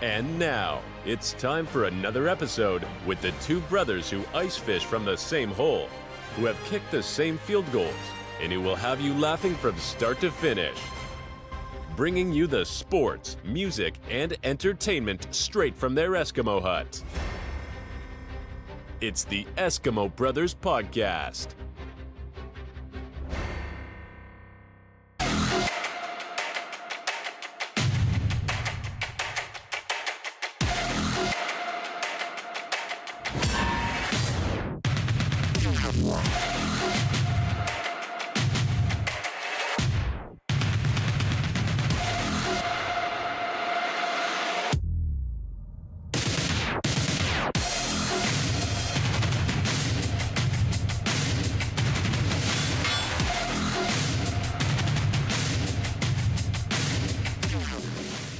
And now, it's time for another episode with the two brothers who ice fish from the same hole, who have kicked the same field goals, and who will have you laughing from start to finish. Bringing you the sports, music, and entertainment straight from their Eskimo hut. It's the Eskimo Brothers Podcast.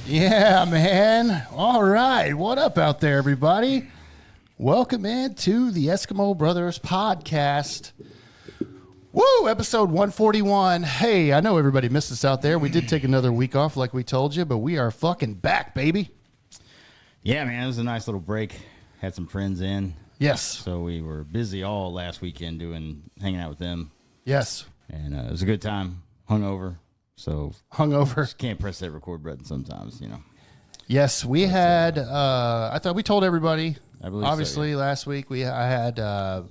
Yeah, man. All right. What up out there, everybody? Welcome in to the Eskimo Brothers Podcast. Woo! Episode 141. Hey, I know everybody missed us out there. We did take another week off like we told you, but we are fucking back, baby. Yeah, man. It was a nice little break. Had some friends in. Yes. So we were busy all last weekend hanging out with them. Yes. And it was a good time. Hungover. So hungover. Just can't press that record button sometimes, you know. Yes, we had. I thought we told everybody. I believe obviously, so, yeah. last week I had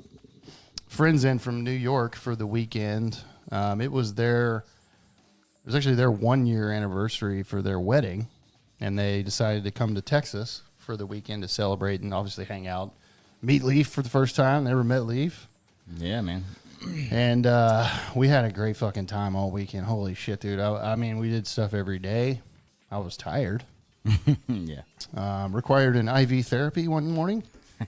friends in from New York for the weekend. It was actually their 1 year anniversary for their wedding, and they decided to come to Texas for the weekend to celebrate and obviously hang out. Meet Leaf for the first time. Never met Leaf. Yeah, man. And we had a great fucking time all weekend. Holy shit, dude. I mean, we did stuff every day. I was tired. Yeah. Required an IV therapy one morning,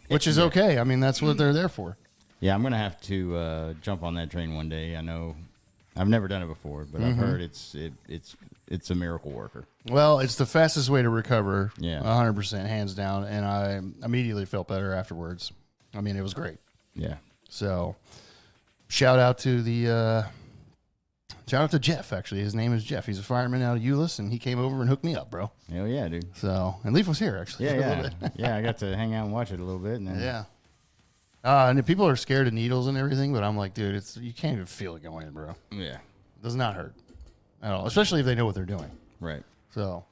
which is okay. I mean, that's what they're there for. Yeah, I'm going to have to jump on that train one day. I know I've never done it before, but I've heard it's a miracle worker. Well, it's the fastest way to recover. Yeah. 100%, hands down. And I immediately felt better afterwards. I mean, it was great. Yeah. So... Shout out to Jeff, actually. His name is Jeff. He's a fireman out of Euless, and he came over and hooked me up, bro. Hell yeah, dude. So, and Leaf was here, actually. Yeah, for a yeah. little bit. Yeah, I got to hang out and watch it a little bit. And then, yeah. And people are scared of needles and everything, but I'm like, dude, you can't even feel it going in, bro. Yeah. It does not hurt at all, especially if they know what they're doing. Right. So,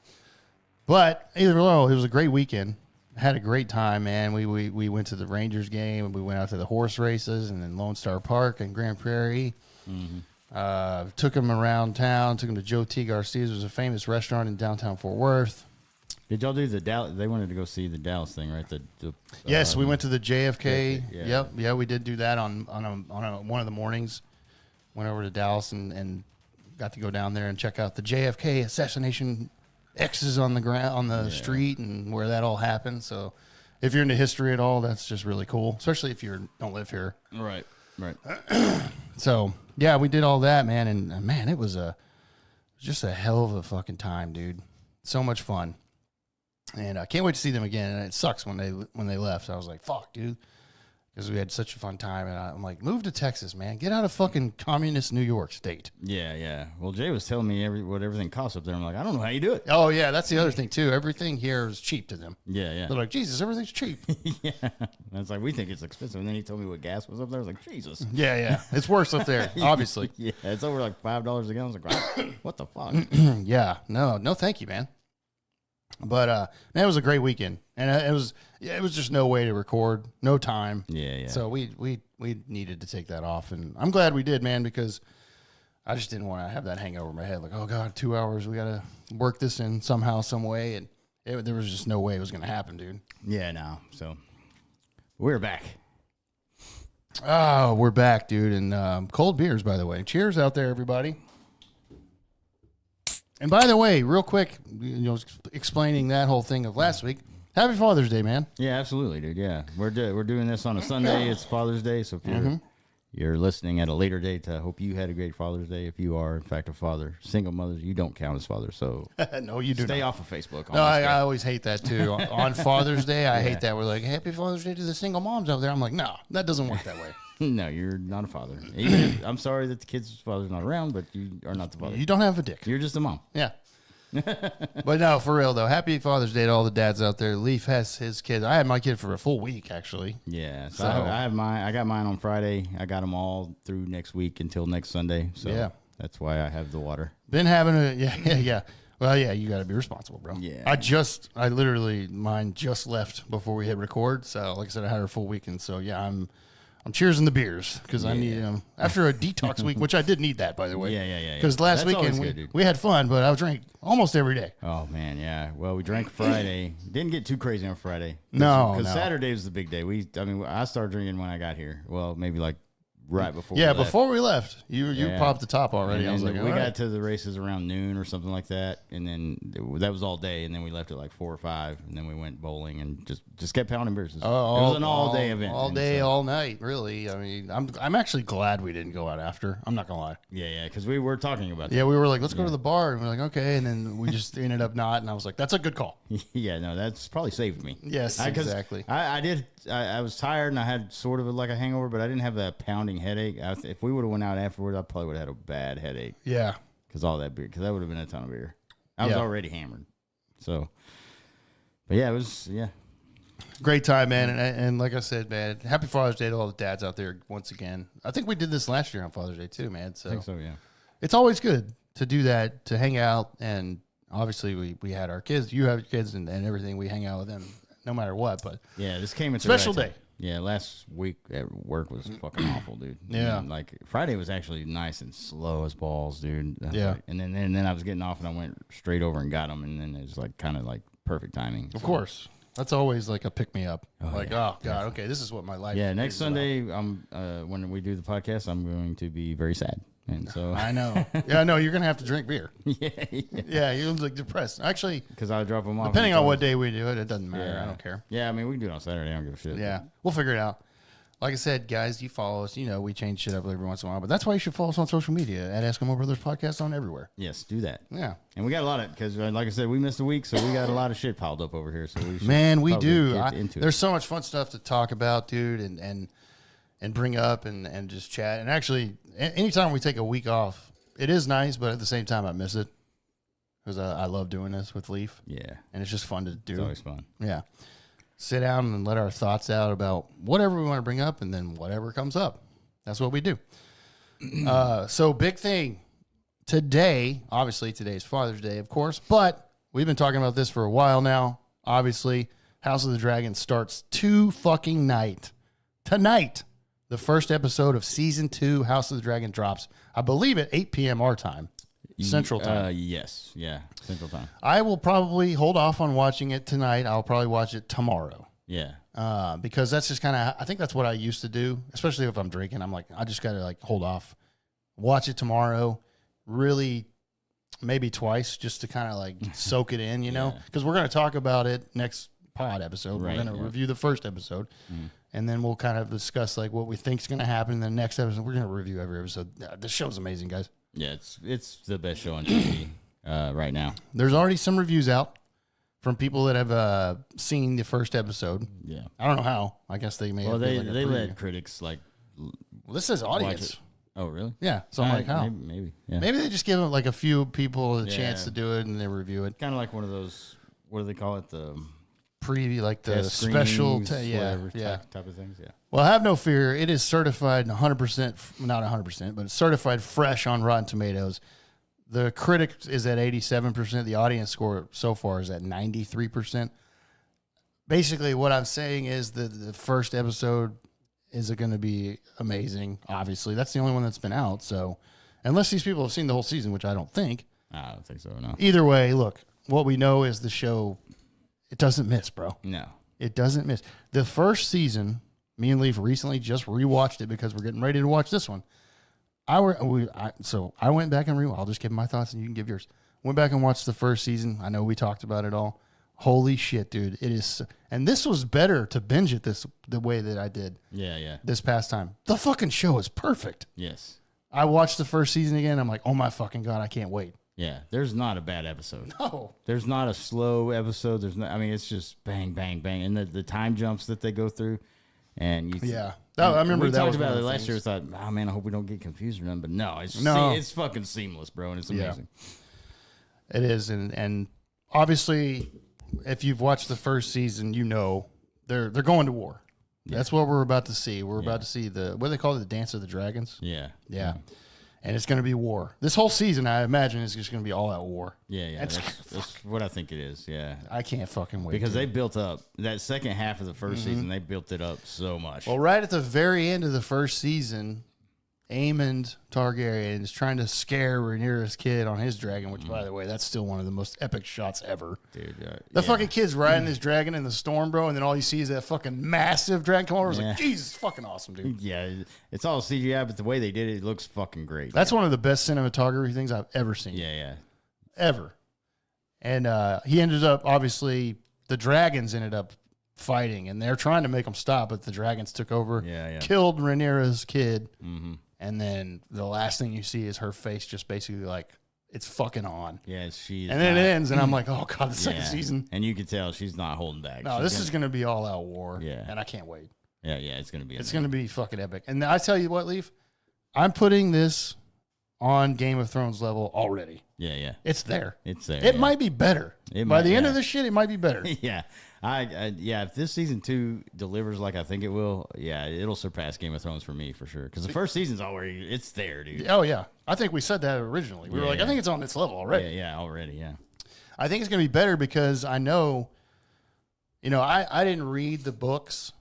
but either way, it was a great weekend. Had a great time, man. We went to the Rangers game, and we went out to the horse races, and then Lone Star Park and Grand Prairie. Mm-hmm. Took them around town. Took them to Joe T. Garcia's. It was a famous restaurant in downtown Fort Worth. Did y'all do the Dallas? They wanted to go see the Dallas thing, right? Yes, we went to the JFK. Yeah. Yep, yeah, we did do that on one of the mornings. Went over to Dallas and got to go down there and check out the JFK assassination X's on the ground, on the street, and where that all happened. So if you're into history at all, that's just really cool, especially if you don't live here. Right. So yeah, we did all that, man. And man, it was just a hell of a fucking time, dude. So much fun. And I can't wait to see them again. And it sucks when they left. I was like, fuck, dude. Because we had such a fun time, and I'm like, move to Texas, man. Get out of fucking communist New York State. Yeah. Well, Jay was telling me what everything costs up there. I'm like, I don't know how you do it. Oh, yeah, that's the other thing, too. Everything here is cheap to them. Yeah. They're like, Jesus, everything's cheap. Yeah. And it's like, we think it's expensive. And then he told me what gas was up there. I was like, Jesus. Yeah. It's worse up there, obviously. Yeah, it's over like $5 a gallon. I was like, wow, what the fuck? Yeah. No, thank you, man. But man, it was a great weekend, and it was just no way to record, no time. Yeah. So we needed to take that off, and I'm glad we did, man, because I just didn't want to have that hangover in my head, like, oh god, 2 hours, we gotta work this in somehow, some way, and there was just no way it was gonna happen, dude. Yeah, no. So we're back. Oh, we're back, dude, and cold beers, by the way. Cheers out there, everybody. And by the way, real quick, explaining that whole thing of last week. Happy Father's Day, man. Yeah, absolutely, dude. Yeah, we're doing this on a Sunday. It's Father's Day, so if you're listening at a later date, I hope you had a great Father's Day. If you are, in fact, a father, single mothers, you don't count as fathers, so no, you do stay not. off of Facebook. No, I always hate that too. On Father's Day, I hate that. We're like, Happy Father's Day to the single moms out there. I'm like, no, that doesn't work that way. No, you're not a father. Even if, I'm sorry that the kid's father's not around, but you are not the father. You don't have a dick. You're just a mom. Yeah. But no, for real though. Happy Father's Day to all the dads out there. Leaf has his kids. I had my kid for a full week actually. Yeah, so I have mine. I got mine on Friday. I got them all through next week until next Sunday. So yeah, that's why I have the water. Been having yeah. Well, yeah, you got to be responsible, bro. Yeah. I literally mine just left before we hit record. So like I said, I had a full weekend. So yeah, I'm cheersing the beers because I need them after a detox week, which I did need that, by the way. Yeah. Because last weekend we had fun, but I was drinking almost every day. Oh man, yeah. Well, we drank Friday. Didn't get too crazy on Friday. No, Saturday was the big day. I started drinking when I got here. Well, maybe like right before. Yeah, we left. before we left, you popped the top already. I was like, we got to the races around noon or something like that, and then that was all day. And then we left at like 4 or 5, and then we went bowling and just kept pounding beers. It was an all day event, all day, all night. Really, I mean, I'm actually glad we didn't go out after. I'm not gonna lie. Yeah, because we were talking about that. Yeah, we were like, let's go to the bar, and we're like, okay, and then we just ended up not, and I was like, that's a good call. Yeah, no, that's probably saved me. Yes, exactly. I was tired and I had sort of like a hangover, but I didn't have that pounding headache. If we would have went out afterwards, I probably would have had a bad headache. Yeah, because all that beer, because that would have been a ton of beer. I was already hammered. So, but yeah, it was great time, man. And like I said, man, happy Father's Day to all the dads out there once again. I think we did this last year on Father's Day too, man. So I think so, yeah. It's always good to do that, to hang out, and obviously we had our kids. You have your kids and everything. We hang out with them no matter what. But yeah, this came at special day. Yeah, last week at work was fucking awful, dude. Yeah, and like Friday was actually nice and slow as balls, dude. Yeah, and then I was getting off and I went straight over and got them, and then it was like kind of like perfect timing. Of course, that's always like a pick me up. Oh god, definitely. Okay, this is what my life. Yeah, next is Sunday, when we do the podcast, I'm going to be very sad, and so I know. Yeah, I know you're gonna have to drink beer. yeah, you're like depressed. Actually, because I'll drop them off. Depending on what day we do it, it doesn't matter. Yeah. I don't care. Yeah, I mean we can do it on Saturday. I don't give a shit. Yeah, we'll figure it out. Like I said, guys, you follow us. You know, we change shit up every once in a while, but that's why you should follow us on social media at Eskimo Brothers Podcast on everywhere. Yes, do that. Yeah. And we got a lot of, because like I said, we missed a week, so we got a lot of shit piled up over here. So we should we do. Get into there's so much fun stuff to talk about, dude, and bring up and just chat. And actually, anytime we take a week off, it is nice, but at the same time, I miss it because I love doing this with Leaf. Yeah. And it's just fun to do. It's always fun. Yeah. Sit down and let our thoughts out about whatever we want to bring up, and then whatever comes up. That's what we do. So big thing today, obviously today's Father's Day, of course, but we've been talking about this for a while now. Obviously, House of the Dragon starts tonight. The first episode of season 2, House of the Dragon, drops, I believe, at 8 p.m. our time. Central time. Yes. Yeah. Central time. I will probably hold off on watching it tonight. I'll probably watch it tomorrow. Yeah. Because that's just kind of, I think that's what I used to do, especially if I'm drinking. I'm like, I just got to like hold off, watch it tomorrow, really maybe twice just to kind of like soak it in, you know, because we're going to talk about it next pod episode. Right, we're going to review the first episode. And then we'll kind of discuss like what we think is going to happen in the next episode. We're going to review every episode. This show's amazing, guys. Yeah, it's the best show on TV right now. There's already some reviews out from people that have seen the first episode. Yeah, I don't know how. I guess they may. Well, have they let critics like. Well, this says audience. Oh, really? Yeah. So I'm like, how? Maybe. Yeah. Maybe they just give like a few people a chance to do it and they review it. Kind of like one of those. What do they call it? The preview, like the special, type of things. Yeah. Well, have no fear. It is certified 100%, not 100%, but it's certified fresh on Rotten Tomatoes. The critic is at 87%. The audience score so far is at 93%. Basically, what I'm saying is the first episode is going to be amazing. Obviously, that's the only one that's been out. So, unless these people have seen the whole season, which I don't think. I don't think so. No. Either way, look, what we know is the show. It doesn't miss, bro. No. It doesn't miss. The first season, me and Leaf recently just rewatched it because we're getting ready to watch this one. So I went back and I'll just give my thoughts and you can give yours. Went back and watched the first season. I know we talked about it all. Holy shit, dude. It is. And this was better to binge it the way that I did. Yeah. This past time. The fucking show is perfect. Yes. I watched the first season again. I'm like, oh my fucking God, I can't wait. Yeah, there's not a bad episode. No. There's not a slow episode. I mean, it's just bang, bang, bang. And the time jumps that they go through. And I remember we that talked was about it last year. I thought, oh man, I hope we don't get confused or nothing. But no, it's fucking seamless, bro. And it's amazing. It is, and obviously, if you've watched the first season, you know they're going to war. Yeah. That's what we're about to see. We're about to see what do they call it, the Dance of the Dragons? Yeah. Yeah. And it's going to be war. This whole season, I imagine, is just going to be all out war. Yeah. That's what I think it is. Yeah. I can't fucking wait. Because they built up that second half of the first season. They built it up so much. Well, right at the very end of the first season, Aemond Targaryen is trying to scare Rhaenyra's kid on his dragon, which, by the way, that's still one of the most epic shots ever. Dude, the fucking kid's riding his dragon in the storm, bro, and then all you see is that fucking massive dragon come over. I was like, Jesus, fucking awesome, dude. Yeah, it's all CGI, but the way they did it, it looks fucking great. That's one of the best cinematography things I've ever seen. Yeah. Ever. And he ended up, obviously, the dragons ended up fighting, and they're trying to make them stop, but the dragons took over, killed Rhaenyra's kid. Mm-hmm. And then the last thing you see is her face just basically like, it's fucking on. Yeah, she. And then it ends, and I'm like, oh, God, the second season. And you can tell she's not holding back. No, this is going to be all out war. Yeah. And I can't wait. Yeah, it's going to be. It's going to be fucking epic. And I tell you what, Leaf, I'm putting this on Game of Thrones level already. Yeah. It's there. It might be better. By the end of this shit, it might be better. Yeah. If this season 2 delivers like I think it will, it'll surpass Game of Thrones for me for sure. Because the first season's already, it's there, dude. Oh, yeah. I think we said that originally. We were like, I think it's on this level already. Yeah, already. I think it's going to be better because I know, I didn't read the books,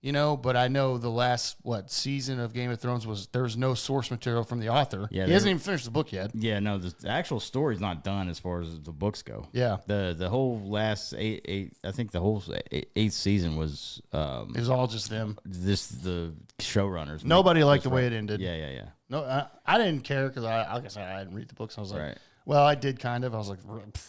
but I know the last, season of Game of Thrones there was no source material from the author. Yeah, he hasn't even finished the book yet. Yeah, no, the actual story's not done as far as the books go. Yeah. The whole last eight I think the whole eighth season was it was all just them. The showrunners. Nobody liked the way it ended. Yeah. No, I didn't care because like I said, I didn't read the books. I was like, right. Well, I did kind of. I was like,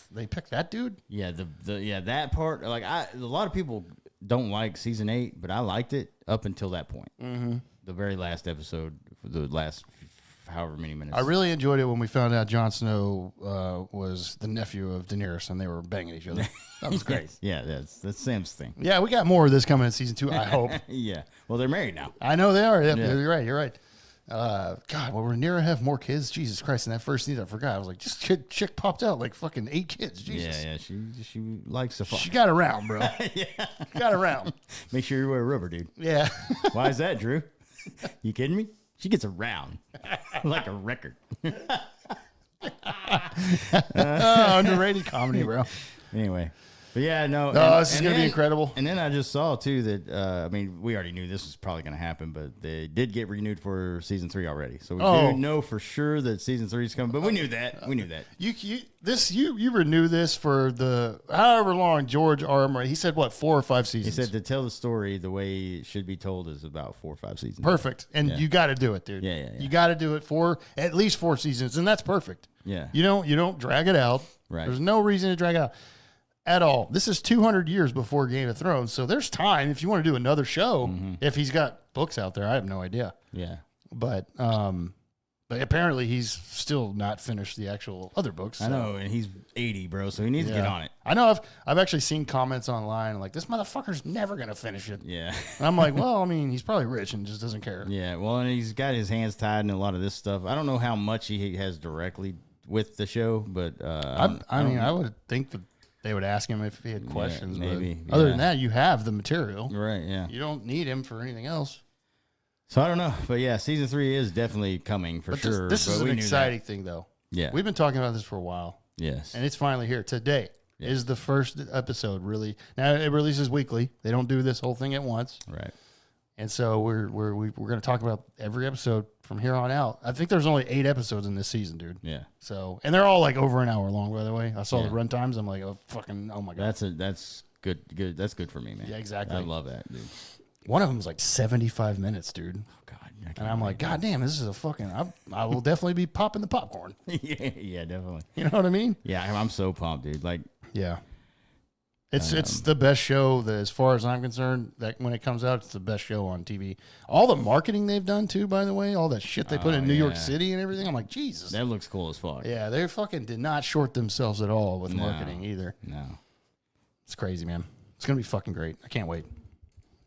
they picked that dude? Yeah, that part, like a lot of people don't like season 8, but I liked it up until that point. Mm-hmm. The very last episode, the last however many minutes. I really enjoyed it when we found out Jon Snow was the nephew of Daenerys and they were banging each other. That was great. Yeah, that's Sam's thing. Yeah, we got more of this coming in season 2, I hope. Yeah. Well, they're married now. I know they are. Yeah. You're right. God, will Rhaenyra have more kids? Jesus Christ! In that first season, I forgot. I was like, just chick popped out like fucking 8 kids. Jesus. Yeah. She likes to fuck. She got around, bro. Yeah. She got around. Make sure you wear rubber, dude. Yeah. Why is that, Drew? You kidding me? She gets around like a record. Underrated comedy, bro. Anyway. But yeah, no. This is going to be incredible. And then I just saw, too, that, we already knew this was probably going to happen, but they did get renewed for season 3 already. So we do know for sure that season 3 is coming, but we knew that. We knew that. You renew this for the however long George R. R. Martin, he said, 4 or 5 seasons? He said to tell the story the way it should be told is about 4 or 5 seasons. Perfect. And you got to do it, dude. Yeah. You got to do it for at least 4 seasons, and that's perfect. Yeah. You don't drag it out. Right. There's no reason to drag it out at all. This is 200 years before Game of Thrones, so there's time if you want to do another show. Mm-hmm. If he's got books out there, I have no idea. Yeah, but apparently he's still not finished the actual other books. So. I know, and he's 80, bro, so he needs to get on it. I know. I've actually seen comments online like, this motherfucker's never gonna finish it. Yeah, and I'm like, well, I mean, he's probably rich and just doesn't care. Yeah, well, and he's got his hands tied in a lot of this stuff. I don't know how much he has directly with the show, but I would think that they would ask him if he had questions. Yeah, maybe. But other than that, you have the material. Right, yeah. You don't need him for anything else. So I don't know. But yeah, season 3 is definitely coming for sure. This is an exciting thing, though. Yeah. We've been talking about this for a while. Yes. And it's finally here. Today is the first episode, really. Now, it releases weekly. They don't do this whole thing at once. Right. And so we're going to talk about every episode from here on out. I think there's only 8 episodes in this season, dude. Yeah. So, and they're all like over an hour long, by the way. I saw the run times. I'm like, oh my God. That's good. That's good for me, man. Yeah, exactly. I love that, dude. One of them is like 75 minutes, dude. Oh, God. And I'm like, God damn, this is a fucking, I will definitely be popping the popcorn. Yeah, definitely. You know what I mean? Yeah, I'm so pumped, dude. Like, yeah. It's the best show that, as far as I'm concerned, that when it comes out, it's the best show on TV. All the marketing they've done too, by the way, all that shit they put in New York City and everything. I'm like, Jesus, that looks cool as fuck. Yeah, they fucking did not short themselves at all with marketing either. No, it's crazy, man. It's gonna be fucking great. I can't wait.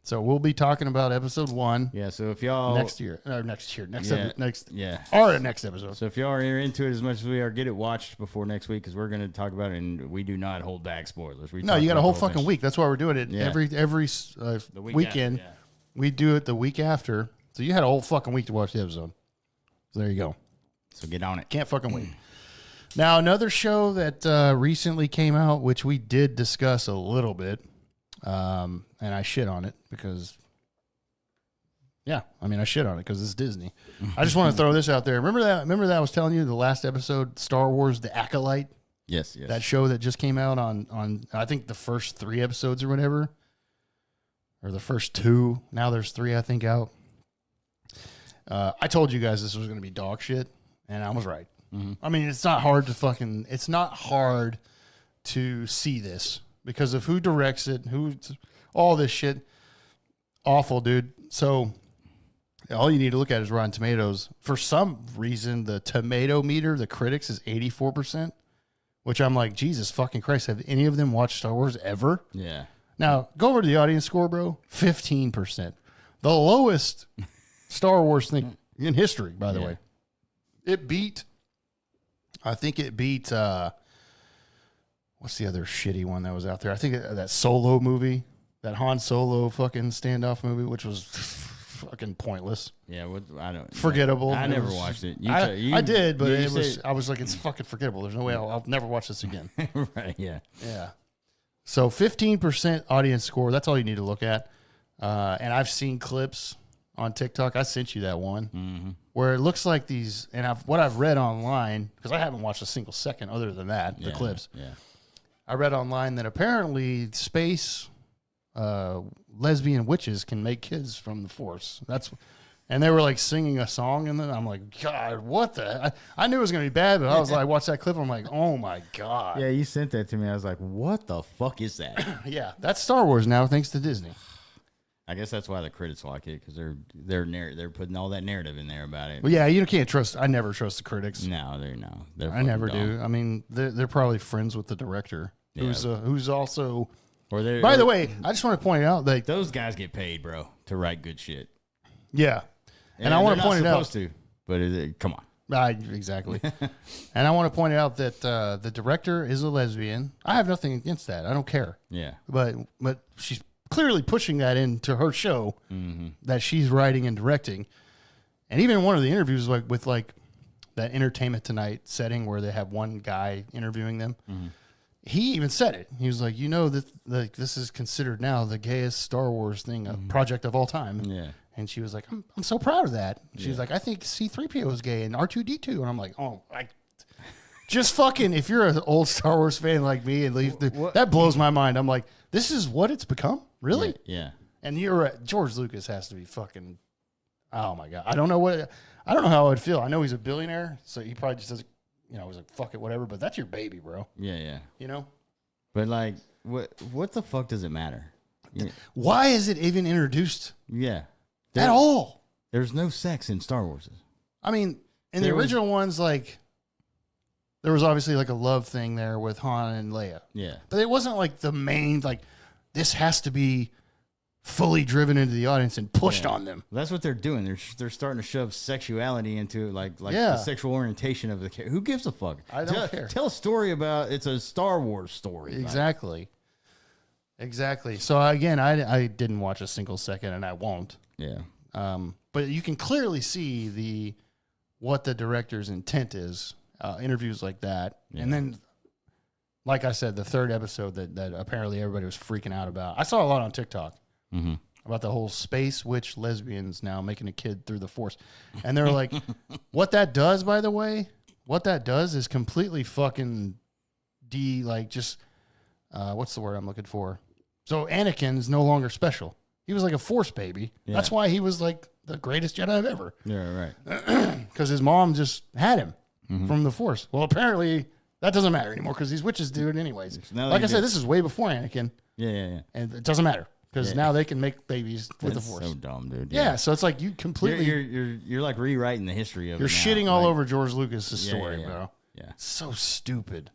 So we'll be talking about episode 1 Yeah, so if y'all next episode. yeah. Our next episode. So if y'all are into it as much as we are, get it watched before next week because we're going to talk about it, and we do not hold back spoilers. No, you got a whole fucking week. That's why we're doing it every the weekend. After, We do it the week after. So you had a whole fucking week to watch the episode. So there you go. So get on it. Can't fucking wait. Now, another show that recently came out, which we did discuss a little bit, and I shit on it because, I shit on it because it's Disney. I just want to throw this out there. Remember that I was telling you the last episode, Star Wars: The Acolyte? Yes. That show that just came out on I think the first 3 episodes or whatever, or the first 2. Now there's 3, I think, out. I told you guys this was going to be dog shit, and I was right. Mm-hmm. I mean, it's not hard to see this because of who directs it, all this shit. Awful, dude. So all you need to look at is Rotten Tomatoes. For some reason, the tomato meter, the critics, is 84%, which I'm like, Jesus fucking Christ, have any of them watched Star Wars ever? Yeah. Now, go over to the audience score, bro. 15%. The lowest Star Wars thing in history, by the way. I think it beat, what's the other shitty one that was out there? I think that Solo movie, that Han Solo fucking standoff movie, which was fucking pointless. Yeah, I don't. Forgettable. I never watched it. I did, but I was like, it's fucking forgettable. There's no way I'll never watch this again. Right, yeah. Yeah. So 15% audience score, that's all you need to look at. And I've seen clips on TikTok. I sent you that one where it looks like these, and what I've read online, because I haven't watched a single second other than that, the clips. Yeah. I read online that apparently space lesbian witches can make kids from the Force. And they were like singing a song, and then I'm like, God, what the? I knew it was gonna be bad, but I was like, I watched that clip, and I'm like, oh my God. Yeah, you sent that to me. I was like, what the fuck is that? Yeah, that's Star Wars now, thanks to Disney. I guess that's why the critics like it, because they're putting all that narrative in there about it. Well, yeah, you can't trust. I never trust the critics. No, they're I never dumb. do. I mean, they're probably friends with the director, who's also. By the way, I just want to point out that those guys get paid, bro, to write good shit. Yeah, and I want to point it out. Supposed to, but come on. Exactly. And I want to point out that the director is a lesbian. I have nothing against that. I don't care. Yeah, but she's clearly pushing that into her show that she's writing and directing. And even in one of the interviews, like with like that Entertainment Tonight setting where they have one guy interviewing them, he even said it. He was like, that this is considered now the gayest Star Wars thing, a project of all time. Yeah. And she was like, I'm so proud of that. She was like, I think C-3PO is gay and R2-D2. And I'm like, just fucking, if you're an old Star Wars fan like me, and that blows my mind. I'm like, this is what it's become? Really? Yeah. And you're right. George Lucas has to be fucking, oh my God. I don't know how I would feel. I know he's a billionaire, so he probably just doesn't, he's like, fuck it, whatever. But that's your baby, bro. Yeah. But like, what the fuck does it matter? Yeah. Why is it even introduced? Yeah. At all? There's no sex in Star Wars. I mean, in the original ones, like, there was obviously like a love thing there with Han and Leia. Yeah. But it wasn't like the main, like, this has to be fully driven into the audience and pushed on them. That's what they're doing. They're starting to shove sexuality into like the sexual orientation of the character. Who gives a fuck? I don't care. Tell a story about it's a Star Wars story. Exactly. So again, I didn't watch a single second, and I won't. Yeah. But you can clearly see what the director's intent is. Interviews like that, and then, like I said, the third episode that apparently everybody was freaking out about. I saw a lot on TikTok about the whole space witch lesbians now making a kid through the Force, and they're like, what that does, by the way, is completely fucking what's the word I'm looking for? So Anakin is no longer special. He was like a Force baby. Yeah. That's why he was like the greatest Jedi ever. Yeah, right. Because his mom just had him from the Force. Well, apparently that doesn't matter anymore because these witches do it anyways. Like I said, this is way before Anakin. Yeah. And it doesn't matter because now they can make babies with the Force. So dumb, dude. Yeah, so it's like you completely... You're like rewriting the history of it. You're shitting all over George Lucas' story, bro. Yeah. So stupid.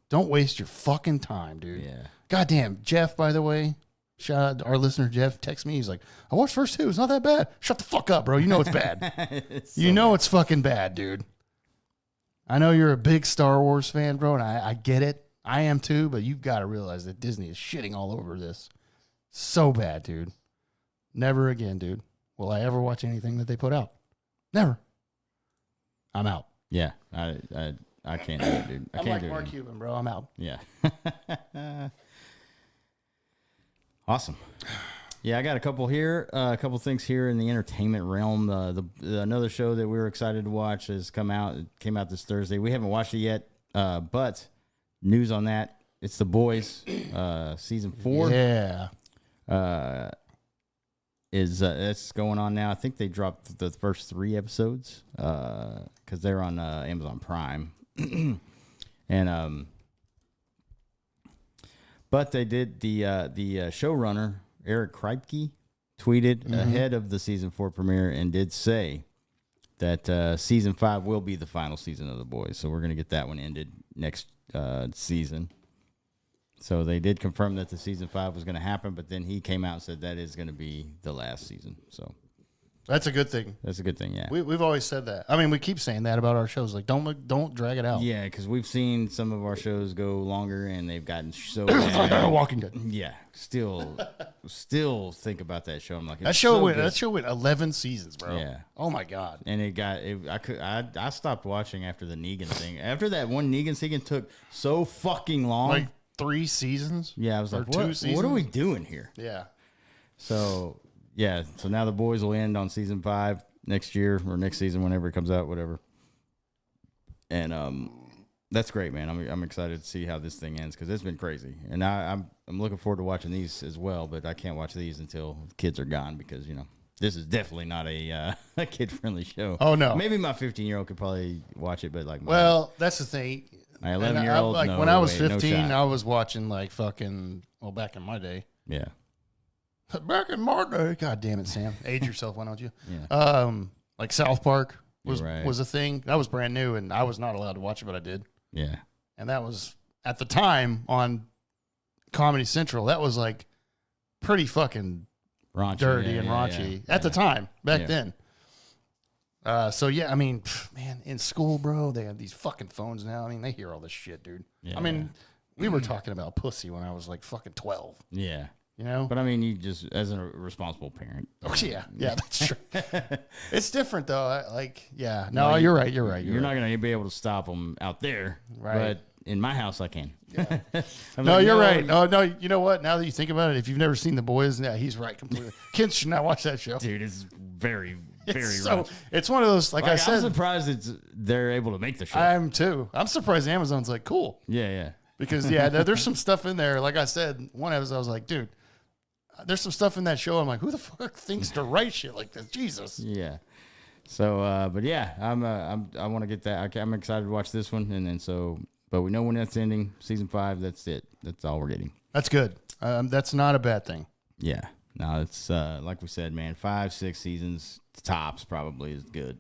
Don't waste your fucking time, dude. Yeah. Goddamn. Jeff, by the way, Shout out to our listener, Jeff. Text me. He's like, I watched first 2. It's not that bad. Shut the fuck up, bro. You know it's bad. It's fucking bad, dude. I know you're a big Star Wars fan, bro, and I get it. I am too, but you've got to realize that Disney is shitting all over this. So bad, dude. Never again, dude. Will I ever watch anything that they put out? Never. I'm out. Yeah, I can't do it, dude. I'm like Mark Cuban, bro. I'm out. Yeah. Awesome. Yeah, I got a couple here. A couple things here in the entertainment realm. Another show that we were excited to watch has come out. It came out this Thursday. We haven't watched it yet, but news on that. It's The Boys, season 4. Yeah. It's going on now. I think they dropped the first 3 episodes because they're on Amazon Prime, and but they did the showrunner Eric Kripke tweeted ahead of the season 4 premiere and did say that season 5 will be the final season of The Boys. So we're gonna get that one ended next season. So they did confirm that the season 5 was going to happen, but then he came out and said that is going to be the last season. So that's a good thing. That's a good thing, yeah. We've always said that. I mean, we keep saying that about our shows. Like, don't drag it out. Yeah, because we've seen some of our shows go longer, and they've gotten so bad. Walking Dead. Yeah, still think about that show. I'm like, that show went 11 seasons, bro. Yeah. Oh my god. And I stopped watching after the Negan thing. After that one Negan thing took so fucking long. Like 3 seasons. Yeah, I was like, 2 seasons. What are we doing here? Yeah. So yeah, so now The Boys will end on season 5 next year or next season, whenever it comes out, whatever. And that's great, man. I'm excited to see how this thing ends because it's been crazy, and I'm looking forward to watching these as well. But I can't watch these until the kids are gone because this is definitely not a kid friendly show. Oh no, maybe my 15-year-old could probably watch it, but like, that's the thing. My 11-year-old, like when I was 15, I was watching like fucking back in my day. Yeah. Back in my day, God damn it, Sam, age yourself, why don't you? Yeah. Like South Park was Right. was a thing that was brand new, and I was not allowed to watch it, but I did. Yeah. And that was at the time on Comedy Central. That was like pretty fucking raunchy, dirty and raunchy at the time back then. So yeah, I mean, man, in school, bro, they have these fucking phones now. I mean, they hear all this shit, dude. Yeah. I mean, we were talking about pussy when I was like fucking 12. Yeah. You know? But I mean, you just, as a responsible parent. Oh, yeah. Yeah, that's true. It's different, though. No, you're right. You're not going to be able to stop them out there. Right. But in my house, I can. Yeah. No, you're right. Oh, no, you know what? Now that you think about it, if you've never seen The Boys, yeah, he's right completely. Kids should not watch that show. Dude, it's very, very it's one of those, like I said. I'm surprised they're able to make the show. I am, too. I'm surprised Amazon's like, cool. Yeah. Because, there's some stuff in there. Like I said, one episode, I was like, dude, there's some stuff in that show. I'm like, who the fuck thinks to write shit like this? Jesus. Yeah. So, but yeah, I want to get that. I'm excited to watch this one, and then but we know when that's ending. Season 5. That's it. That's all we're getting. That's good. That's not a bad thing. Yeah. No, it's like we said, man. 5-6 seasons tops probably is good.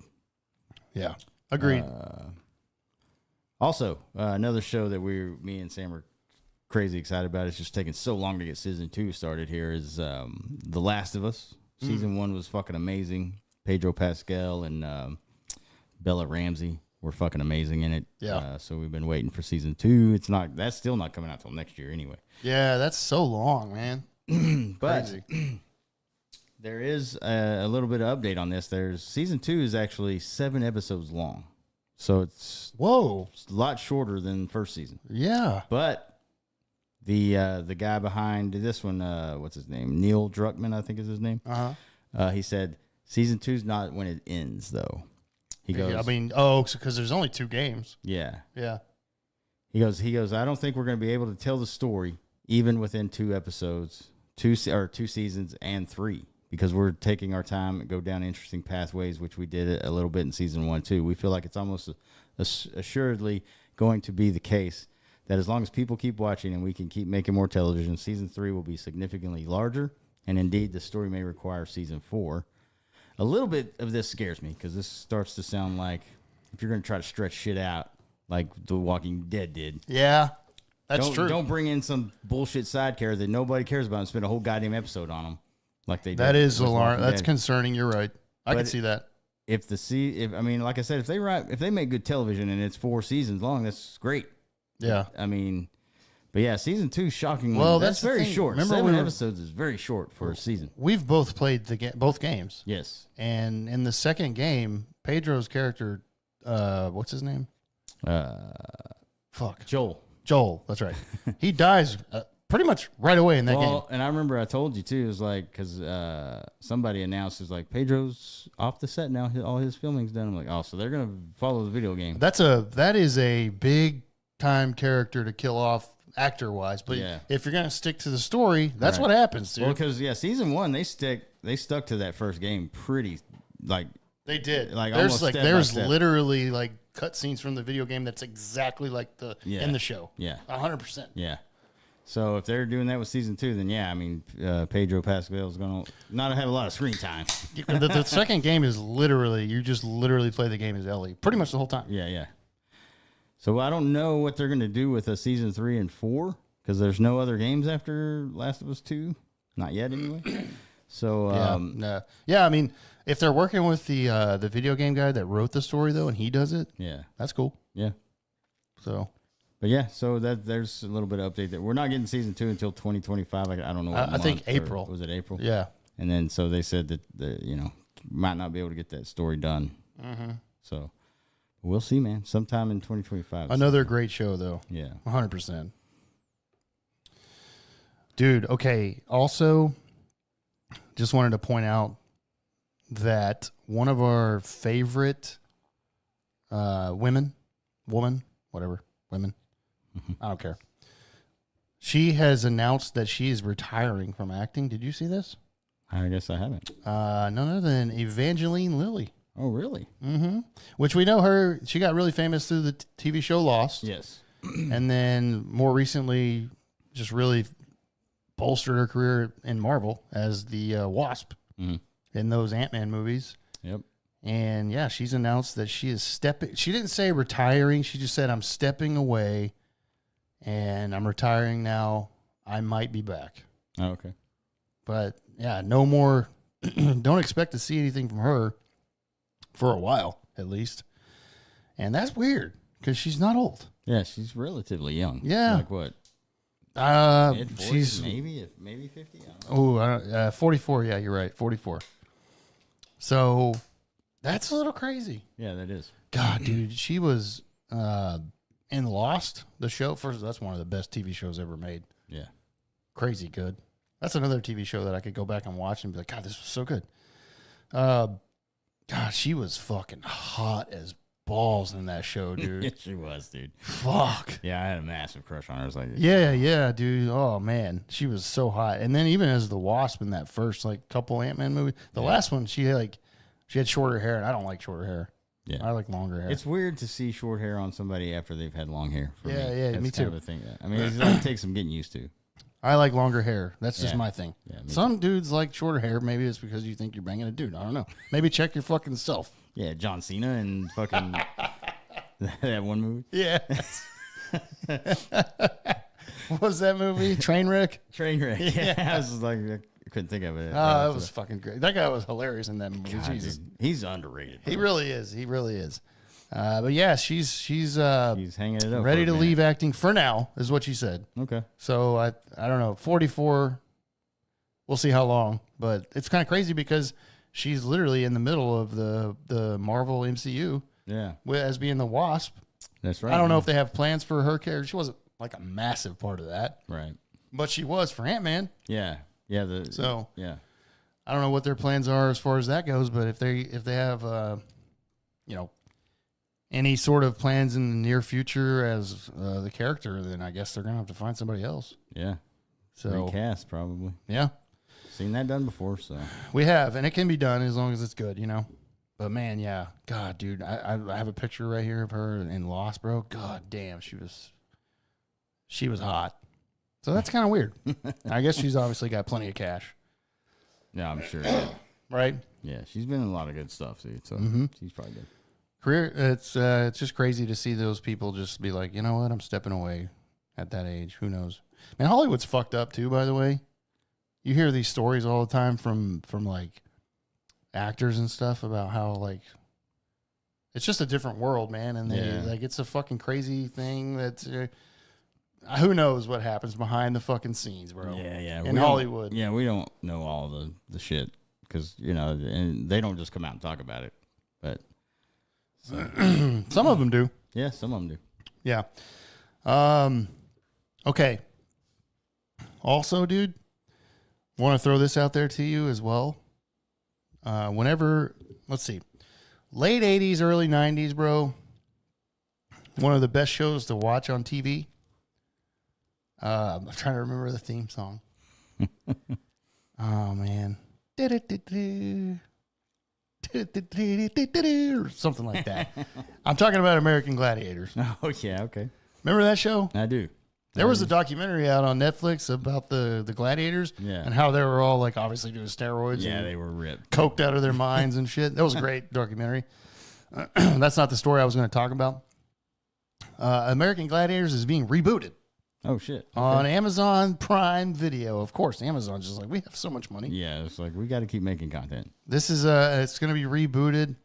Yeah. Agreed. Also, another show that me and Sam are crazy excited about. It's just taking so long to get season 2 started here is The Last of Us. Season 1 was fucking amazing. Pedro Pascal and Bella Ramsey were fucking amazing in it. Yeah. So we've been waiting for season 2. That's still not coming out till next year anyway. Yeah, that's so long, man. But crazy. There is a little bit of update on this. Season 2 is actually 7 episodes long. So it's a lot shorter than first season. Yeah. But the guy behind this one, what's his name? Neil Druckmann, I think is his name. He said season 2's not when it ends, though. He goes, because there's only 2 games. Yeah. Yeah. He goes, I don't think we're going to be able to tell the story even within 2 episodes, 2 seasons and 3, because we're taking our time and go down interesting pathways, which we did a little bit in season 1 too. We feel like it's almost assuredly going to be the case that as long as people keep watching and we can keep making more television, season 3 will be significantly larger, and indeed the story may require season 4. A little bit of this scares me because this starts to sound like if you're going to try to stretch shit out like The Walking Dead did. Yeah. That's true. Don't bring in some bullshit side character that nobody cares about and spend a whole goddamn episode on them, like they did. That is with alarm. Walking That's Dead. concerning. You're right. I can see that. If I mean, like I said, if they make good television and it's 4 seasons long, that's great. Yeah. I mean, but yeah, season 2 shockingly. Well, that's that's the very thing. short. Remember 7 we were- episodes is very short for a season. We've both played both games. Yes. And in the second game, Pedro's character, what's his name? Fuck. Joel. That's right. He dies pretty much right away in that game. And I remember I told you too. It was like because somebody announced it's like Pedro's off the set now. All his filming's done. I'm like, oh, so they're gonna follow the video game. That is a big time character to kill off actor wise. But Yeah. if you're gonna stick to the story, that's Right. what happens, dude. Well, because season 1 they stuck to that first game pretty like. They did. Like, there's almost step by there's step. literally like cutscenes from the video game that's exactly like Yeah. in the show. Yeah. 100%. Yeah. So if they're doing that with season 2, then yeah, I mean Pedro Pascal is gonna not have a lot of screen time. The second game is literally you just literally play the game as Ellie pretty much the whole time. Yeah. So I don't know what they're gonna do with a season 3 and 4 because there's no other games after Last of Us 2, not yet anyway. So Yeah, I mean, if they're working with the video game guy that wrote the story though, and he does it, yeah, that's cool. yeah. So But yeah, so there's a little bit of update that we're not getting season 2 until 2025. Like I don't know. What I think month, or April. was it April? yeah, And then so they said that might not be able to get that story done. Mm-hmm. So we'll see, man. Sometime in 2025. another great show though. Yeah. 100%. Dude, okay. Also, just wanted to point out that one of our favorite women, I don't care. She has announced that she is retiring from acting. Did you see this? I guess I haven't. None other than Evangeline Lilly. Oh, really? Mm-hmm. Which we know her. She got really famous through the TV show Lost. Yes. And then more recently, just really bolstered her career in Marvel as the Wasp in those Ant-Man movies. Yep. And yeah, she's announced that she is stepping. She didn't say retiring. She just said, I'm stepping away and I'm retiring now. I might be back. Oh, okay. But yeah, no more. Don't expect to see anything from her for a while, at least. And that's weird because she's not old. Yeah, she's relatively young. Yeah. Like what? Mid-40s, She's maybe 50. I don't know. 44. Yeah, you're right. 44. So that's a little crazy. Yeah, that is. God, dude, she was in Lost, the show. First, that's one of the best TV shows ever made. Yeah. Crazy good. That's another TV show that I could go back and watch and be like, God, this was so good. God, she was fucking hot as balls in that show, dude. Yeah, she was, dude. Fuck. Yeah, I had a massive crush on her. I was like, Yeah, dude. Oh man, she was so hot. And then even as the Wasp in that first couple Ant-Man movie, the last one, she had shorter hair, and I don't like shorter hair. Yeah. I like longer hair. It's weird to see short hair on somebody after they've had long hair. For Yeah, me. yeah, That's me kind too. of a thing. I mean, it takes some getting used to. I like longer hair. That's just Yeah. my thing. Yeah, me Some dudes like shorter hair. Maybe it's because you think you're banging a dude. I don't know. Maybe check your fucking self. Yeah, John Cena and fucking that one movie. Yeah. What was that movie? Trainwreck? Trainwreck. Yeah, I was just like, I couldn't think of it. Oh, that was fucking great. That guy was hilarious in that movie. God, Jesus. dude, he's underrated. He really is. He really is. But yeah, she's He's hanging it up. ready for to a minute. leave acting for now, is what she said. Okay. So I don't know, 44. We'll see how long, but it's kind of crazy because she's literally in the middle of the Marvel MCU Yeah, as being the Wasp. that's right. I don't know if they have plans for her character. She wasn't like a massive part of that, Right. but she was for Ant-Man. Yeah. Yeah. Yeah. I don't know what their plans are as far as that goes, but if they have any sort of plans in the near future as the character, then I guess they're gonna have to find somebody else. Yeah. So Recast probably. yeah, Seen that done before, so we have, and it can be done as long as it's good, But man, yeah, God, dude, I have a picture right here of her in Lost, bro. God damn, she was hot. So that's kind of weird. I guess she's obviously got plenty of cash, yeah, I'm sure. Yeah, right? yeah, she's been in a lot of good stuff, dude. So she's probably good. Career, it's just crazy to see those people just be like, you know what, I'm stepping away, at that age. Who knows? Man, Hollywood's fucked up too, by the way. You hear these stories all the time from like actors and stuff about how like it's just a different world, man, and they like it's a fucking crazy thing that's who knows what happens behind the fucking scenes, bro. Yeah. In Hollywood. Yeah, we don't know all the shit because, and they don't just come out and talk about it. But some of them do. Yeah, some of them do. Yeah. Okay. Also, dude, want to throw this out there to you as well. Let's see, late 80s, early 90s, bro. One of the best shows to watch on TV. I'm trying to remember the theme song. Oh, man. Or something like that. I'm talking about American Gladiators. Oh, yeah, okay. Remember that show? I do. There was a documentary out on Netflix about the gladiators and how they were all like obviously doing steroids. Yeah, and they were ripped. Coked out of their minds and shit. That was a great documentary. That's not the story I was going to talk about. American Gladiators is being rebooted. Oh, shit. Okay. On Amazon Prime Video. Of course, Amazon's just like, we have so much money. Yeah, it's like, we got to keep making content. This is, it's going to be rebooted.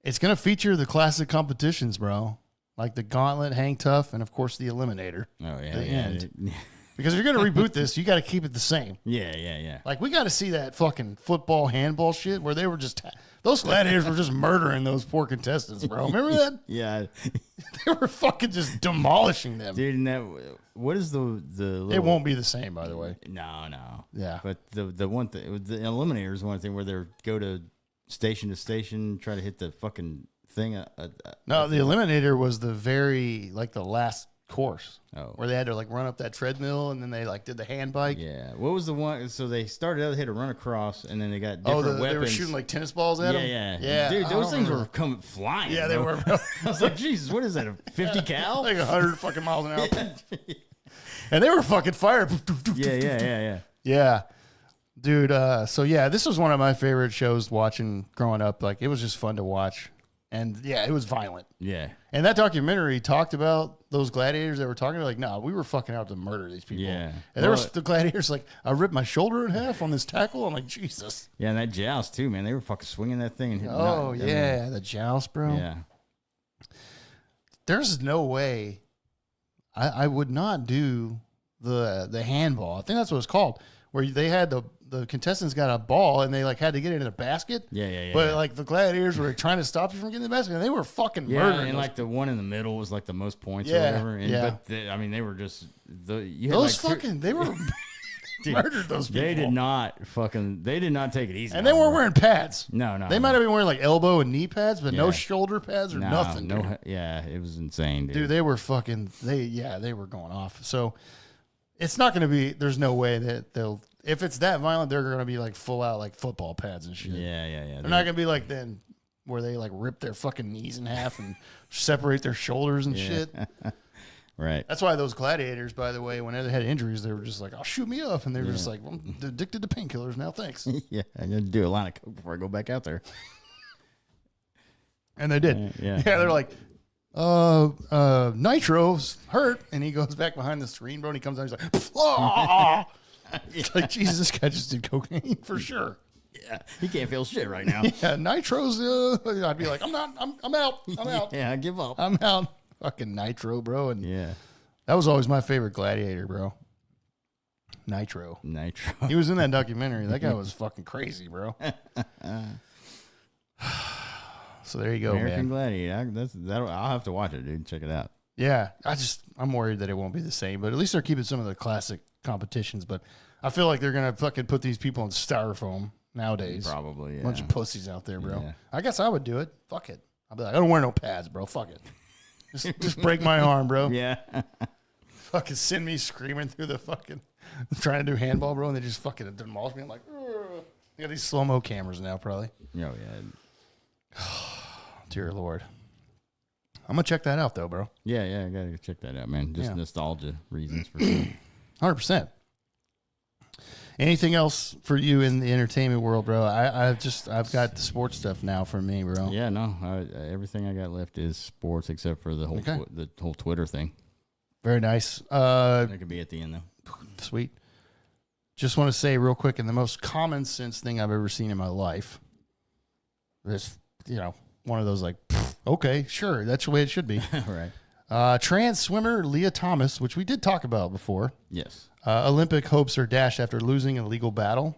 It's going to feature the classic competitions, bro. Like the Gauntlet, Hang Tough, and of course the Eliminator. Oh, yeah. The end. Because if you're going to reboot this, you got to keep it the same. Yeah. Like, we got to see that fucking football, handball shit where they were just, those gladiators were just murdering those poor contestants, bro. Remember that? Yeah. They were fucking just demolishing them. Dude, and that, what is the little... It won't be the same, by the way. No. Yeah. But the one thing, the Eliminator is one thing where they go to station, try to hit the fucking thing. No, the Eliminator was the the last course. Oh. Where they had to like run up that treadmill and then they like did the hand bike. Yeah. What was the one? So they started out, they had to run across and then they got different weapons. They were shooting like tennis balls at them? Yeah. Dude, those things were coming flying. Yeah, they were. I was like, Jesus, what is that, a 50 cal? Like 100 fucking miles an hour. And they were fucking fired. Yeah. Yeah. Dude, so yeah, this was one of my favorite shows watching growing up. Like, it was just fun to watch. And yeah, it was violent. Yeah. And that documentary talked about those gladiators that were talking like, no, we were fucking out to murder these people. Yeah. And there was the gladiators like, I ripped my shoulder in half on this tackle. I'm like, Jesus. Yeah, and that joust too, man. They were fucking swinging that thing and hitting. Oh, yeah. The joust, bro. Yeah. There's no way I would not do the handball. I think that's what it's called, where they had the contestants got a ball and they like had to get it in a basket. Yeah. But like the gladiators were trying to stop you from getting the basket, and they were fucking murdering. And like the one in the middle was like the most points or Yeah, whatever. And, yeah. But they were just they were murdered those people. They did not take it easy. And they weren't wearing pads. No. They might have been wearing like elbow and knee pads, but no shoulder pads or nothing. No, dude. yeah, it was insane, dude. Dude, they were they were going off. So it's not going to be. There's no way that they'll. If it's that violent, they're going to be like full out like football pads and shit. Yeah. They're not going to be like then where they like rip their fucking knees in half and separate their shoulders and shit. Right. That's why those gladiators, by the way, whenever they had injuries, they were just like, "Oh, shoot me up," and they were just like, well, "I'm addicted to painkillers now, thanks." Yeah, I got to do a line of coke before I go back out there. And they did. Yeah. They're like, Nitro's hurt, and he goes back behind the screen, bro, and he comes out, he's like, "Ah!" It's like, Jesus, this guy just did cocaine for sure. Yeah, he can't feel shit right now. Yeah, Nitro's. I'd be like, I'm out. I'm out. Yeah, I give up. I'm out. Fucking Nitro, bro. And Yeah, that was always my favorite gladiator, bro. Nitro. He was in that documentary. That guy was fucking crazy, bro. So there you go, American man. Gladiator. I'll have to watch it, dude. Check it out. Yeah, I'm worried that it won't be the same, but at least they're keeping some of the classic competitions. But I feel like they're gonna fucking put these people in styrofoam nowadays. Probably, yeah. Bunch of pussies out there, bro. Yeah. I guess I would do it. Fuck it. I'll be like, I don't wear no pads, bro. Fuck it. Just break my arm, bro. Yeah. Fucking send me screaming through the fucking trying to do handball, bro, and they just fucking demolish me. I'm like, ugh. They got these slow-mo cameras now, probably. Oh, yeah. Dear Lord. I'm gonna check that out though, bro. Yeah, I gotta go check that out, man. Just Yeah. nostalgia reasons for sure. 100%. Anything else for you in the entertainment world, bro? I've got the sports stuff now for me, bro. Yeah, no, everything I got left is sports except for the whole Okay. the whole Twitter thing. Very nice. It could be at the end, though. Sweet. Just want to say real quick, and the most common sense thing I've ever seen in my life. This, one of those like, okay, sure, that's the way it should be. Right. Trans swimmer Leah Thomas, which we did talk about before. Yes. Olympic hopes are dashed after losing a legal battle.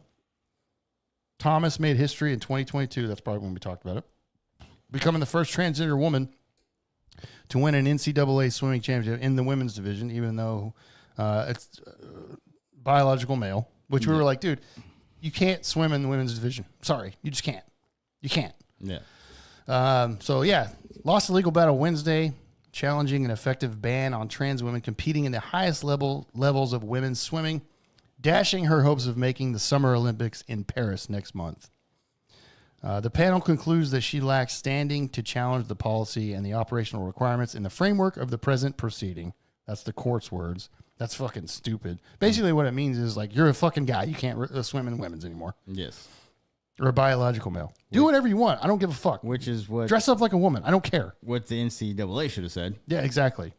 Thomas made history in 2022. That's probably when we talked about it. Becoming the first transgender woman to win an NCAA swimming championship in the women's division, even though it's biological male, which we were like, dude, you can't swim in the women's division. Sorry, you just can't. You can't. Yeah. Lost the legal battle Wednesday, challenging an effective ban on trans women competing in the highest levels of women's swimming, dashing her hopes of making the Summer Olympics in Paris next month. The panel concludes that she lacks standing to challenge the policy and the operational requirements in the framework of the present proceeding. That's the court's words. That's fucking stupid. Basically, what it means is like you're a fucking guy. You can't swim in women's anymore. Yes. Or a biological male. Do whatever you want. I don't give a fuck. Which is what... Dress up like a woman. I don't care. What the NCAA should have said. Yeah, exactly.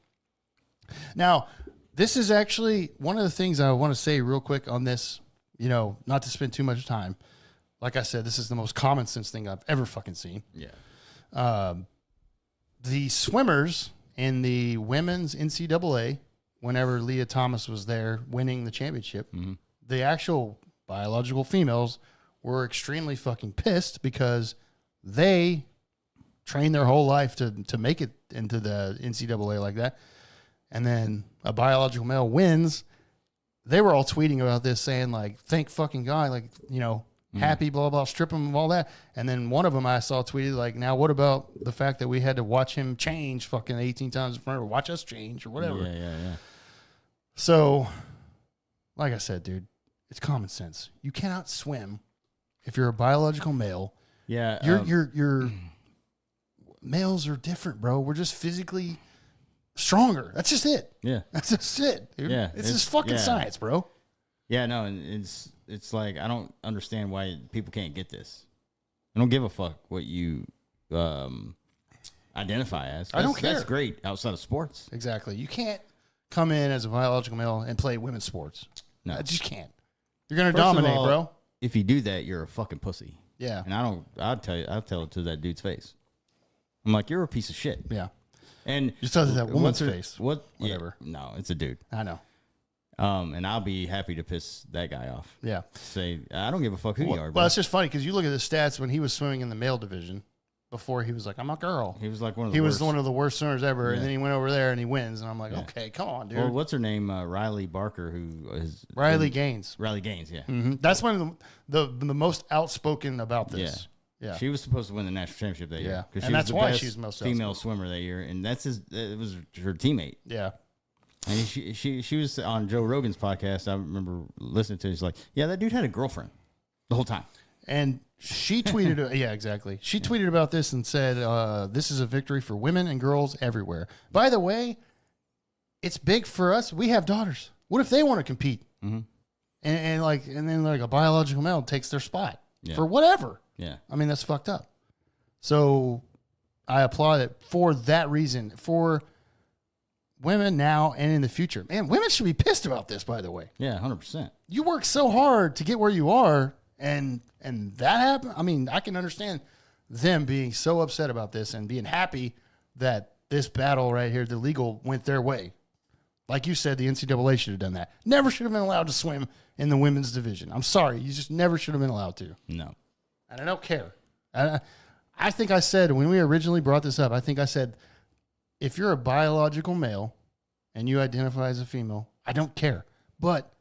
Now, this is actually one of the things I want to say real quick on this, not to spend too much time. Like I said, this is the most common sense thing I've ever fucking seen. Yeah. The swimmers in the women's NCAA, whenever Leah Thomas was there winning the championship, the actual biological females were extremely fucking pissed because they trained their whole life to make it into the NCAA like that. And then a biological male wins. They were all tweeting about this saying like, thank fucking God, like, happy, blah, blah, strip him of all that. And then one of them I saw tweeted like, now what about the fact that we had to watch him change fucking 18 times in front or watch us change or whatever. Yeah. So, like I said, dude, it's common sense. You cannot swim if you're a biological male. Yeah. You're males are different, bro. We're just physically stronger. That's just it. Yeah. That's just it, dude. Yeah. It's just fucking science, bro. Yeah, no, and it's like I don't understand why people can't get this. I don't give a fuck what you identify as. I don't care. That's great outside of sports. Exactly. You can't come in as a biological male and play women's sports. No. I just can't. You're gonna First of dominate, all, bro. If you do that, you're a fucking pussy. Yeah. And I'll tell it to that dude's face. I'm like, you're a piece of shit. Yeah. And You tell it to that woman's what's her- face. What? Whatever. Yeah, no, it's a dude. I know. And I'll be happy to piss that guy off. Yeah. Say, I don't give a fuck who you are, bro. Well, it's just funny because you look at the stats when he was swimming in the male division. Before he was like, I'm a girl. He was like one of the He worst. was one of the worst swimmers ever, Yeah. and then he went over there and he wins, and I'm like, Yeah. okay, come on, dude. Well, what's her name? Riley Barker, who is Riley Gaines. Riley Gaines, yeah. That's one of the most outspoken about this. Yeah. She was supposed to win the national championship that year. Yeah. 'Cause And that's the why best she's the most female outspoken. swimmer that year, and it was her teammate. Yeah. And she was on Joe Rogan's podcast. I remember listening to it. He's like, yeah, that dude had a girlfriend the whole time. And she tweeted, yeah, exactly. She tweeted about this and said, this is a victory for women and girls everywhere. By the way, it's big for us. We have daughters. What if they want to compete? Mm-hmm. And then a biological male takes their spot Yeah. for whatever. Yeah. I mean, that's fucked up. So I applaud it for that reason, for women now and in the future. Man, women should be pissed about this, by the way. Yeah, 100%. You work so hard to get where you are, and that happened. I mean, I can understand them being so upset about this and being happy that this battle right here, the legal, went their way. Like you said, the NCAA should have done that. Never should have been allowed to swim in the women's division. I'm sorry. You just never should have been allowed to. No. And I don't care. I think I said, when we originally brought this up, I think I said, if you're a biological male and you identify as a female, I don't care. But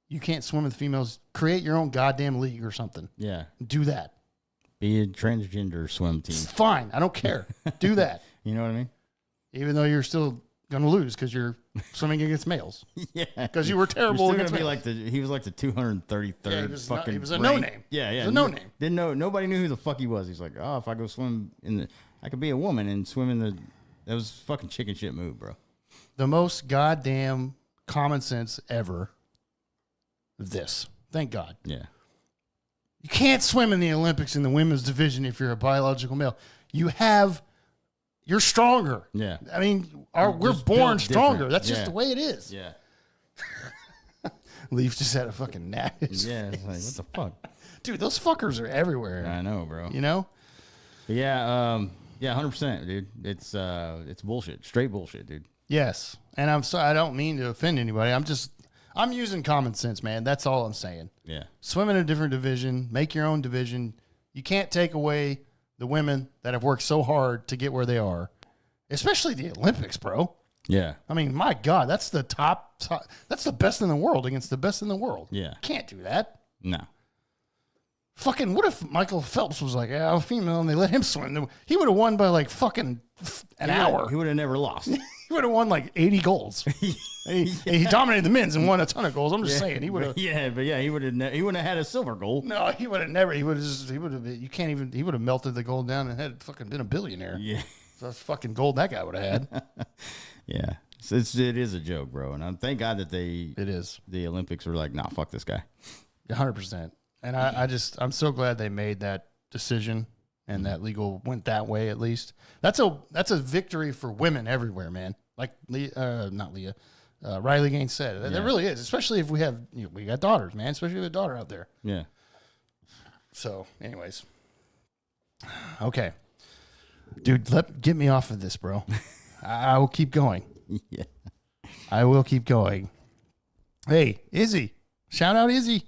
you can't swim with females. Create your own goddamn league or something. Yeah. Do that. Be a transgender swim team. It's fine. I don't care. Do that. You know what I mean? Even though you're still going to lose because you're swimming against males. Yeah. Because you were terrible You're against still males. gonna be he was like the 233rd Yeah, he was fucking he was a rank. no-name. Yeah, He yeah. was a no-name. Didn't know, nobody knew who the fuck he was. He's like, oh, if I go swim I could be a woman and swim in that was fucking chicken shit move, bro. The most goddamn common sense ever. This. Thank God. Yeah. You can't swim in the Olympics in the women's division if you're a biological male. You have you're stronger. Yeah. I mean, we're just born built stronger. different. That's just Yeah. the way it is. Yeah. Leaf just had a fucking gnat. in his Yeah. It's like, face. what the fuck? Dude, those fuckers are everywhere. I know, bro. You know? But yeah. Yeah. 100%, dude. It's bullshit. Straight bullshit, dude. Yes. And I don't mean to offend anybody. I'm using common sense, man. That's all I'm saying. Yeah. Swim in a different division, make your own division. You can't take away the women that have worked so hard to get where they are, especially the Olympics, bro. Yeah. I mean, my God, that's the top. That's the best in the world against the best in the world. Yeah. Can't do that. No. Fucking, what if Michael Phelps was like, yeah, I'm a female, and they let him swim? He would have won by like fucking an hour. He would have never lost. He would have won like 80 goals. he dominated the men's and won a ton of goals. I'm just saying, he would have. Yeah, but yeah, he wouldn't have had a silver goal. No, he would have never. He would have. You can't even. He would have melted the gold down and had fucking been a billionaire. Yeah. So that's fucking gold that guy would have had. Yeah. So it is a joke, bro. And thank God that It is the Olympics were like, nah, fuck this guy. 100%. And I'm so glad they made that decision and that legal went that way. At least that's a victory for women everywhere, man. Like Riley Gaines said, that really is. Especially if we got daughters, man. Especially with a daughter out there. Yeah. So, anyways, okay, dude, get me off of this, bro. I will keep going. Yeah. I will keep going. Hey, Izzy, shout out Izzy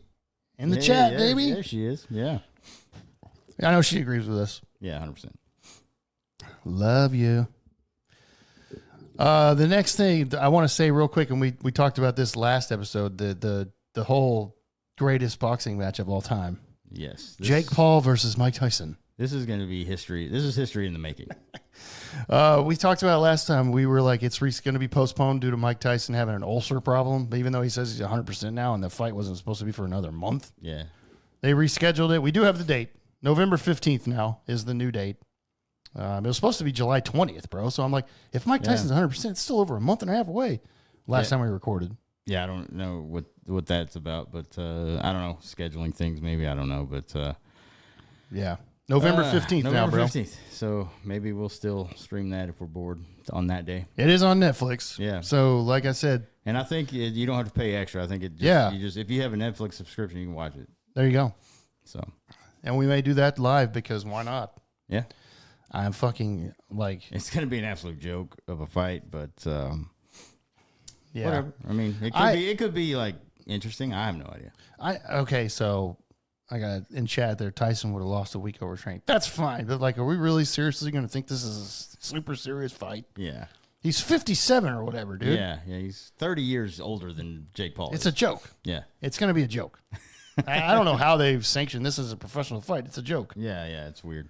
in the chat, baby. There she is. Yeah. I know she agrees with us. Yeah, 100%. Love you. The next thing I want to say real quick, and we talked about this last episode, the whole greatest boxing match of all time. Yes. Jake Paul versus Mike Tyson. This is going to be history. This is history in the making. We talked about it last time. We were like, it's going to be postponed due to Mike Tyson having an ulcer problem, even though he says he's 100% now, and the fight wasn't supposed to be for another month. Yeah. They rescheduled it. We do have the date. November 15th now is the new date. It was supposed to be July 20th, bro. So I'm like, if Mike Tyson's 100%, it's still over a month and a half away. Last time we recorded. Yeah, I don't know what that's about, but I don't know. Scheduling things, maybe. I don't know, but yeah. November 15th now, bro. November 15th. So maybe we'll still stream that if we're bored on that day. It is on Netflix. Yeah. So, like I said. And I think you don't have to pay extra. I think if you have a Netflix subscription, you can watch it. There you go. So. And we may do that live because why not? Yeah. I'm fucking like. It's going to be an absolute joke of a fight, but yeah. Whatever. I mean, it could be like interesting. I have no idea. Okay, so I got in chat there. Tyson would have lost a week over training. That's fine, but like, are we really seriously going to think this is a super serious fight? Yeah. He's 57 or whatever, dude. Yeah, he's 30 years older than Jake Paul. It's a joke. Yeah. It's going to be a joke. I don't know how they've sanctioned this as a professional fight. It's a joke. Yeah, it's weird.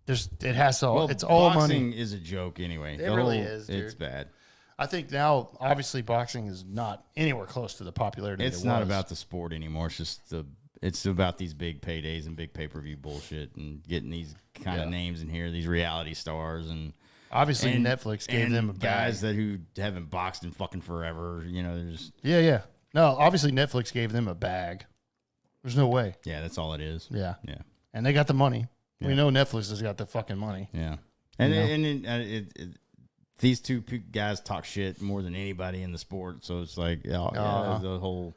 It has to. Well, it's all boxing money. is a joke anyway. It really is, dude. It's bad. I think now, obviously, boxing is not anywhere close to the popularity. It's not about the sport anymore. It's about these big paydays and big pay-per-view bullshit and getting these kind of names in here, these reality stars, and obviously Netflix gave them a guys who haven't boxed in fucking forever. They're just No, obviously Netflix gave them a bag. There's no way. Yeah, that's all it is. Yeah, yeah, and they got the money. Yeah. We know Netflix has got the fucking money. Yeah, and these two guys talk shit more than anybody in the sport, so it's like the whole.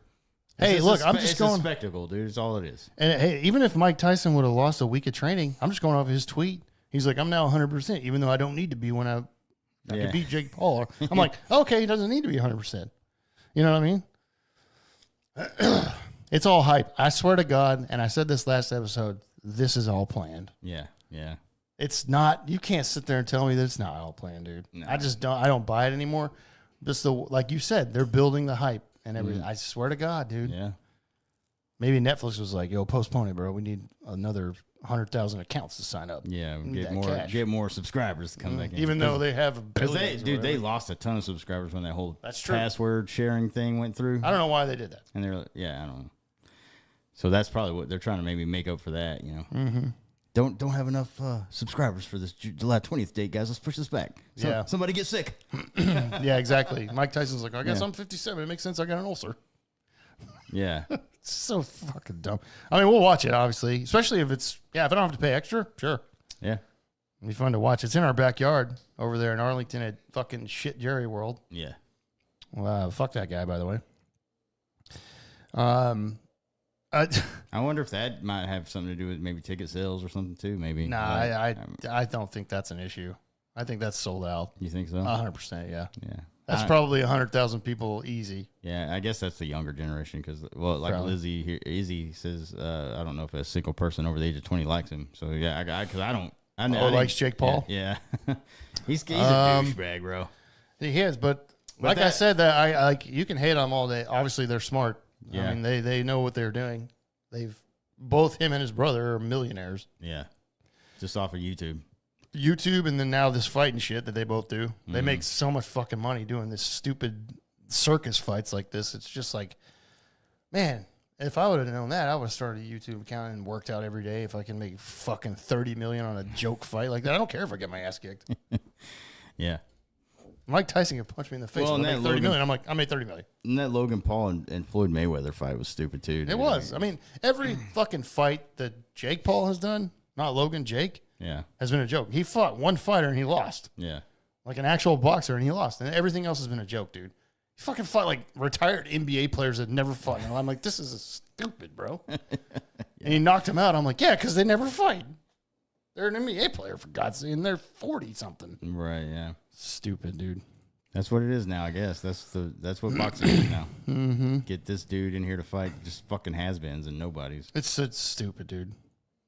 Hey, look, I'm just going a spectacle, dude. It's all it is. And hey, even if Mike Tyson would have lost a week of training, I'm just going off his tweet. He's like, I'm now 100%, even though I don't need to be when I could beat Jake Paul. I'm like, okay, he doesn't need to be 100%. You know what I mean? It's all hype. I swear to God, and I said this last episode, this is all planned. Yeah. It's not, you can't sit there and tell me that it's not all planned, dude. No. I don't buy it anymore. Just like you said, they're building the hype and everything. I swear to God, dude. Yeah. Maybe Netflix was like, yo, postpone it, bro. We need another 100,000 accounts to sign up. Yeah, get more subscribers to come back in. Even though they have billions. They lost a ton of subscribers when that whole That's true. password sharing thing went through. I don't know why they did that. And I don't know. So that's probably what they're trying to maybe make up for that, Mm-hmm. Don't have enough subscribers for this July 20th date, guys. Let's push this back. Somebody get sick. Yeah, exactly. Mike Tyson's like, I guess I'm 57. It makes sense. I got an ulcer. Yeah. It's so fucking dumb. I mean, we'll watch it, obviously, especially if I don't have to pay extra. Sure. Yeah. It'd be fun to watch. It's in our backyard over there in Arlington at fucking shit Jerry World. Yeah. Fuck that guy, by the way. I wonder if that might have something to do with maybe ticket sales or something too. Maybe. Nah, I don't think that's an issue. I think that's sold out. You think so? 100%, yeah. Yeah. That's probably 100,000 people easy. Yeah, I guess that's the younger generation because, well, like Probably. Lizzie here, Izzy says, I don't know if a single person over the age of 20 likes him. So yeah, because I don't. I know. Likes Jake Paul? Yeah. he's a douchebag, bro. He is, but like I said, that I like you can hate on them all day. Obviously, they're smart. Yeah. I mean, they know what they're doing. Both him and his brother are millionaires. Yeah. Just off of YouTube. YouTube, and then now this fighting shit that they both do. They make so much fucking money doing this stupid circus fights like this. It's just like, man, if I would have known that, I would have started a YouTube account and worked out every day. If I can make fucking $30 million on a joke fight like that, I don't care if I get my ass kicked. Yeah. Mike Tyson can punch me in the face. Well, and make $30 million. I'm like, I made $30 million. And that Logan Paul and Floyd Mayweather fight was stupid too. Dude. It was. I mean, every fucking fight that Jake Paul has done, not Logan, Jake, has been a joke. He fought one fighter and he lost. Yeah. Like an actual boxer, and he lost. And everything else has been a joke, dude. He fucking fought like retired NBA players that never fought. And I'm like, this is stupid, bro. And he knocked him out. I'm like, yeah, because they never fight. They're an NBA player, for God's sake, and they're 40-something. Right, yeah. Stupid, dude. That's what it is now, I guess. That's what boxing is now. Mm-hmm. Get this dude in here to fight just fucking has-beens and nobodies. It's stupid, dude.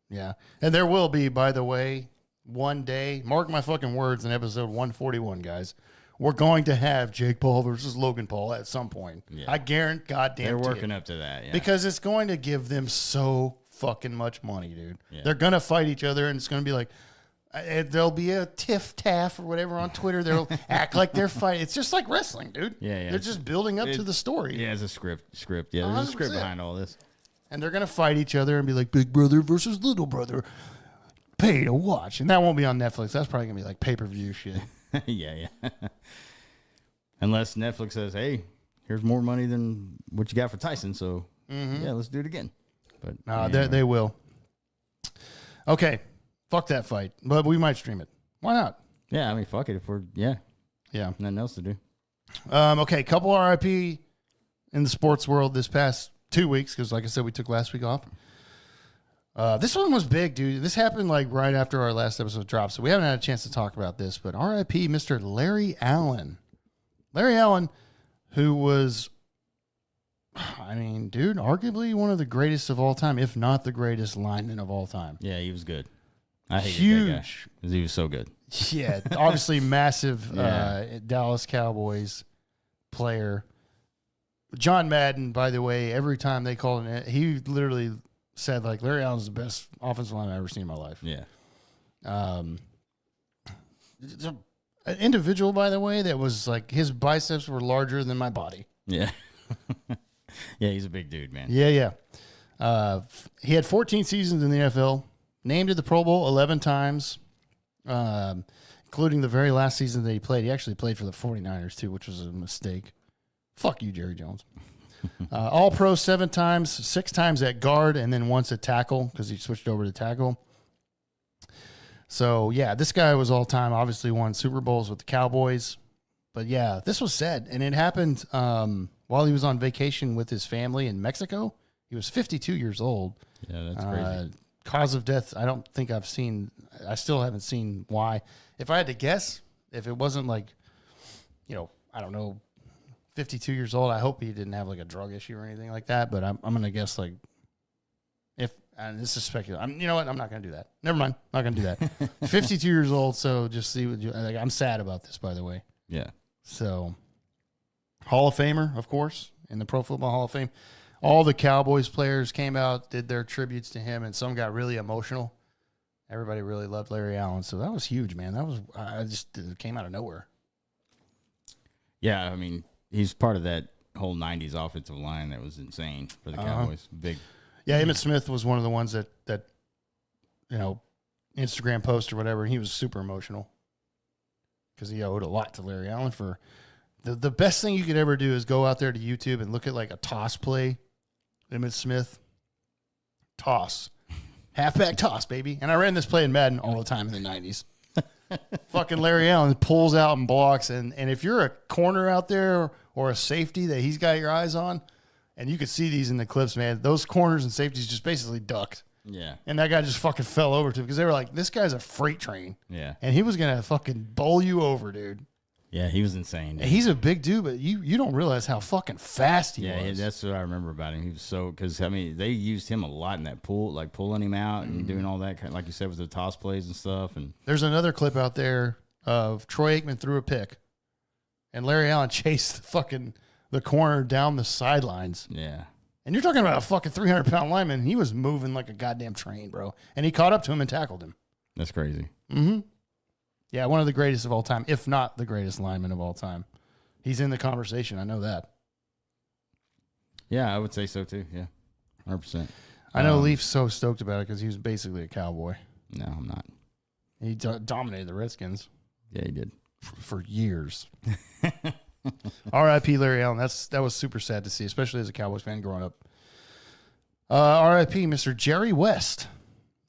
Yeah. And there will be, by the way, one day, mark my fucking words, in episode 141, guys, we're going to have Jake Paul versus Logan Paul at some point. Yeah. I guarantee goddamn they're working up to that, yeah. Because it's going to give them so fucking much money, dude. Yeah. They're going to fight each other, and it's going to be like, there'll be a tiff-taff or whatever on Twitter. They'll act like they're fighting. It's just like wrestling, dude. Yeah. They're just building up to the story. Yeah, it's a script. Yeah, there's 100%. A script behind all this. And they're going to fight each other and be like, big brother versus little brother. Pay to watch. And that won't be on Netflix. That's probably going to be like pay-per-view shit. Yeah. Unless Netflix says, hey, here's more money than what you got for Tyson. So, yeah, let's do it again. But anyway. They will. Okay. Fuck that fight. But we might stream it. Why not? Yeah, I mean, fuck it. If we're, yeah. Nothing else to do. Okay, couple RIP in the sports world this past 2 weeks, because like I said, we took last week off. This one was big, dude. This happened like right after our last episode dropped, so we haven't had a chance to talk about this, but RIP Mr. Larry Allen. Larry Allen, who was, I mean, dude, arguably one of the greatest of all time, if not the greatest lineman of all time. Yeah, he was good. I hated Huge. that guy because he was so good. Yeah, obviously massive Dallas Cowboys player. John Madden, by the way, every time they called him, he literally said, like, Larry Allen's the best offensive lineman I've ever seen in my life. Yeah. An individual, by the way, that was like, his biceps were larger than my body. Yeah. Yeah, he's a big dude, man. Yeah. He had 14 seasons in the NFL, named to the Pro Bowl 11 times, including the very last season that he played. He actually played for the 49ers, too, which was a mistake. Fuck you, Jerry Jones. All Pro 7 times, 6 times at guard, and then once at tackle because he switched over to tackle. So, yeah, this guy was all-time, obviously won Super Bowls with the Cowboys. But, yeah, this was sad, and it happened while he was on vacation with his family in Mexico. He was 52 years old. Yeah, that's crazy. Cause of death, I don't think I've seen. I still haven't seen why. If I had to guess, if it wasn't like, I don't know, 52 years old, I hope he didn't have like a drug issue or anything like that. But I'm going to guess like, and this is speculative. You know what? I'm not going to do that. Never mind. Not going to do that. 52 years old. So just see what I'm sad about this, by the way. Yeah. So, Hall of Famer, of course, in the Pro Football Hall of Fame. All the Cowboys players came out, did their tributes to him, and some got really emotional. Everybody really loved Larry Allen, so that was huge, man. It came out of nowhere. Yeah, I mean, he's part of that whole 90s offensive line that was insane for the Cowboys. Big. Yeah, Emmitt Smith was one of the ones that Instagram post or whatever, and he was super emotional because he owed a lot to Larry Allen for the best thing you could ever do is go out there to YouTube and look at like a toss play. Emmitt Smith, toss, halfback toss, baby. And I ran this play in Madden all the time in the 90s. Fucking Larry Allen pulls out and blocks. And if you're a corner out there or a safety that he's got your eyes on, and you could see these in the clips, man, those corners and safeties just basically ducked. Yeah. And that guy just fucking fell over to him because they were like, this guy's a freight train. Yeah. And he was going to fucking bowl you over, dude. Yeah, he was insane. Dude. He's a big dude, but you don't realize how fucking fast he was. Yeah, that's what I remember about him. He was so, because, I mean, they used him a lot in that pool, like pulling him out and doing all that, kind of, like you said, with the toss plays and stuff. And there's another clip out there of Troy Aikman threw a pick, and Larry Allen chased the corner down the sidelines. Yeah. And you're talking about a fucking 300-pound lineman. He was moving like a goddamn train, bro. And he caught up to him and tackled him. That's crazy. Mm-hmm. Yeah, one of the greatest of all time, if not the greatest lineman of all time. He's in the conversation. I know that. Yeah, I would say so too. Yeah, 100%. I know Leaf's so stoked about it because he was basically a cowboy. No, I'm not. He dominated the Redskins. Yeah, he did. For years. R.I.P. Larry Allen. That was super sad to see, especially as a Cowboys fan growing up. R.I.P. Mr. Jerry West.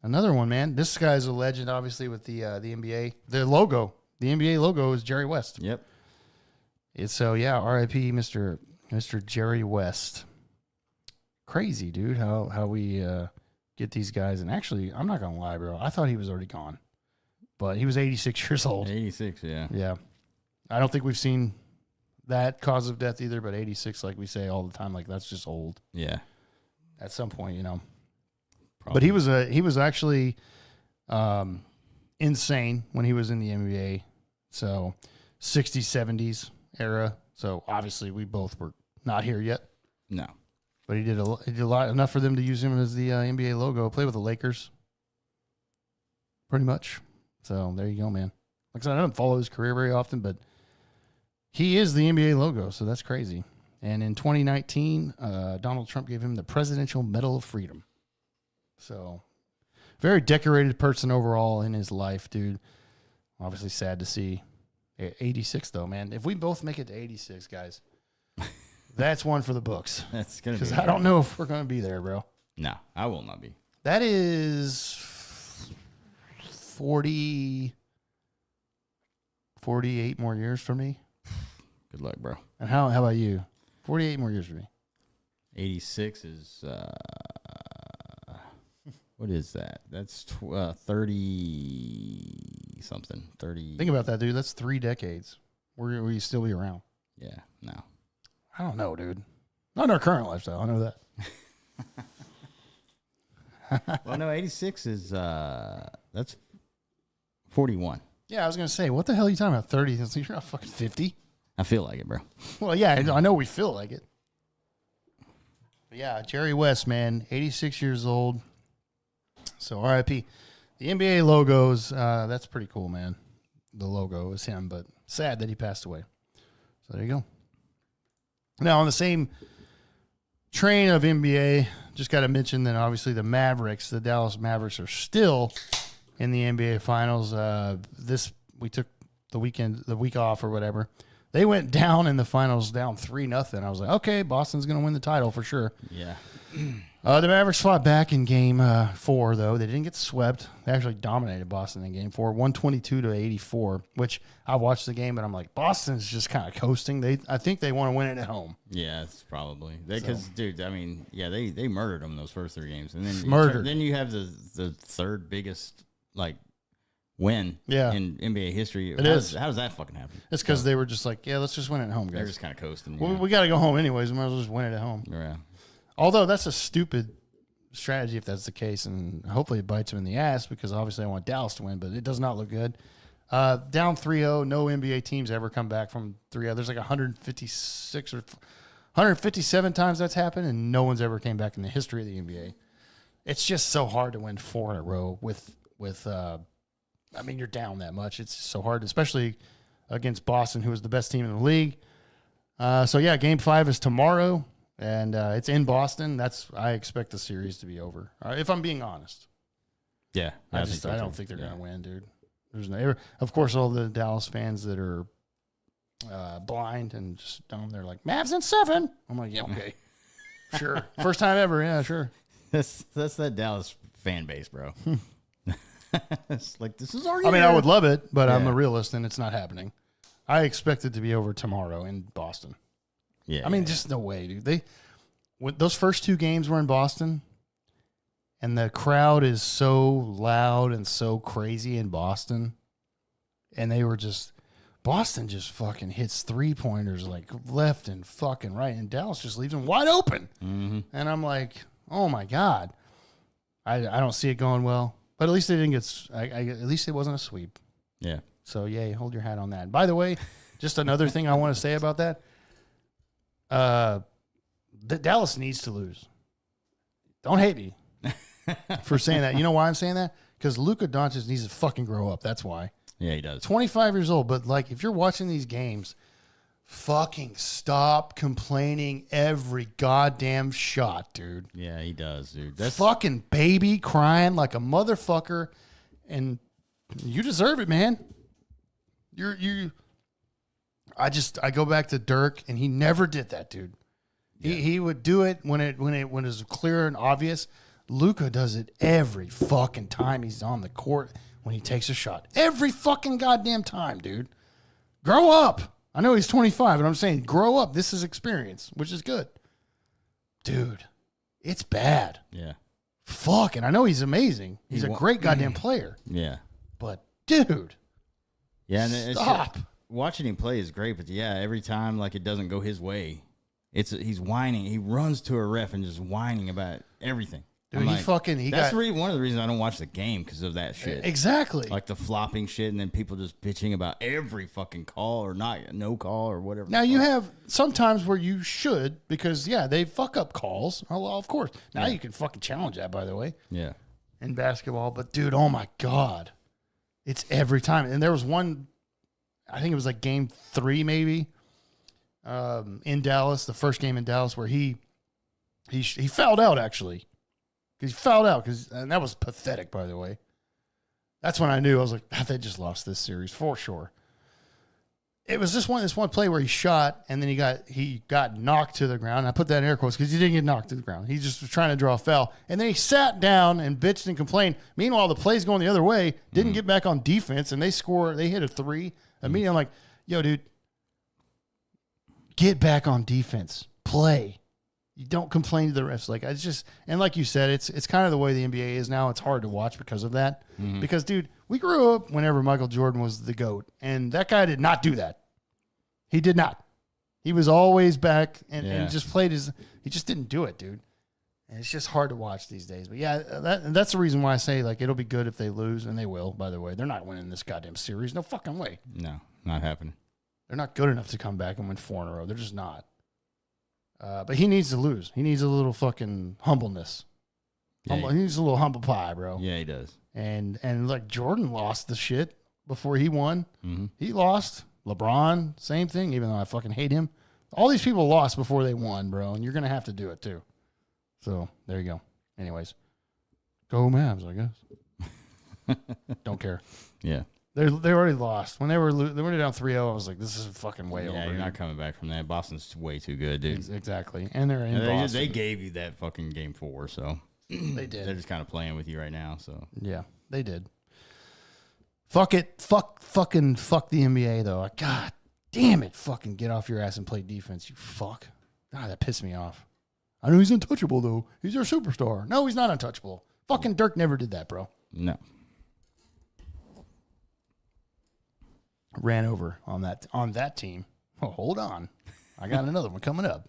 Another one, man. This guy's a legend, obviously, with the NBA. The logo. The NBA logo is Jerry West. Yep. Yeah, R.I.P. Mr. Jerry West. Crazy, dude, how we get these guys. And actually, I'm not going to lie, bro. I thought he was already gone. But he was 86 years old. 86, yeah. Yeah. I don't think we've seen that cause of death either, but 86, like we say all the time, like that's just old. Yeah. At some point, Probably. But he was actually insane when he was in the NBA. So 60s, 70s era. So obviously we both were not here yet. No. But he did a lot, enough for them to use him as the NBA logo. Played with the Lakers. Pretty much. So there you go, man. Like I said, I don't follow his career very often, but he is the NBA logo, so that's crazy. And in 2019, Donald Trump gave him the Presidential Medal of Freedom. So very decorated person overall in his life, dude. Obviously sad to see. 86, though, man. If we both make it to 86, guys, that's one for the books. That's going to be. Because I don't know if we're going to be there, bro. No, I will not be. That is 48 more years for me. Good luck, bro. And how about you? 48 more years for me. 86 is, what is that? That's 30 something. 30. Think about that, dude. That's 3 decades. Will you still be around? Yeah, no. I don't know, dude. Not in our current lifestyle. I know that. Well, no, 86 is, that's 41. Yeah, I was going to say, what the hell are you talking about? 30? You're not fucking 50. I feel like it, bro. Well, yeah, I know we feel like it. But yeah, Jerry West, man, 86 years old. So RIP. The NBA logos, that's pretty cool, man. The logo is him, but sad that he passed away. So there you go. Now, on the same train of NBA, just got to mention that obviously the Dallas Mavericks are still in the NBA Finals. We took the week off or whatever. They went down in the finals, down 3-0. I was like, okay, Boston's going to win the title for sure. Yeah. The Mavericks fought back in game 4, though. They didn't get swept. They actually dominated Boston in game 4, 122-84, which I watched the game, and I'm like, Boston's just kind of coasting. I think they want to win it at home. Yeah, it's probably. Because, dude, I mean, yeah, they murdered them those first 3 games. And then Then you have the third biggest, win in NBA history. How does that fucking happen? It's because they were just like, yeah, let's just win it at home, guys. They're just kind of coasting. Well, we got to go home anyways. We might as well just win it at home. Yeah. Although that's a stupid strategy if that's the case, and hopefully it bites them in the ass because obviously I want Dallas to win, but it does not look good. Down 3-0, no NBA teams ever come back from 3-0. There's like 156 or 157 times that's happened, and no one's ever came back in the history of the NBA. It's just so hard to win 4 in a row with I mean, you're down that much. It's so hard, especially against Boston, who is the best team in the league. So, yeah, Game 5 is tomorrow, and it's in Boston. I expect the series to be over, if I'm being honest. Yeah. I don't think they're going to win, dude. Of course, all the Dallas fans that are blind and just dumb, they're like, Mavs in 7. I'm like, yeah, okay. Sure. First time ever. Yeah, sure. That's that Dallas fan base, bro. It's like, this is our I mean, year. I would love it, but I'm Yeah. a realist, and it's not happening. I expect it to be over tomorrow in Boston. Yeah. I mean, just no way, dude. When those first 2 games were in Boston, and the crowd is so loud and so crazy in Boston, and Boston just fucking hits 3-pointers like left and fucking right, and Dallas just leaves them wide open. Mm-hmm. And I'm like, oh my God. I don't see it going well. But at least they didn't get. At least it wasn't a sweep. Yeah. So yay, hold your hat on that. By the way, just another thing I want to say about that. Dallas needs to lose. Don't hate me for saying that. You know why I'm saying that? Because Luka Doncic needs to fucking grow up. That's why. Yeah, he does. 25 years old, but like if you're watching these games, fucking stop complaining every goddamn shot, dude. Yeah, he does, dude. That's Fucking baby crying like a motherfucker, and you deserve it, man. I go back to Dirk, and he never did that, dude. Yeah. He would do it when it was clear and obvious. Luka does it every fucking time he's on the court when he takes a shot. Every fucking goddamn time, dude. Grow up. I know he's 25, but I'm saying grow up. This is experience, which is good. Dude, it's bad. Yeah. Fucking, I know he's amazing. He's a great goddamn player. Yeah. But, dude, Yeah, and it's stop. watching him play is great, but yeah, every time like it doesn't go his way, he's whining. He runs to a ref and just whining about everything. Dude, I'm that's one of the reasons I don't watch the game because of that shit. Exactly. Like the flopping shit, and then people just bitching about every fucking call or no call or whatever. Now you have sometimes where you should, because they fuck up calls. Oh, well, of course. Now you can fucking challenge that, by the way, Yeah. in basketball. But dude, oh my God, it's every time. And there was one, I think it was like game 3 maybe, in Dallas, the first game in Dallas, where he fouled out actually. He fouled out and that was pathetic, by the way. That's when I knew. I was like, they just lost this series for sure. It was this one play where he shot and then he got knocked to the ground. I put that in air quotes because he didn't get knocked to the ground. He just was trying to draw a foul. And then he sat down and bitched and complained. Meanwhile, the play's going the other way, didn't get back on defense, and they hit a 3. Immediately, I'm like, yo, dude, get back on defense. Play. You don't complain to the refs. Like, it's just, and like you said, it's kind of the way the NBA is now. It's hard to watch because of that. Mm-hmm. Because, dude, we grew up whenever Michael Jordan was the GOAT, and that guy did not do that. He did not. He was always back and just played he just didn't do it, dude. And it's just hard to watch these days. But yeah, that's the reason why I say, like, it'll be good if they lose, and they will, by the way. They're not winning this goddamn series. No fucking way. No, not happening. They're not good enough to come back and win 4 in a row. They're just not. But he needs to lose. He needs a little fucking humbleness. He needs a little humble pie, bro. Yeah, he does. And like Jordan lost the shit before he won. Mm-hmm. He lost. LeBron, same thing, even though I fucking hate him. All these people lost before they won, bro, and you're going to have to do it too. So there you go. Anyways, go Mavs, I guess. Don't care. Yeah. They already lost. When they were down 3-0, I was like, this is fucking way over. Yeah, you're not coming back from that. Boston's way too good, dude. Exactly. And they're in Boston. They gave you that fucking game 4, so they did. They're just kind of playing with you right now, so. Yeah, they did. Fuck it. Fuck the NBA, though. God damn it. Fucking get off your ass and play defense, you fuck. God, that pissed me off. I know he's untouchable, though. He's our superstar. No, he's not untouchable. Fucking Dirk never did that, bro. No. Ran over on that team. Oh, hold on. I got another one coming up.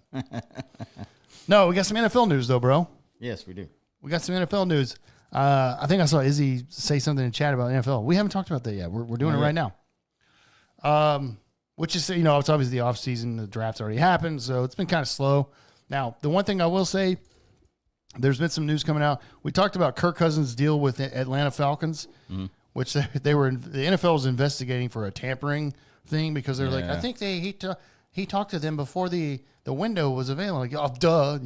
No, we got some NFL news, though, bro. Yes, we do. We got some NFL news. I think I saw Izzy say something in chat about NFL. We haven't talked about that yet. We're doing it right now. Which is, it's obviously the offseason. The draft's already happened, so it's been kind of slow. Now, the one thing I will say, there's been some news coming out. We talked about Kirk Cousins' deal with the Atlanta Falcons, which the NFL was investigating for a tampering thing because they're like, I think he talked to them before the window was available. Like, oh, duh.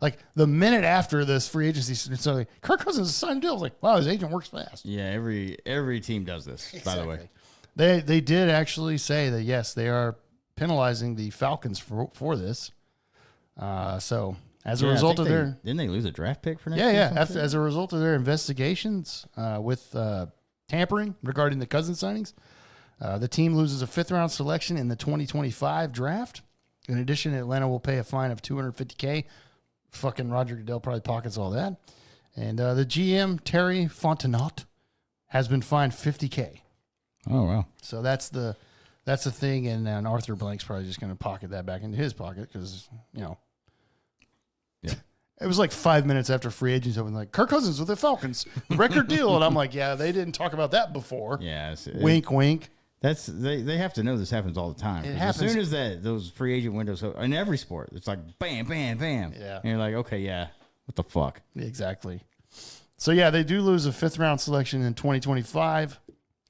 Like, the minute after this free agency, so like, Kirk Cousins signed a deal. I was like, wow, his agent works fast. Yeah, every team does this, by the way. They did actually say that, yes, they are penalizing the Falcons for this. So As a result of their didn't they lose a draft pick for next yeah, year? yeah. As a result of their investigations with tampering regarding the Cousins signings, the team loses a 5th-round selection in the 2025 draft. In addition, Atlanta will pay a fine of $250K. Fucking Roger Goodell probably pockets all that. And the GM, Terry Fontenot, has been fined $50K. Oh, wow. So that's the thing, and Arthur Blank's probably just going to pocket that back into his pocket because, yeah. It was like 5 minutes after free agency opened, like, Kirk Cousins with the Falcons, record deal. And I'm like, yeah, they didn't talk about that before. Yeah. Wink, wink. That's they have to know this happens all the time. It happens. happens. As soon as those free agent windows in every sport, it's like bam, bam, bam. Yeah. And you're like, okay, yeah, what the fuck? Exactly. So, yeah, they do lose a 5th-round selection in 2025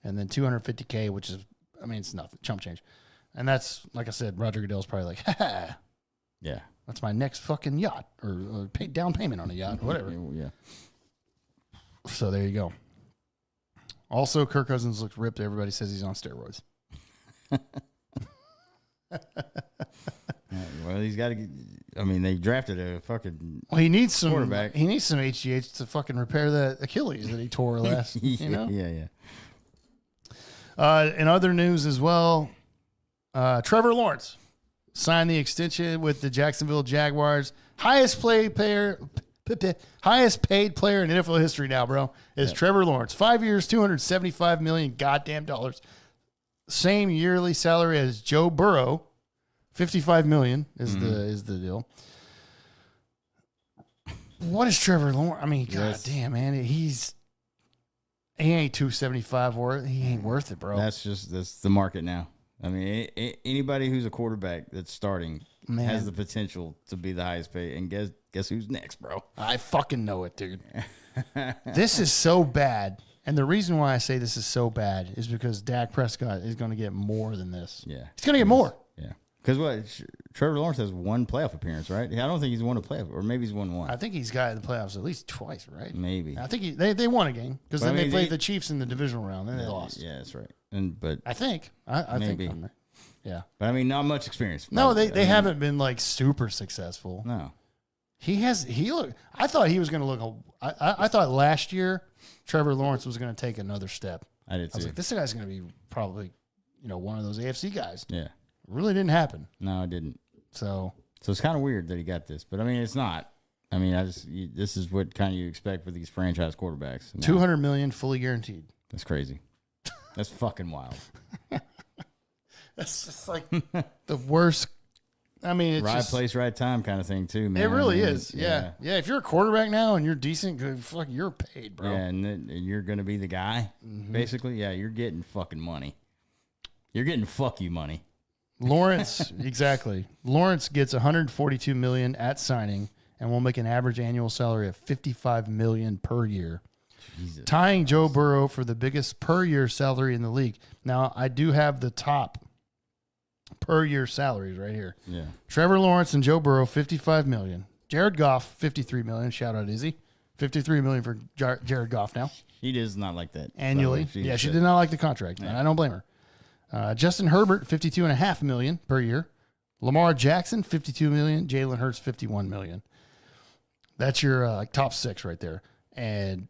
and then $250K, which is, I mean, it's nothing, chump change. And that's, like I said, Roger Goodell's probably like, ha, Yeah. that's my next fucking yacht or down payment on a yacht or whatever. Yeah. So there you go. Also, Kirk Cousins looks ripped. Everybody says he's on steroids. Well, he's got to. I mean, they drafted a fucking. Well, he needs some quarterback. He needs some HGH to fucking repair that Achilles that he tore last. You know. Yeah. In other news as well, Trevor Lawrence signed the extension with the Jacksonville Jaguars. Highest paid player in NFL history now, bro, is Trevor Lawrence. 5 years, $275 million goddamn dollars. Same yearly salary as Joe Burrow. $55 million is the deal. What is Trevor Lawrence? I mean, goddamn, man, he ain't 275 worth. He ain't worth it, bro. That's the market now. I mean, anybody who's a quarterback that's starting has the potential to be the highest paid. And guess who's next, bro? I fucking know it, dude. This is so bad. And the reason why I say this is so bad is because Dak Prescott is going to get more than this. Yeah. He's going to get more. Yeah. Because Trevor Lawrence has one playoff appearance, right? I don't think he's won a playoff, or maybe he's won one. I think he's got in the playoffs at least twice, right? Maybe. I think they won a game because then I mean, they played the Chiefs in the divisional round. Then they lost. Yeah, that's right. But I think. I maybe. think. Yeah. But I mean, not much experience. No, they haven't been like super successful. No. I thought he was going to look. I thought last year Trevor Lawrence was going to take another step. I did too. I was like, this guy's going to be probably, one of those AFC guys. Yeah. Really didn't happen. No, it didn't. So it's kind of weird that he got this, but I mean, it's not. I mean, this is what kind of you expect for these franchise quarterbacks. Now, $200 million fully guaranteed. That's crazy. That's fucking wild. That's just like the worst. I mean, it's right place, right time kind of thing too, man. It really is. Yeah. If you're a quarterback now and you're decent, fuck, you're paid, bro. Yeah, and you're going to be the guy, basically. Yeah, you're getting fucking money. You're getting fuck you money. Lawrence, exactly. Lawrence gets $142 million at signing and will make an average annual salary of $55 million per year, Jesus. tying Joe Burrow for the biggest per year salary in the league. Now, I do have the top per year salaries right here. Yeah. Trevor Lawrence and Joe Burrow, $55 million. Jared Goff, $53 million. Shout out Izzy. $53 million for Jared Goff now. She does not like that. Annually. She did not like the contract, and I don't blame her. Justin Herbert, $52.5 million per year. Lamar Jackson, $52 million. Jalen Hurts, $51 million. That's your top six right there. And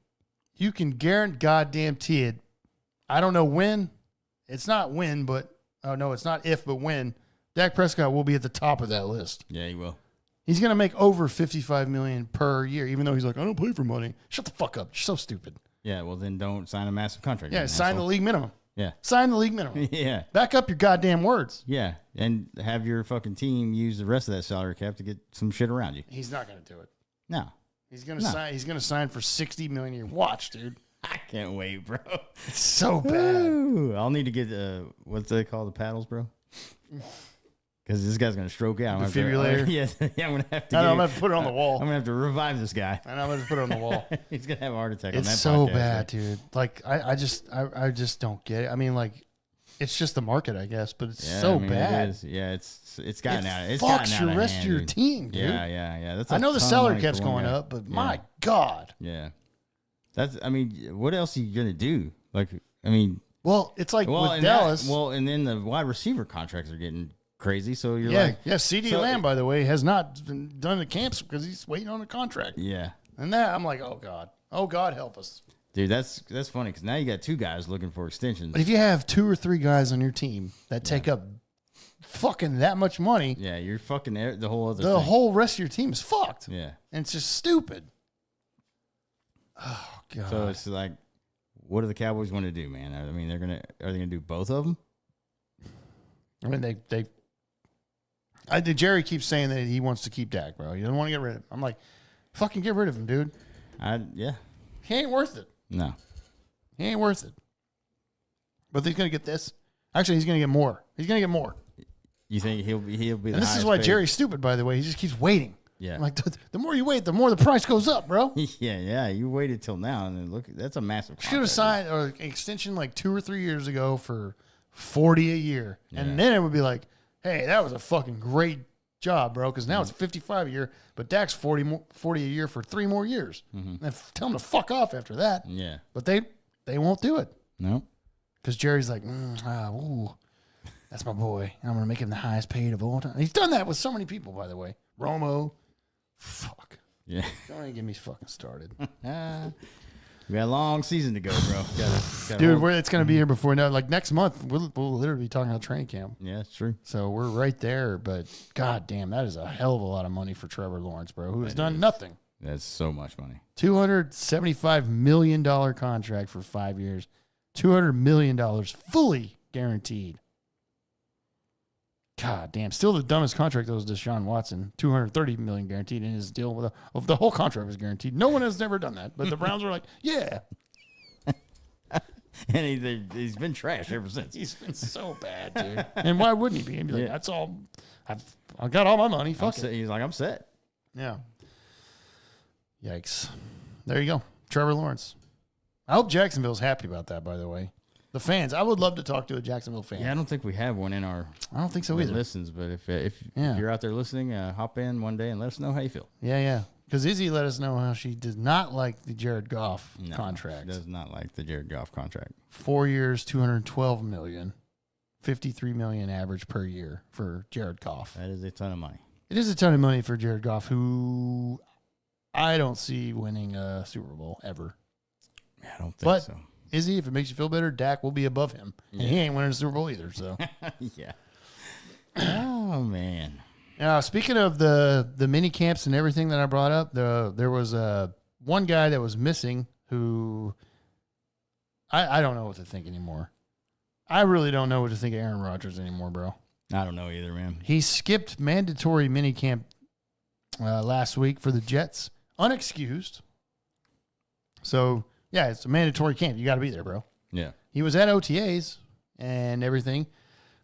you can guarantee it. I don't know when. It's not when, but it's not if, but when. Dak Prescott will be at the top of that list. Yeah, he will. He's going to make over $55 million per year, even though he's like, I don't play for money. Shut the fuck up. You're so stupid. Yeah, well, then don't sign a massive contract. Yeah, sign the league minimum. Yeah. Sign the league minimum. Yeah. Back up your goddamn words. Yeah, and have your fucking team use the rest of that salary cap to get some shit around you. He's not going to do it. No. He's going to sign. He's going to sign for $60 million a year. Watch, dude. I can't wait, bro. It's so bad. Ooh, I'll need to get what they call the paddles, bro. Because this guy's gonna stroke out. Defibrillator? Yeah, I'm gonna have to. I'm going to have to put it on the wall. I'm gonna have to revive this guy. I know I'm going to put it on the wall. He's gonna have a heart attack. It's on that so podcast, bad, right? dude. Like I just don't get it. I mean, like, it's just the market, I guess, but it's so bad. It is. Yeah, it's gotten out. It's fucks gotten out your of rest hand, of your dude. team, dude. Yeah. That's. I know the ton of salary money for cap's one going guy. up, but my God. Yeah. That's. I mean, what else are you gonna do? Like, I mean, Well, it's like with Dallas. and then the wide receiver contracts are getting crazy. So you're Yeah, like, yeah. CD Lamb, by the way, has not been done the camps because he's waiting on a contract. yeah. And that I'm like, oh God, help us, Dude, that's funny because now you got 2 guys looking for extensions. But if you have 2 or 3 guys on your team that take up fucking that much money, yeah, you're fucking the whole other the thing. whole rest of your team is fucked. Yeah. And it's just stupid. Oh God. So it's like, what do the Cowboys want to do, man? I mean, are they gonna do both of them? I mean, Jerry keeps saying that he wants to keep Dak, bro. He doesn't want to get rid of him. I'm like, fucking get rid of him, dude. Yeah. He ain't worth it. No. He ain't worth it. But he's gonna get this. Actually, he's gonna get more. He's gonna get more. You think he'll be the And this is why paid? Jerry's stupid, by the way. He just keeps waiting. Yeah. I'm like, the more you wait, the more the price goes up, bro. yeah. You waited till now, and then look, that's a massive. Should have signed an extension like 2 or 3 years ago for $40 a year, and then it would be like, hey, that was a fucking great job, bro. Because now it's $55 a year, but Dak's $40 a year for 3 more years. And tell him to fuck off after that. Yeah. But they won't do it. No. Because Jerry's like, ooh, that's my boy. I'm gonna make him the highest paid of all time. He's done that with so many people, by the way. Romo. Fuck. Yeah. Don't even get me fucking started. We got a long season to go, bro. Gotta Dude, it's going to be here before now. Like next month, we'll literally be talking about training camp. Yeah, it's true. So we're right there. But god damn, that is a hell of a lot of money for Trevor Lawrence, bro, who has done nothing. That's so much money. $275 million contract for 5 years. $200 million fully guaranteed. God damn. Still the dumbest contract though was Deshaun Watson. $230 million guaranteed in his deal with the whole contract was guaranteed. No one has ever done that. But the Browns were like, yeah. And he's been trash ever since. He's been so bad, dude. And why wouldn't he be? He'd be like, that's all. I got all my money. Fuck it. He's like, I'm set. Yeah. Yikes. There you go. Trevor Lawrence. I hope Jacksonville's happy about that, by the way. The fans. I would love to talk to a Jacksonville fan. Yeah, I don't think we have one in our. I don't think so either. Listens, but if you're out there listening, hop in one day and let us know how you feel. Yeah. Because Izzy let us know how she does not like the Jared Goff contract. Does not like the Jared Goff contract. 4 years, $212 million, $53 million average per year for Jared Goff. That is a ton of money. It is a ton of money for Jared Goff, who I don't see winning a Super Bowl ever. Yeah, I don't think so. Izzy, if it makes you feel better, Dak will be above him. And he ain't winning a Super Bowl either. So, yeah. Oh, man. Now, speaking of the mini camps and everything that I brought up, there was one guy that was missing who I don't know what to think anymore. I really don't know what to think of Aaron Rodgers anymore, bro. I don't know either, man. He skipped mandatory mini camp last week for the Jets, unexcused. So, yeah, it's a mandatory camp. You got to be there, bro. Yeah. He was at OTAs and everything,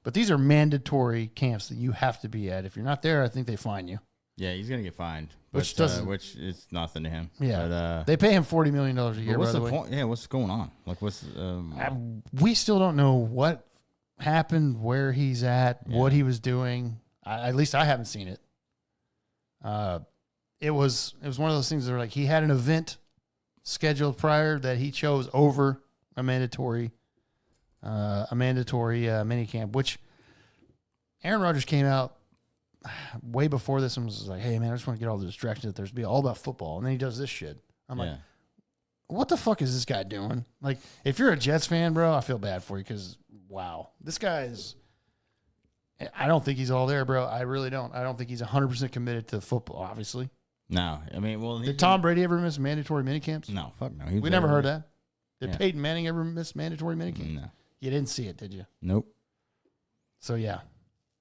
but these are mandatory camps that you have to be at. If you're not there, I think they fine you. Yeah, he's gonna get fined, Which doesn't, which is nothing to him. Yeah, but, they pay him $40 million a year. What's by the way. point? Yeah, what's going on? Like, what's we still don't know what happened, where he's at, what he was doing. At least I haven't seen it. It was one of those things that were like he had an event scheduled prior that he chose over a mandatory mini camp, which Aaron Rodgers came out way before this and was like, hey man, I just want to get all the distractions that there's be all about football. And then he does this shit. I'm like, what the fuck is this guy doing? Like, if you're a Jets fan, bro, I feel bad for you because, wow, this guy is, I don't think he's all there, bro. I really don't. I don't think he's 100% committed to football, obviously. No. I mean, well, did Tom Brady ever miss mandatory minicamps? No, fuck no. We never heard that. Did Peyton Manning ever miss mandatory minicamps? No. You didn't see it, did you? Nope. So, yeah.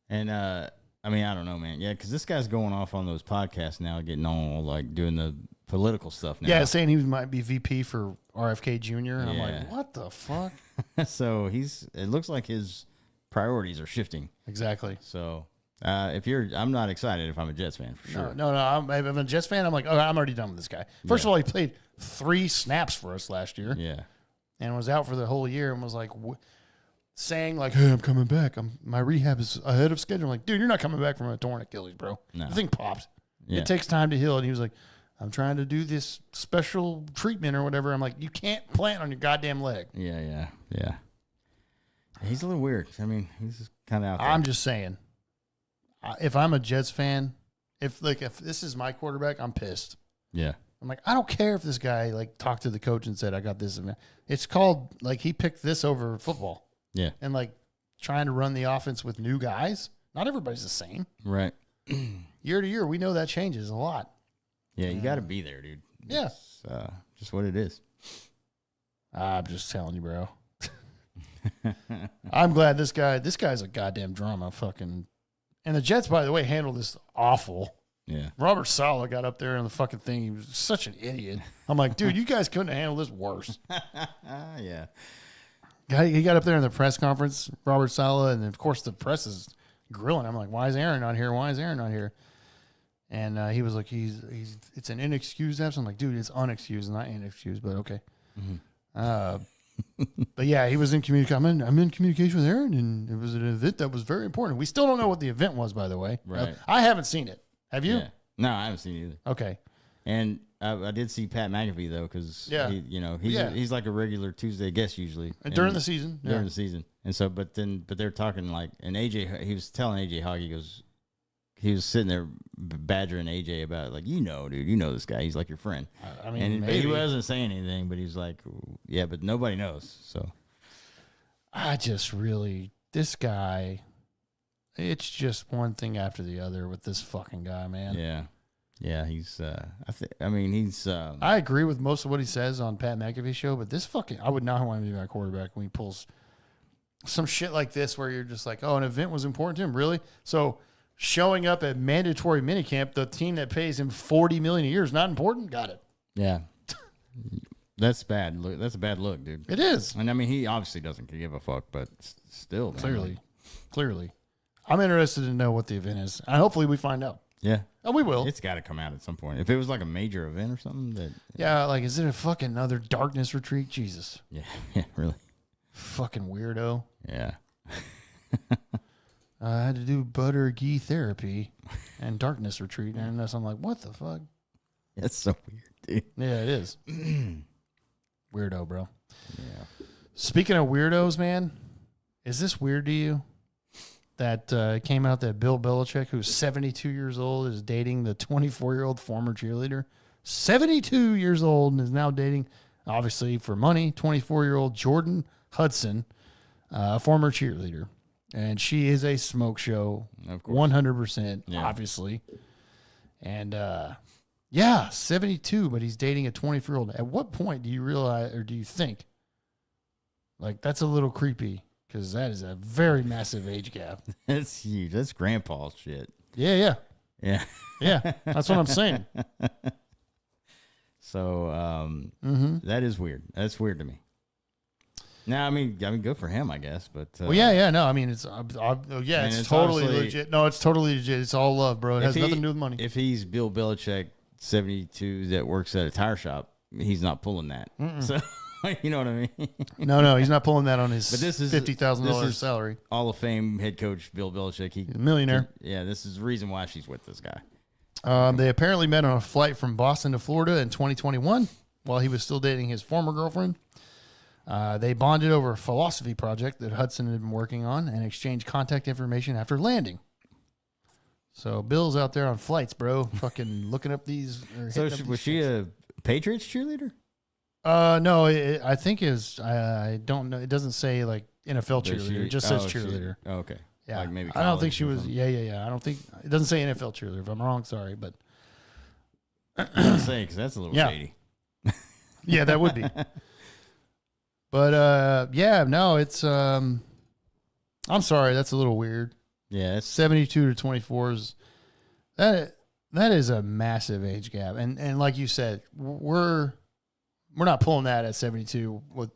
And, I mean, I don't know, man. Yeah, because this guy's going off on those podcasts now, getting all, like, doing the political stuff now. Yeah, saying he might be VP for RFK Jr. And I'm like, what the fuck? So it looks like his priorities are shifting. Exactly. So I'm not excited if I'm a Jets fan, for sure. No. I'm a Jets fan. I'm like, oh, I'm already done with this guy. First of all, he played 3 snaps for us last year. Yeah. And was out for the whole year and was like, saying like, hey, I'm coming back. My rehab is ahead of schedule. I'm like, dude, you're not coming back from a torn Achilles, bro. No. The thing popped. Yeah. It takes time to heal. And he was like, I'm trying to do this special treatment or whatever. I'm like, you can't plant on your goddamn leg. Yeah. He's a little weird. I mean, he's kind of out there. I'm just saying. if I'm a Jets fan, if this is my quarterback, I'm pissed. Yeah. I'm like, I don't care if this guy like talked to the coach and said, I got this. It's called like he picked this over football. Yeah. And like trying to run the offense with new guys. Not everybody's the same. Right. Year to year, we know that changes a lot. Yeah, you got to be there, dude. Yeah. It's just what it is. I'm just telling you, bro. I'm glad this guy's a goddamn drama. Fucking. And the Jets, by the way, handled this awful. Yeah. Robert Saleh got up there on the fucking thing. He was such an idiot. I'm like, dude, you guys couldn't have handled this worse. Yeah. He got up there in the press conference, Robert Saleh, and of course the press is grilling. I'm like, why is Aaron not here? Why is Aaron not here? And he was like, it's an inexcused absence. I'm like, dude, it's unexcused, not inexcused, but okay. Mm-hmm. But yeah, he was in communication. I'm in communication with Aaron, and it was an event that was very important. We still don't know what the event was, by the way. Right. I haven't seen it. Have you? Yeah. No, I haven't seen it either. Okay. And I did see Pat McAfee though, because he's like a regular Tuesday guest usually During the season. During the season, and so but they're talking like, and AJ, he was telling AJ Hogg, he was sitting there badgering AJ about like, dude, this guy, he's like your friend. I mean, but he wasn't saying anything, but he's like, yeah, but nobody knows. So I just really, this guy, it's just one thing after the other with this fucking guy, man. Yeah, he's. I agree with most of what he says on Pat McAfee's show, but this fucking, I would not want to be my quarterback when he pulls some shit like this, where you're just like, oh, an event was important to him, really? So showing up at mandatory minicamp, the team that pays him $40 million a year is not important. Got it? Yeah, that's bad. That's a bad look, dude. It is, and I mean, he obviously doesn't give a fuck, but still, man. Clearly, I'm interested to know what the event is, and hopefully we find out. Yeah. Oh, we will. It's got to come out at some point. If it was like a major event or something, like, is it a fucking another darkness retreat? Jesus. Yeah, really. Fucking weirdo. Yeah. I had to do butter ghee therapy and darkness retreat, and I'm like, what the fuck? That's so weird, dude. Yeah, it is. Weirdo, bro. Yeah. Speaking of weirdos, man, is this weird to you? That came out that Bill Belichick, who's 72 years old, is dating the 24-year-old former cheerleader. 72 years old and is now dating, obviously for money, 24-year-old Jordan Hudson, a former cheerleader. And she is a smoke show, of course. 100%, obviously. And, 72, but he's dating a 24-year-old. At what point do you realize, or do you think, like, that's a little creepy? Because that is a very massive age gap. That's huge. That's grandpa shit. Yeah. Yeah. That's what I'm saying. So that is weird. That's weird to me. Now, I mean, good for him, I guess. But no. I mean, it's totally legit. No, it's totally legit. It's all love, bro. It has nothing to do with money. If he's Bill Belichick, 72, that works at a tire shop, he's not pulling that. So. You know what I mean? No, he's not pulling that on his $50,000 salary. Hall of Fame head coach Bill Belichick. He's a millionaire. This is the reason why she's with this guy. They apparently met on a flight from Boston to Florida in 2021 while he was still dating his former girlfriend. They bonded over a philosophy project that Hudson had been working on and exchanged contact information after landing. So Bill's out there on flights, bro, fucking looking up these. So was she a Patriots cheerleader? No, I think I don't know. It doesn't say like NFL cheerleader. It just says cheerleader. Okay. Yeah. Like maybe I don't think she was. Yeah. I don't think it doesn't say NFL cheerleader. If I'm wrong, sorry, but I'm saying because that's a little shady. Yeah, that would be. But no, it's I'm sorry, that's a little weird. Yeah, 72 to 24 is that is a massive age gap, and like you said, we're not pulling that at 72 with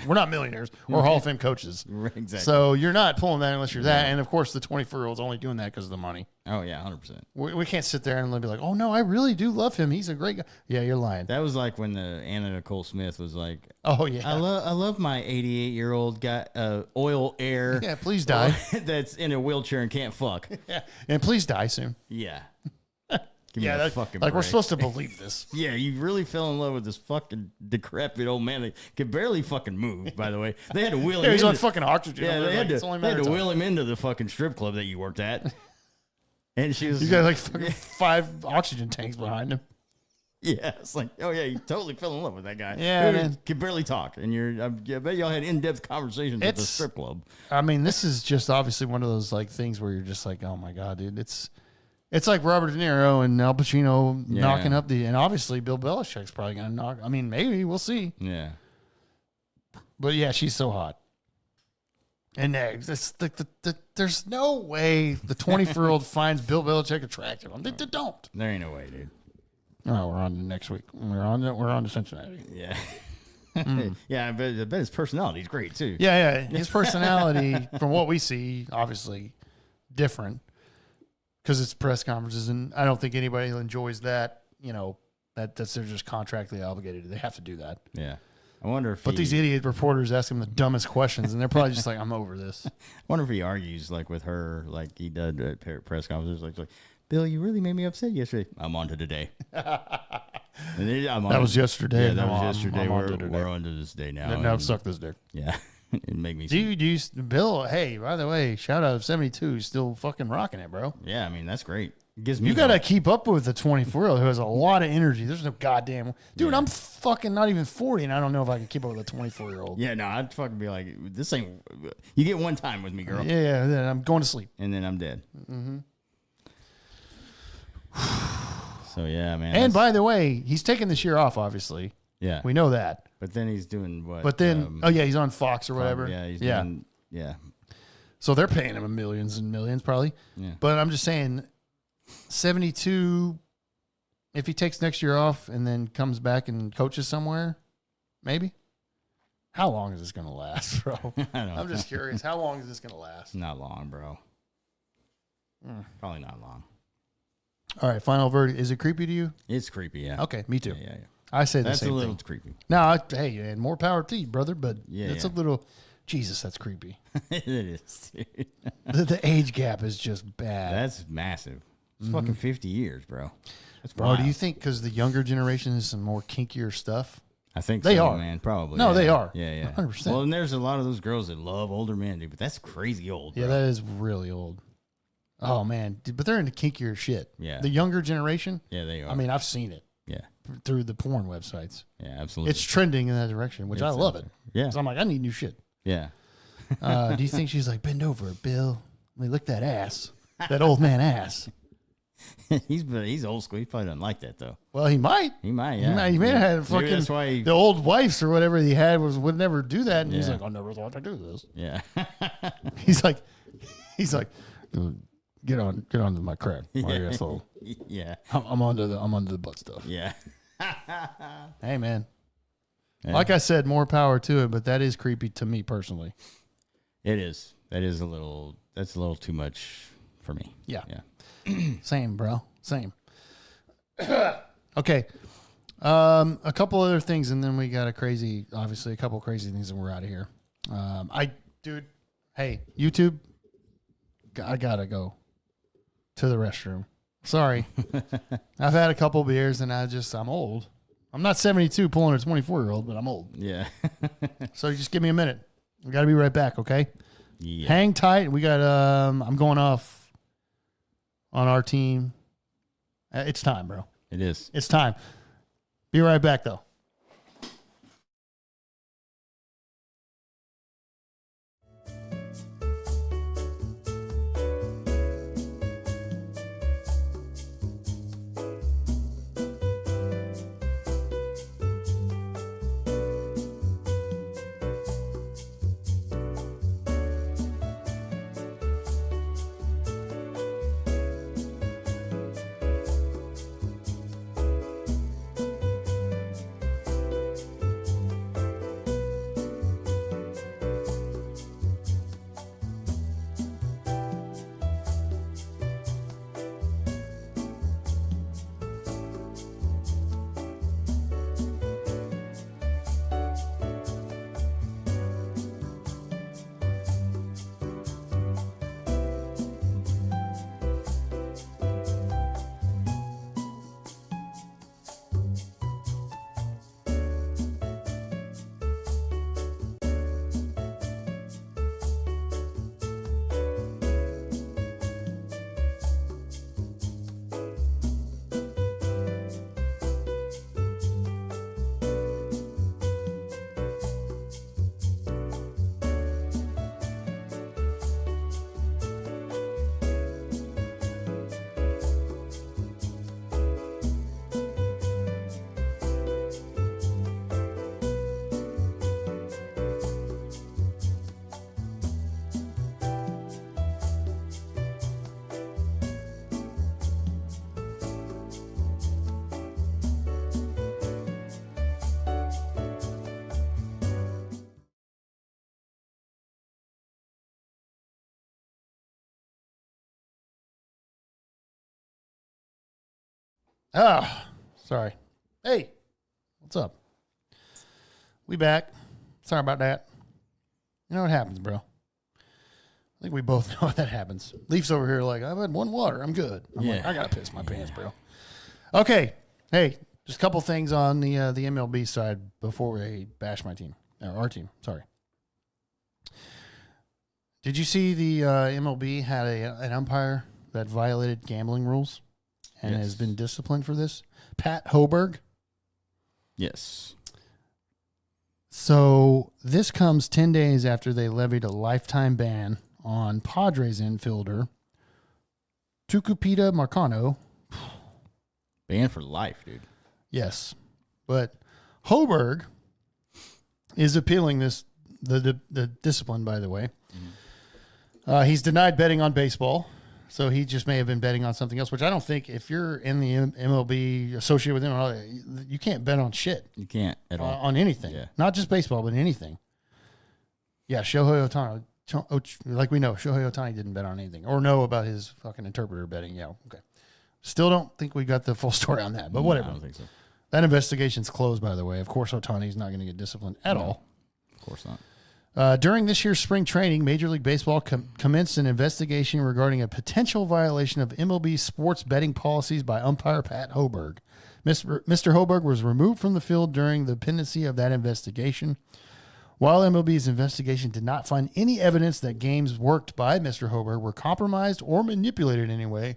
we're not millionaires or Hall of Fame coaches. Exactly. So you're not pulling that unless you're that. And of course, the 24-year-old's only doing that because of the money. Oh yeah, 100%. We can't sit there and be like, oh no, I really do love him. He's a great guy. Yeah, you're lying. That was like when the Anna Nicole Smith was like, oh yeah, I love my 88-year-old guy, oil air. Yeah, please die. That's in a wheelchair and can't fuck. Yeah, and please die soon. Yeah. Give me a fucking break. We're supposed to believe this. Yeah, you really fell in love with this fucking decrepit old man that could barely fucking move, by the way. They had to wheel him he's on fucking oxygen. Yeah, they had to wheel him into the fucking strip club that you worked at. And she was, He's got like fucking 5 oxygen tanks behind him. yeah, it's like, oh yeah, you totally fell in love with that guy. Yeah, who man. can barely talk, and I bet y'all had in-depth conversations at the It's- strip club. I mean, this is just obviously one of those like things where you're just like, oh my god, dude, it's like Robert De Niro and Al Pacino knocking up and obviously Bill Belichick's probably gonna knock. I mean, maybe we'll see. Yeah, But yeah, she's so hot. And there's no way the 24-year-old finds Bill Belichick attractive. They don't. there ain't no way, dude. Oh, we're on to next week. We're on to Cincinnati. Yeah, yeah. I bet his personality's great too. Yeah. His personality, from what we see, obviously different because it's press conferences, and I don't think anybody enjoys that. You know, that's they're just contractually obligated. They have to do that. Yeah. I wonder if But these idiot reporters ask him the dumbest questions, and they're probably just like, "I'm over this." I wonder if he argues like with her, like he did at press conferences, like Bill, you really made me upset yesterday. I'm on to today. And then That was yesterday. Yeah, that No, was I'm yesterday. on to today. We're on to this day now. Now And, suck this dick. yeah, it made me. Bill, hey, by the way, shout out 72, he's still fucking rocking it, bro. Yeah, I mean that's great. It gives me. You got to keep up with the 24-year-old who has a lot of energy. There's no goddamn dude. Yeah. I'm fucking not even 40, and I don't know if I can keep up with a 24-year-old. Yeah, no, I'd fucking be like, this ain't. You get one time with me, girl, Yeah. Then I'm going to sleep. and then I'm dead. Mm-hmm. So yeah, man. And by the way, he's taking this year off. Obviously, yeah, we know that. but then he's doing what? But then, he's on Fox or whatever. Yeah, he's doing. Yeah, So they're paying him millions and millions, probably. yeah. But I'm just saying, 72. If he takes next year off and then comes back and coaches somewhere, maybe. How long is this going to last, bro? I'm just curious. How long is this going to last? Not long, bro. Probably not long. All right, final verdict. Is it creepy to you? It's creepy, yeah. Okay, me too. Yeah. I say That's the same a little thing. creepy. No, hey, and more power to you, brother. But Yeah, it's yeah. a little. Jesus, that's creepy. It is, dude. The age gap is just bad. That's massive. It's fucking 50 years, bro. That's Bro, wild. do you think because the younger generation is some more kinkier stuff? I think They so, are. man. Probably. No, yeah. they are. Yeah. 100%. Well, and there's a lot of those girls that love older men, dude. But that's crazy old. Yeah, bro. that is really old. Oh man, dude, but they're into kinkier shit. Yeah. The younger generation. Yeah, they are. I mean, I've seen it yeah, through the porn websites. yeah, absolutely. It's trending in that direction, which I It's love out it. there. Yeah, So I'm like, I need new shit. yeah. Do you think she's like, bend over, Bill? Let me lick that ass, that old man ass. he's old school. He probably doesn't like that though. Well, he might. He might. Yeah. He may have had Maybe fucking that's why he, the old wives or whatever he had would never do that, and he's Yeah. like, I never thought to do this. yeah. He's like, get on to my crack, my asshole. yeah. I'm onto the butt stuff. Yeah. Hey man, Yeah. like I said, more power to it, but that is creepy to me personally. It is. That's a little too much for me. Yeah. Yeah. Same, bro. Same. Okay. A couple other things, and then we got obviously a couple crazy things, and we're out of here. Dude, hey, YouTube, I gotta go to the restroom. Sorry. I've had a couple beers, and I'm old. I'm not 72 pulling a 24-year-old, but I'm old. Yeah. So just give me a minute. We got to be right back, okay? Yeah. Hang tight. We got, I'm going off on our team. It's time, bro. It is. It's time. Be right back, though. Oh, sorry. Hey, what's up? We back. Sorry about that. You know what happens, bro. I think we both know that happens. Leaf's over here like, I've had one water. I'm good. I'm like, I got to piss my pants, bro. Okay. Hey, just a couple things on the MLB side before we bash my team. Or our team. Sorry. Did you see the MLB had an umpire that violated gambling rules and has been disciplined for this? Pat Hoberg. Yes. So this comes 10 days after they levied a lifetime ban on Padres infielder Tucupita Marcano. Banned for life, dude. Yes. But Hoberg is appealing the discipline, by the way. He's denied betting on baseball. So he just may have been betting on something else, which I don't think if you're in the MLB associated with him, you can't bet on shit. You can't at all. On anything. Yeah. Not just baseball, but anything. Yeah, Shohei Ohtani. Like we know, Shohei Ohtani didn't bet on anything or know about his fucking interpreter betting. Yeah, okay. Still don't think we got the full story on that, but whatever. I don't think so. That investigation's closed, by the way. Of course, Ohtani's not going to get disciplined at all. Of course not. During this year's spring training, Major League Baseball commenced an investigation regarding a potential violation of MLB sports betting policies by umpire Pat Hoberg. Mr. Hoberg was removed from the field during the pendency of that investigation. While MLB's investigation did not find any evidence that games worked by Mr. Hoberg were compromised or manipulated in any way,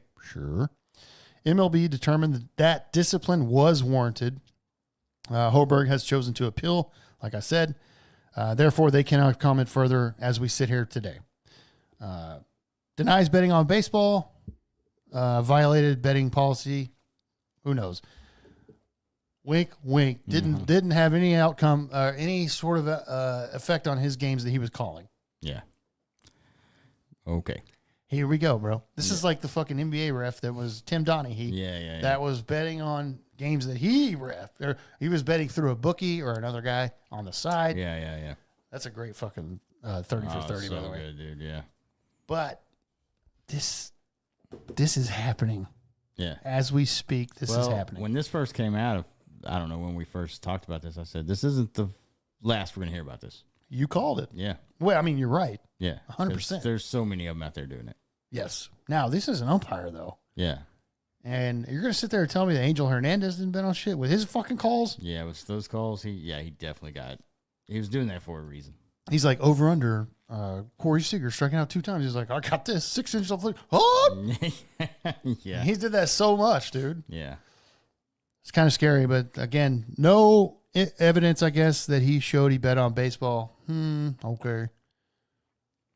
MLB determined that discipline was warranted. Hoberg has chosen to appeal, like I said. Therefore, they cannot comment further as we sit here today. Denies betting on baseball, violated betting policy. Who knows? Wink, wink. Didn't have any outcome, any sort of effect on his games that he was calling. Yeah. Okay. Here we go, bro. This is like the fucking NBA ref that was Tim Donaghy. Yeah. That was betting on games that he ref. Or he was betting through a bookie or another guy on the side. Yeah. That's a great fucking 30 for 30, so by the way. Good, dude. Yeah. But this is happening. Yeah. As we speak, this is happening. When this first came out, I don't know when we first talked about this, I said, this isn't the last we're going to hear about this. You called it. Yeah. Well, I mean, you're right. Yeah. 100%. There's so many of them out there doing it. Yes. Now, this is an umpire, though. Yeah. And you're going to sit there and tell me that Angel Hernandez didn't bet on shit with his fucking calls? Yeah, with those calls, he definitely got it. He was doing that for a reason. He's like, over under, Corey Seager striking out 2 times. He's like, I got this 6 inches off the Yeah. He did that so much, dude. Yeah. It's kind of scary, but again, no evidence, I guess, that he showed he bet on baseball. Okay.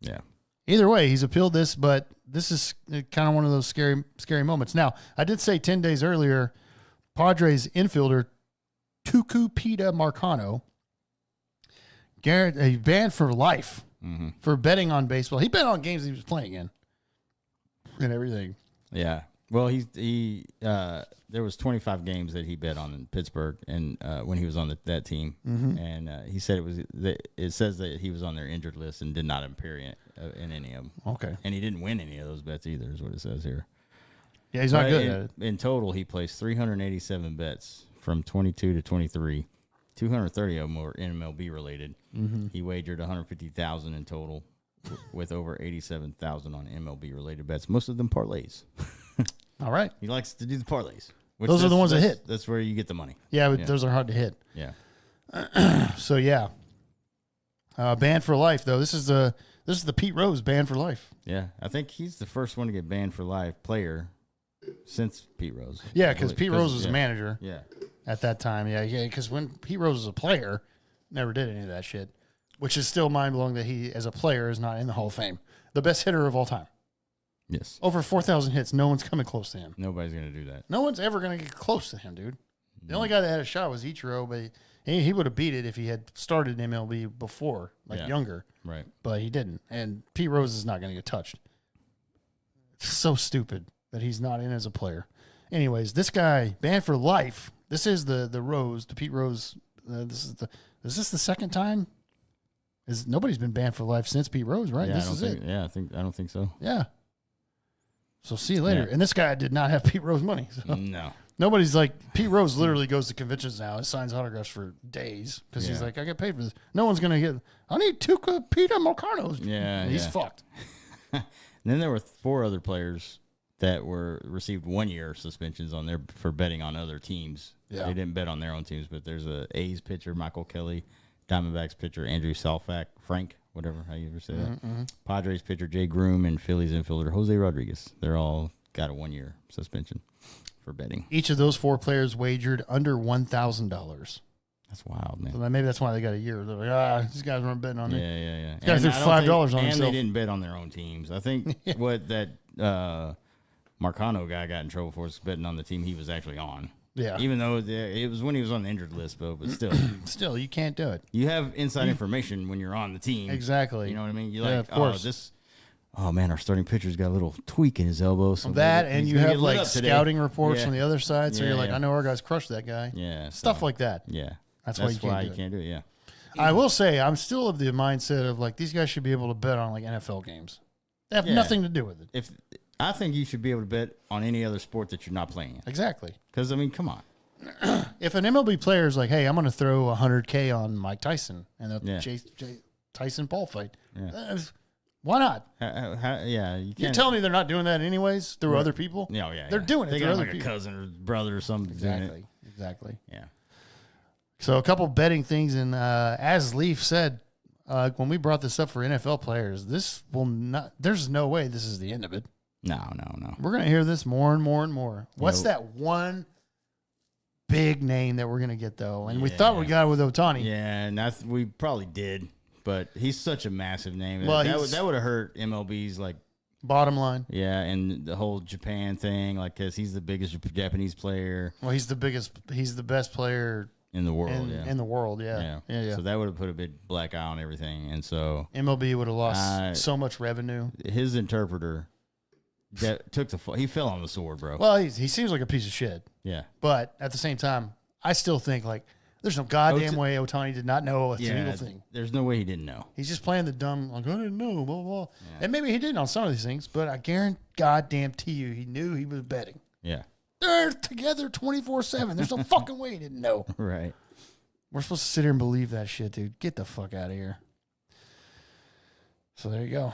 Yeah. Either way, he's appealed this, but this is kind of one of those scary moments. Now, I did say 10 days earlier, Padres infielder Tucupita Marcano, banned for life for betting on baseball. He bet on games he was playing in and everything. Yeah. Well, there was 25 games that he bet on in Pittsburgh, and when he was on that team, and he said it says that he was on their injured list and did not appear in any of them. Okay, and he didn't win any of those bets either, is what it says here. Yeah, he's not good at it. In total, he placed 387 bets from 22 to 23. 230 of them were MLB related. He wagered 150,000 in total, with over 87,000 on MLB related bets. Most of them parlays. All right. He likes to do the parlays. Those are the ones that hit. That's where you get the money. Yeah, but those are hard to hit. Yeah. So yeah, banned for life though. This is the Pete Rose banned for life. Yeah, I think he's the first one to get banned for life player since Pete Rose. Yeah, because Pete Rose was a manager. Yeah. At that time, yeah. Because when Pete Rose was a player, never did any of that shit. Which is still mind blowing that he, as a player, is not in the Hall of Fame. The best hitter of all time. Yes. Over 4,000 hits. No one's coming close to him. Nobody's going to do that. No one's ever going to get close to him, dude. The only guy that had a shot was Ichiro, but he would have beat it if he had started in MLB before, younger. Right. But he didn't. And Pete Rose is not going to get touched. It's so stupid that he's not in as a player. Anyways, this guy, banned for life. This is the Rose, the Pete Rose. Is this the second time? Nobody's been banned for life since Pete Rose, right? Yeah, This is it. Yeah, I don't think so. Yeah. So see you later. Yeah. And this guy did not have Pete Rose money. So. No. Nobody's like, Pete Rose literally goes to conventions now and signs autographs for days because he's Yeah. like, I get paid for this. No one's going to get, I need two Peter Mocanos. Yeah, And he's yeah. fucked. And then there were 4 other players that received 1-year suspensions on their for betting on other teams. Yeah. They didn't bet on their own teams, but there's a A's pitcher, Michael Kelly, Diamondbacks pitcher, Andrew Frank, whatever, how you ever say that. Padres pitcher, Jay Groom, and Phillies infielder, Jose Rodriguez. They're all got a 1-year suspension for betting. Each of those 4 players wagered under $1,000. That's wild, man. So maybe that's why they got a year. They're like, these guys weren't betting on it. Yeah. These guys threw $5 on And himself. they didn't bet on their own teams. I think what that Marcano guy got in trouble for was betting on the team he was actually on. Yeah. Even though it was when he was on the injured list, but still. Still, you can't do it. You have inside information when you're on the team. Exactly. You know what I mean? You're Yeah, like, of course. oh man, our starting pitcher's got a little tweak in his elbow. So That, maybe and he's you gonna have get lit like up today. scouting reports Yeah. from the other side. So Yeah, you're like, yeah. I know our guys crushed that guy. Yeah. Stuff so, like that. Yeah. That's why you can't do it. you can't do it. Yeah. I will say, I'm still of the mindset of like, these guys should be able to bet on like NFL games. They have Yeah. nothing to do with it. I think you should be able to bet on any other sport that you're not playing in. Exactly. Because, I mean, come on. If an MLB player is like, hey, I'm going to throw 100K on Mike Tyson and the Yeah. Tyson Paul fight, Yeah. why not? Yeah. You You're can't. telling me they're not doing that anyways through other people? Yeah. They're doing it They through got other like people. a cousin or brother or something. doing it. Exactly. Yeah. So a couple betting things, and as Leaf said, when we brought this up for NFL players, this will not. There's no way this is the end of it. No. We're gonna hear this more and more and more. What's Yeah. that one big name that we're gonna get though? And we thought we got it with Ohtani. Yeah, and we probably did, but he's such a massive name. Well, that would have hurt MLB's like. Bottom line. Yeah, and the whole Japan thing, like, cause he's the biggest Japanese player Well, he's the best player in the world. in the world. Yeah. So that would have put a big black eye on everything, and so MLB would have lost so much revenue. his interpreter that he fell on the sword, bro. Well, he seems like a piece of shit, Yeah, but at the same time, I still think like there's no goddamn way Ohtani did not know a single thing. There's no way he didn't know. He's just playing the dumb, like, I didn't know, blah, blah, blah. And maybe he didn't on some of these things, but I guarantee you he knew he was betting. Yeah, They're together 24/7. There's no fucking way he didn't know. right. We're supposed to sit here and believe that shit, dude. Get the fuck out of here. So there you go.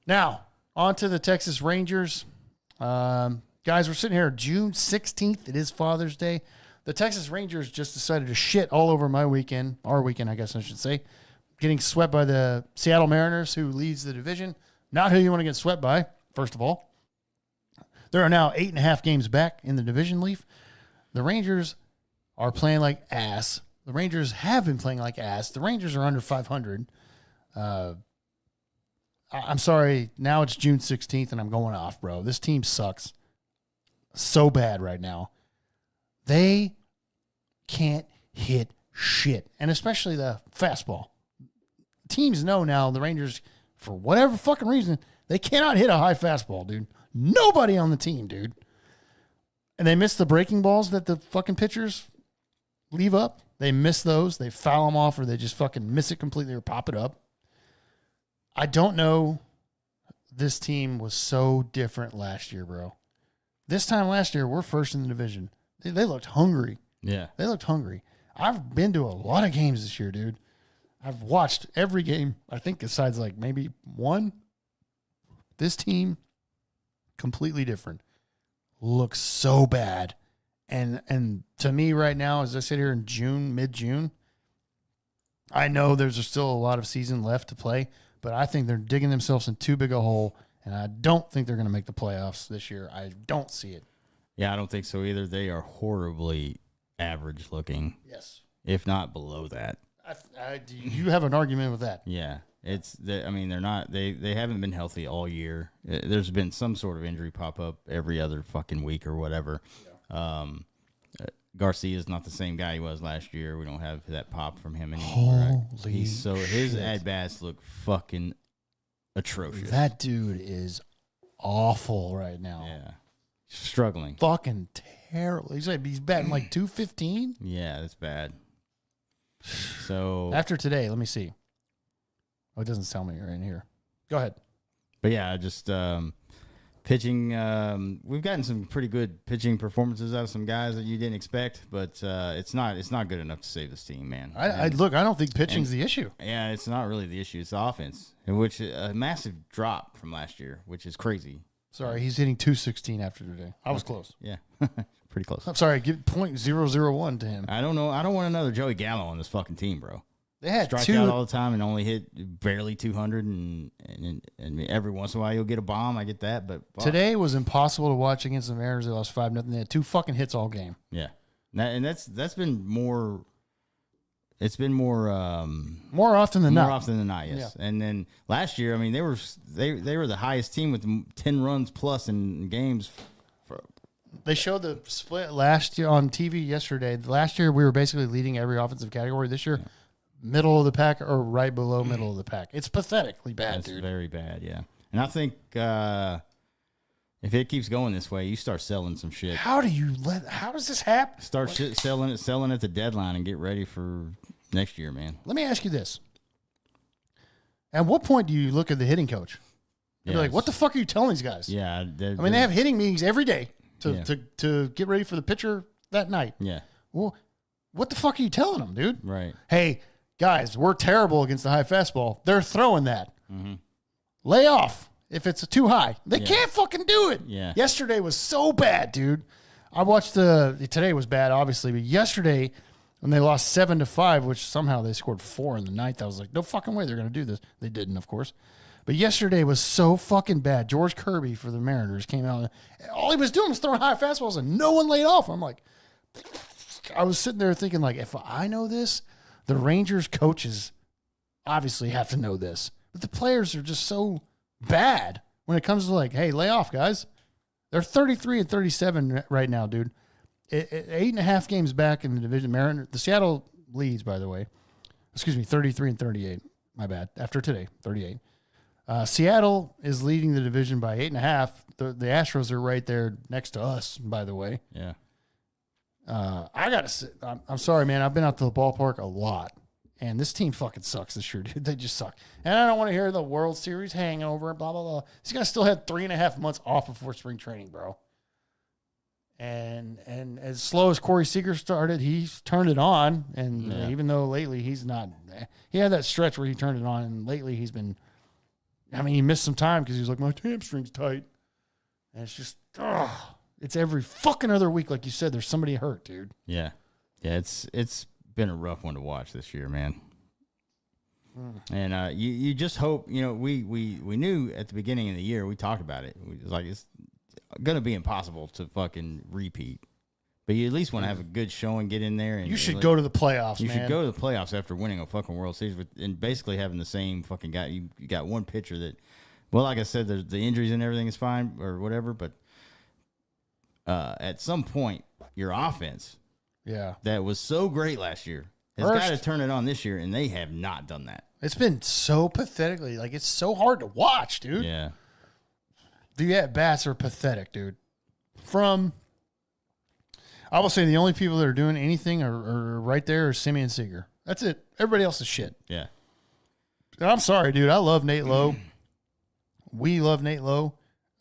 Now, on to the Texas Rangers. Guys, we're sitting here June 16th. It is Father's Day. The Texas Rangers just decided to shit all over our weekend, I guess I should say. Getting swept by the Seattle Mariners, who leads the division. Not who you want to get swept by, first of all. There are now 8.5 games back in the division, Leaf. The Rangers are playing like ass. The Rangers have been playing like ass. The Rangers are under 500. I'm sorry. Now it's June 16th, and I'm going off, bro. This team sucks so bad right now. They can't hit shit, and especially the fastball. Teams know now the Rangers, for whatever fucking reason, they cannot hit a high fastball, dude. Nobody on the team, dude. And they miss the breaking balls that the fucking pitchers leave up. They miss those. They foul them off, or they just fucking miss it completely or pop it up. I don't know. This team was so different last year, bro. This time last year, we're first in the division. They looked hungry. Yeah, They looked hungry. I've been to a lot of games this year, dude. I've watched every game, I think, besides like maybe one. This team, completely different. Looks so bad. And to me right now, as I sit here in June, mid-June, I know there's still a lot of season left to play, but I think they're digging themselves in too big a hole, and I don't think they're going to make the playoffs this year. I don't see it. yeah, I don't think so either. They are horribly average looking, Yes. if not below that. Do you have an argument with that? Yeah, I mean, they're not. They haven't been healthy all year. There's been some sort of injury pop up every other fucking week or whatever. Yeah. Garcia is not the same guy he was last year. We don't have that pop from him anymore. Holy his shit. at bats look fucking atrocious. That dude is awful right now. Yeah, struggling. Fucking terrible. He's batting like 215 Yeah, that's bad. So after today. Let me see. Oh, it doesn't tell me right in here. Go ahead. But yeah, just Pitching, we've gotten some pretty good pitching performances out of some guys that you didn't expect, but it's not good enough to save this team, man. I don't think pitching's the issue. Yeah, it's not really the issue. It's the offense, in which a massive drop from last year, which is crazy. Sorry, he's hitting 216 after today. I was close. Yeah, pretty close. I'm sorry, give .001 to him. I don't know. I don't want another Joey Gallo on this fucking team, bro. They had Strike two out all the time and only hit barely 200, and every once in a while you'll get a bomb. I get that, but today was impossible to watch against the Mariners. They lost 5-0. They had 2 fucking hits all game. Yeah, that's been more. It's been more often than not. More often than not, yes. Yeah. And then last year, I mean, they were the highest team with 10 runs plus in games. They showed the split last year on TV yesterday. Last year, we were basically leading every offensive category. This year, middle of the pack or right below middle of the pack. It's pathetically bad, That's dude. Very bad, yeah. And I think if it keeps going this way, you start selling some shit. How does this happen? Start selling at the deadline and get ready for next year, man. Let me ask you this. At what point do you look at the hitting coach? You're like, what the fuck are you telling these guys? Yeah. They have hitting meetings every day to get ready for the pitcher that night. Yeah. Well, what the fuck are you telling them, dude? Right. Hey, guys, we're terrible against the high fastball. They're throwing that. Mm-hmm. Lay off if it's too high. They can't fucking do it. Yeah. Yesterday was so bad, dude. I watched today was bad, obviously, but yesterday when they lost 7-5, which somehow they scored 4 in the ninth, I was like, no fucking way they're going to do this. They didn't, of course. But yesterday was so fucking bad. George Kirby for the Mariners came out. All he was doing was throwing high fastballs, and no one laid off. I'm like, I was sitting there thinking, like, if I know this, the Rangers coaches obviously have to know this. But the players are just so bad when it comes to, like, hey, lay off, guys. They're 33-37 right now, dude. 8.5 games back in the division. The Seattle leads, by the way. 33-38. My bad. After today, 38. Seattle is leading the division by 8.5. The Astros are right there next to us, by the way. Yeah. I got to say, I'm sorry, man. I've been out to the ballpark a lot, and this team fucking sucks this year, dude. They just suck. And I don't want to hear the World Series hangover, blah, blah, blah. These guys still had 3.5 months off before spring training, bro. And as slow as Corey Seager started, he's turned it on. And even though lately he's not, he had that stretch where he turned it on, and lately he's been, he missed some time because he was like, my hamstring's tight. And it's just, it's every fucking other week, like you said, there's somebody hurt, dude. Yeah. Yeah, it's been a rough one to watch this year, man. And you just hope, we knew at the beginning of the year, we talked about it. We was like, it's going to be impossible to fucking repeat. But you at least want to have a good showing, get in there. And you should go to the playoffs, You man. should go to the playoffs after winning a fucking World Series and basically having the same fucking guy. You got one pitcher that, well, like I said, the injuries and everything is fine or whatever, but at some point, your offense that was so great last year has got to turn it on this year, and they have not done that. It's been so pathetically, like, it's so hard to watch, dude. Yeah. The at-bats are pathetic, dude. I will say the only people that are doing anything are right there are Simeon Seager. That's it. Everybody else is shit. Yeah. And I'm sorry, dude. I love Nate Lowe. We love Nate Lowe.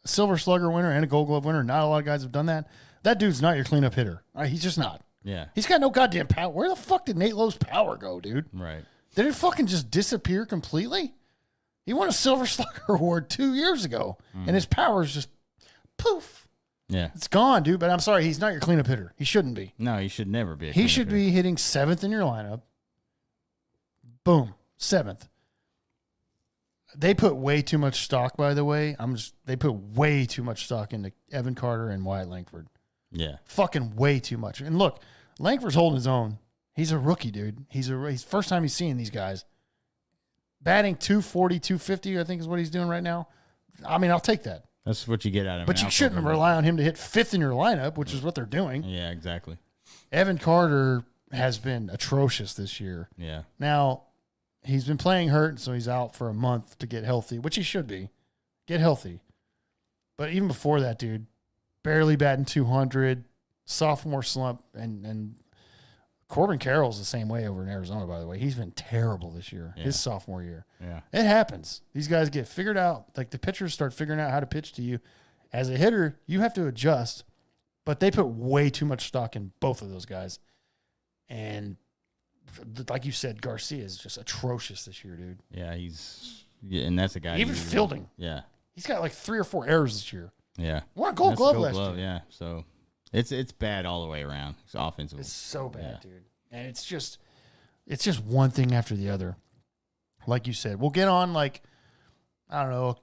A Silver Slugger winner and a Gold Glove winner. Not a lot of guys have done that. That dude's not your cleanup hitter. He's just not. Yeah. He's got no goddamn power. Where the fuck did Nate Lowe's power go, dude? Right. Did it fucking just disappear completely? He won a Silver Slugger award 2 years ago, and his power is just poof. Yeah. It's gone, dude. But I'm sorry, he's not your cleanup hitter. He shouldn't be. No, he should never be. He should be hitting 7th in your lineup. Boom, 7th. They put way too much stock, by the way. They put way too much stock into Evan Carter and Wyatt Langford. Yeah. Fucking way too much. And look, Langford's holding his own. He's a rookie, dude. He's first time he's seeing these guys. Batting 240, 250, I think is what he's doing right now. I'll take that. That's what you get out of him. But you shouldn't rely on him to hit 5th in your lineup, which is what they're doing. Yeah, exactly. Evan Carter has been atrocious this year. Yeah. Now, he's been playing hurt, so he's out for a month to get healthy, which he should be. Get healthy. But even before that, dude, barely batting 200, sophomore slump, and Corbin Carroll's the same way over in Arizona, by the way. He's been terrible this year, his sophomore year. Yeah. It happens. These guys get figured out. Like, the pitchers start figuring out how to pitch to you. As a hitter, you have to adjust, but they put way too much stock in both of those guys. And like you said, Garcia is just atrocious this year, dude. Yeah, and that's a guy. Even fielding. Yeah. He's got like 3 or 4 errors this year. Yeah. Won a Gold Glove last year. Yeah. So it's bad all the way around. It's offensive. It's so bad, dude. And it's just one thing after the other. Like you said, we'll get on like, I don't know,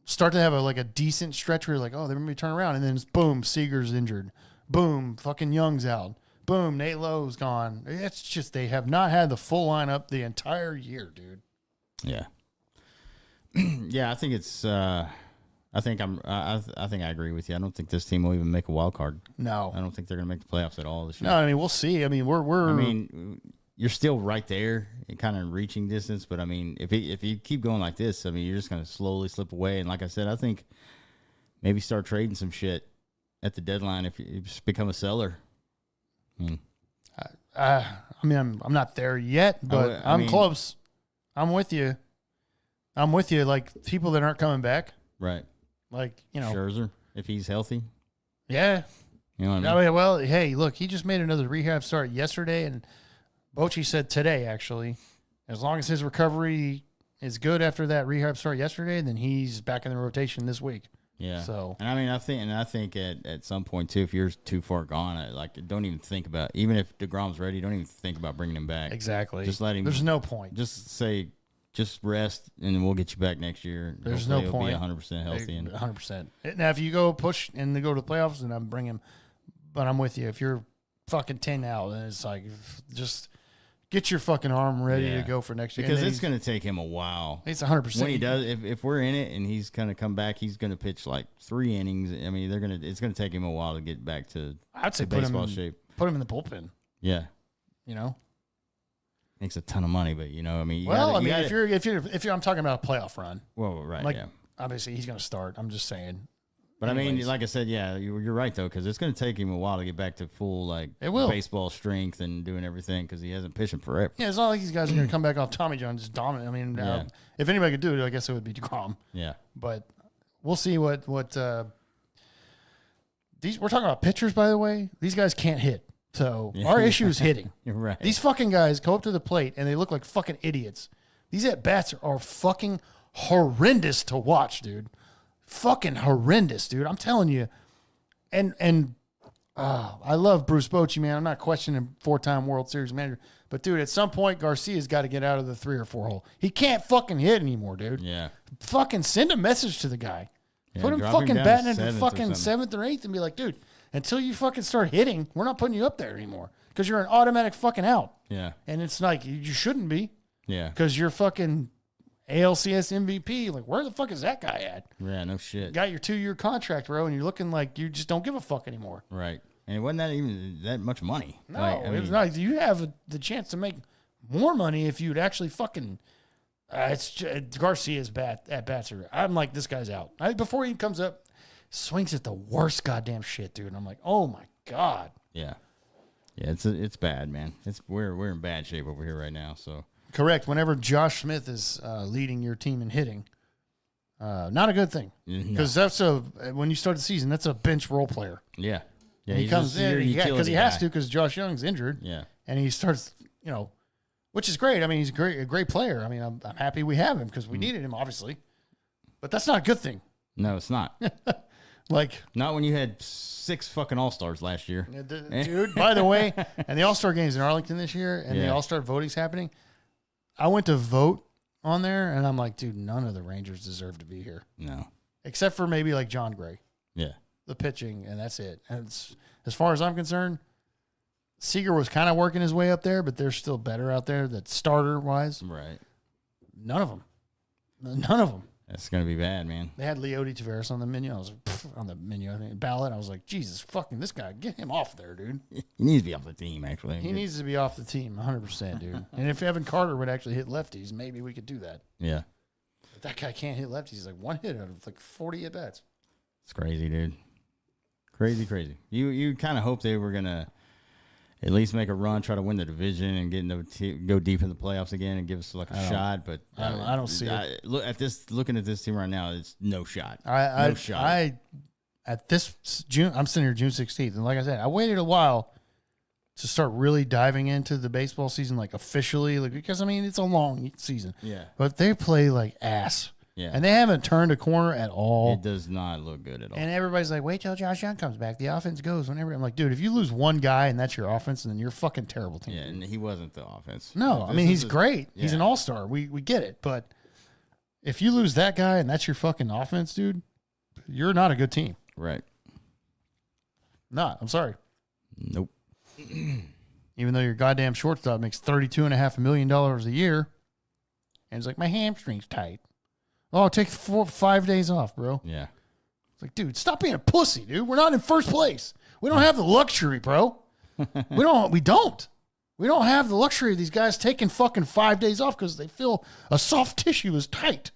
start to have a decent stretch where you're like, oh, they're going to be turning around. And then it's boom, Seager's injured. Boom, fucking Young's out. Boom, Nate Lowe's gone. It's just they have not had the full lineup the entire year, dude. Yeah. Yeah, I think it's I think I agree with you. I don't think this team will even make a wild card. No. I don't think they're going to make the playoffs at all this year. No, I mean, we'll see. I mean, we're I mean, you're still right there in kind of reaching distance, but I mean, if you keep going like this, I mean, you're just going to slowly slip away. And like I said, I think maybe start trading some shit at the deadline if you just become a seller. I mean, I'm not there yet, but I'm close. I'm with you. Like people that aren't coming back, right? Like, you know, Scherzer, if he's healthy. Yeah. You know what I mean? I mean, well, hey, look, he just made another rehab start yesterday, and Bochy said today, actually, as long as his recovery is good after that rehab start yesterday, then he's back in the rotation this week. Yeah. So, and I think at some point too, if you're too far gone, don't even think about, even if DeGrom's ready, don't even think about bringing him back. Exactly. Just let him. There's no point. Just say, just rest, and then we'll get you back next year. There's Hopefully no point. He'll be 100% healthy. 100%. Now, if you go push and they go to the playoffs, then I'm bring him. But I'm with you. If you're fucking 10 out, then it's like just get your fucking arm ready to go for next year. Because it's going to take him a while. It's 100%. When he does, if we're in it and he's going to come back, he's going to pitch like 3 innings. I mean, it's going to take him a while to get back to I'd say baseball shape. Put him in the bullpen. Yeah. You know? Makes a ton of money, but you know, I mean, if you're, I'm talking about a playoff run. Well, right, like, obviously he's going to start. I'm just saying. But anyways. I mean, like I said, you're right though, because it's going to take him a while to get back to full baseball strength and doing everything because he hasn't pitched forever. Yeah, it's not like these guys are going to come back off Tommy John just dominant. I mean, if anybody could do it, I guess it would be DeGrom. Yeah, but we'll see what these. We're talking about pitchers, by the way. These guys can't hit. So our issue is hitting. You're right. These fucking guys go up to the plate and they look like fucking idiots. These at-bats are fucking horrendous to watch, dude. Fucking horrendous, dude. I'm telling you. And I love Bruce Bochy, man. I'm not questioning 4-time World Series manager. But, dude, at some point, Garcia's got to get out of the 3 or 4 hole. He can't fucking hit anymore, dude. Yeah. Fucking send a message to the guy. Yeah, put him fucking batting into fucking 7th or 8th and be like, dude, until you fucking start hitting, we're not putting you up there anymore because you're an automatic fucking out. Yeah. And it's like, you shouldn't be. Yeah. Because you're fucking ALCS MVP. Like, where the fuck is that guy at? Yeah, no shit. Got your 2-year contract, bro, and you're looking like you just don't give a fuck anymore. Right. And it wasn't that even that much money. No, it was not. You have the chance to make more money if you'd actually fucking. Garcia's at bats are. I'm like, this guy's out. Before he comes up, swings at the worst goddamn shit, dude. And I'm like, oh my god. Yeah. Yeah, it's bad, man. We're in bad shape over here right now. So correct. Whenever Josh Smith is leading your team in hitting, not a good thing because when you start the season, that's a bench role player. Yeah. Yeah, he comes in because he has to because Josh Young's injured. Yeah, and he starts, which is great. I mean, he's a great player. I mean, I'm happy we have him because we needed him, obviously. But that's not a good thing. No, it's not. Not when you had 6 fucking All-Stars last year, dude. By the way, and the All-Star games in Arlington this year, and the All-Star voting's happening. I went to vote on there, and I'm like, dude, none of the Rangers deserve to be here. No, except for maybe like John Gray. Yeah. The pitching, and that's it. And as far as I'm concerned, Seager was kind of working his way up there, but there's still better out there that starter-wise. Right. None of them. That's going to be bad, man. They had Leody Taveras on the menu. I was like, on the menu, I think, ballot. I was like, Jesus fucking this guy. Get him off there, dude. He needs to be off the team, actually. He needs to be off the team, 100%, dude. And if Evan Carter would actually hit lefties, maybe we could do that. Yeah. But that guy can't hit lefties. He's like one hit out of like 40 at-bats. It's crazy, dude. Crazy. You kind of hope they were gonna at least make a run, try to win the division, and go deep in the playoffs again, and give us like a shot. But I don't see it. Looking at this team right now, it's no shot. No shot. at this June, I'm sitting here June 16th. And like I said, I waited a while to start really diving into the baseball season, like officially, like, because I mean, it's a long season. Yeah. But they play like ass. Yeah. And they haven't turned a corner at all. It does not look good at all. And everybody's like, wait till Josh Young comes back. The offense goes whenever. I'm like, dude, if you lose one guy and that's your offense, then you're a fucking terrible team. Yeah, and he wasn't the offense. No, I mean, he's great. Yeah. He's an all-star. We get it. But if you lose that guy and that's your fucking offense, dude, you're not a good team. Right. Not. I'm sorry. Nope. Even though your goddamn shortstop makes $32.5 million a year, and it's like, my hamstring's tight. Oh, take 5 days off, bro. Yeah. It's like, dude, stop being a pussy, dude. We're not in first place. We don't have the luxury, bro. We don't. We don't have the luxury of these guys taking fucking 5 days off because they feel a soft tissue is tight.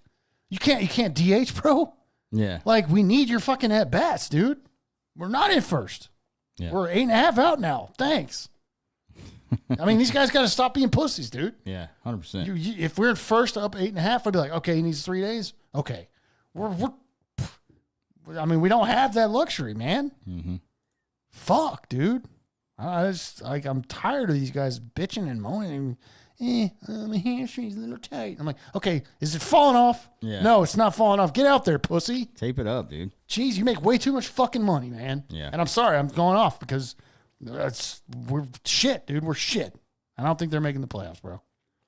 You can't DH, bro. Yeah. Like, we need your fucking at bats, dude. We're not in first. Yeah. We're 8.5 out now. Thanks. I mean, these guys got to stop being pussies, dude. Yeah, 100%. If we're in first up 8.5, I'd be like, okay, he needs 3 days. Okay, I mean, we don't have that luxury, man. Mm-hmm. Fuck, dude. I'm tired of these guys bitching and moaning. My hamstring's a little tight. I'm like, okay, is it falling off? Yeah. No, it's not falling off. Get out there, pussy. Tape it up, dude. Jeez, you make way too much fucking money, man. Yeah. And I'm sorry, I'm going off because we're shit, dude. We're shit. I don't think they're making the playoffs, bro.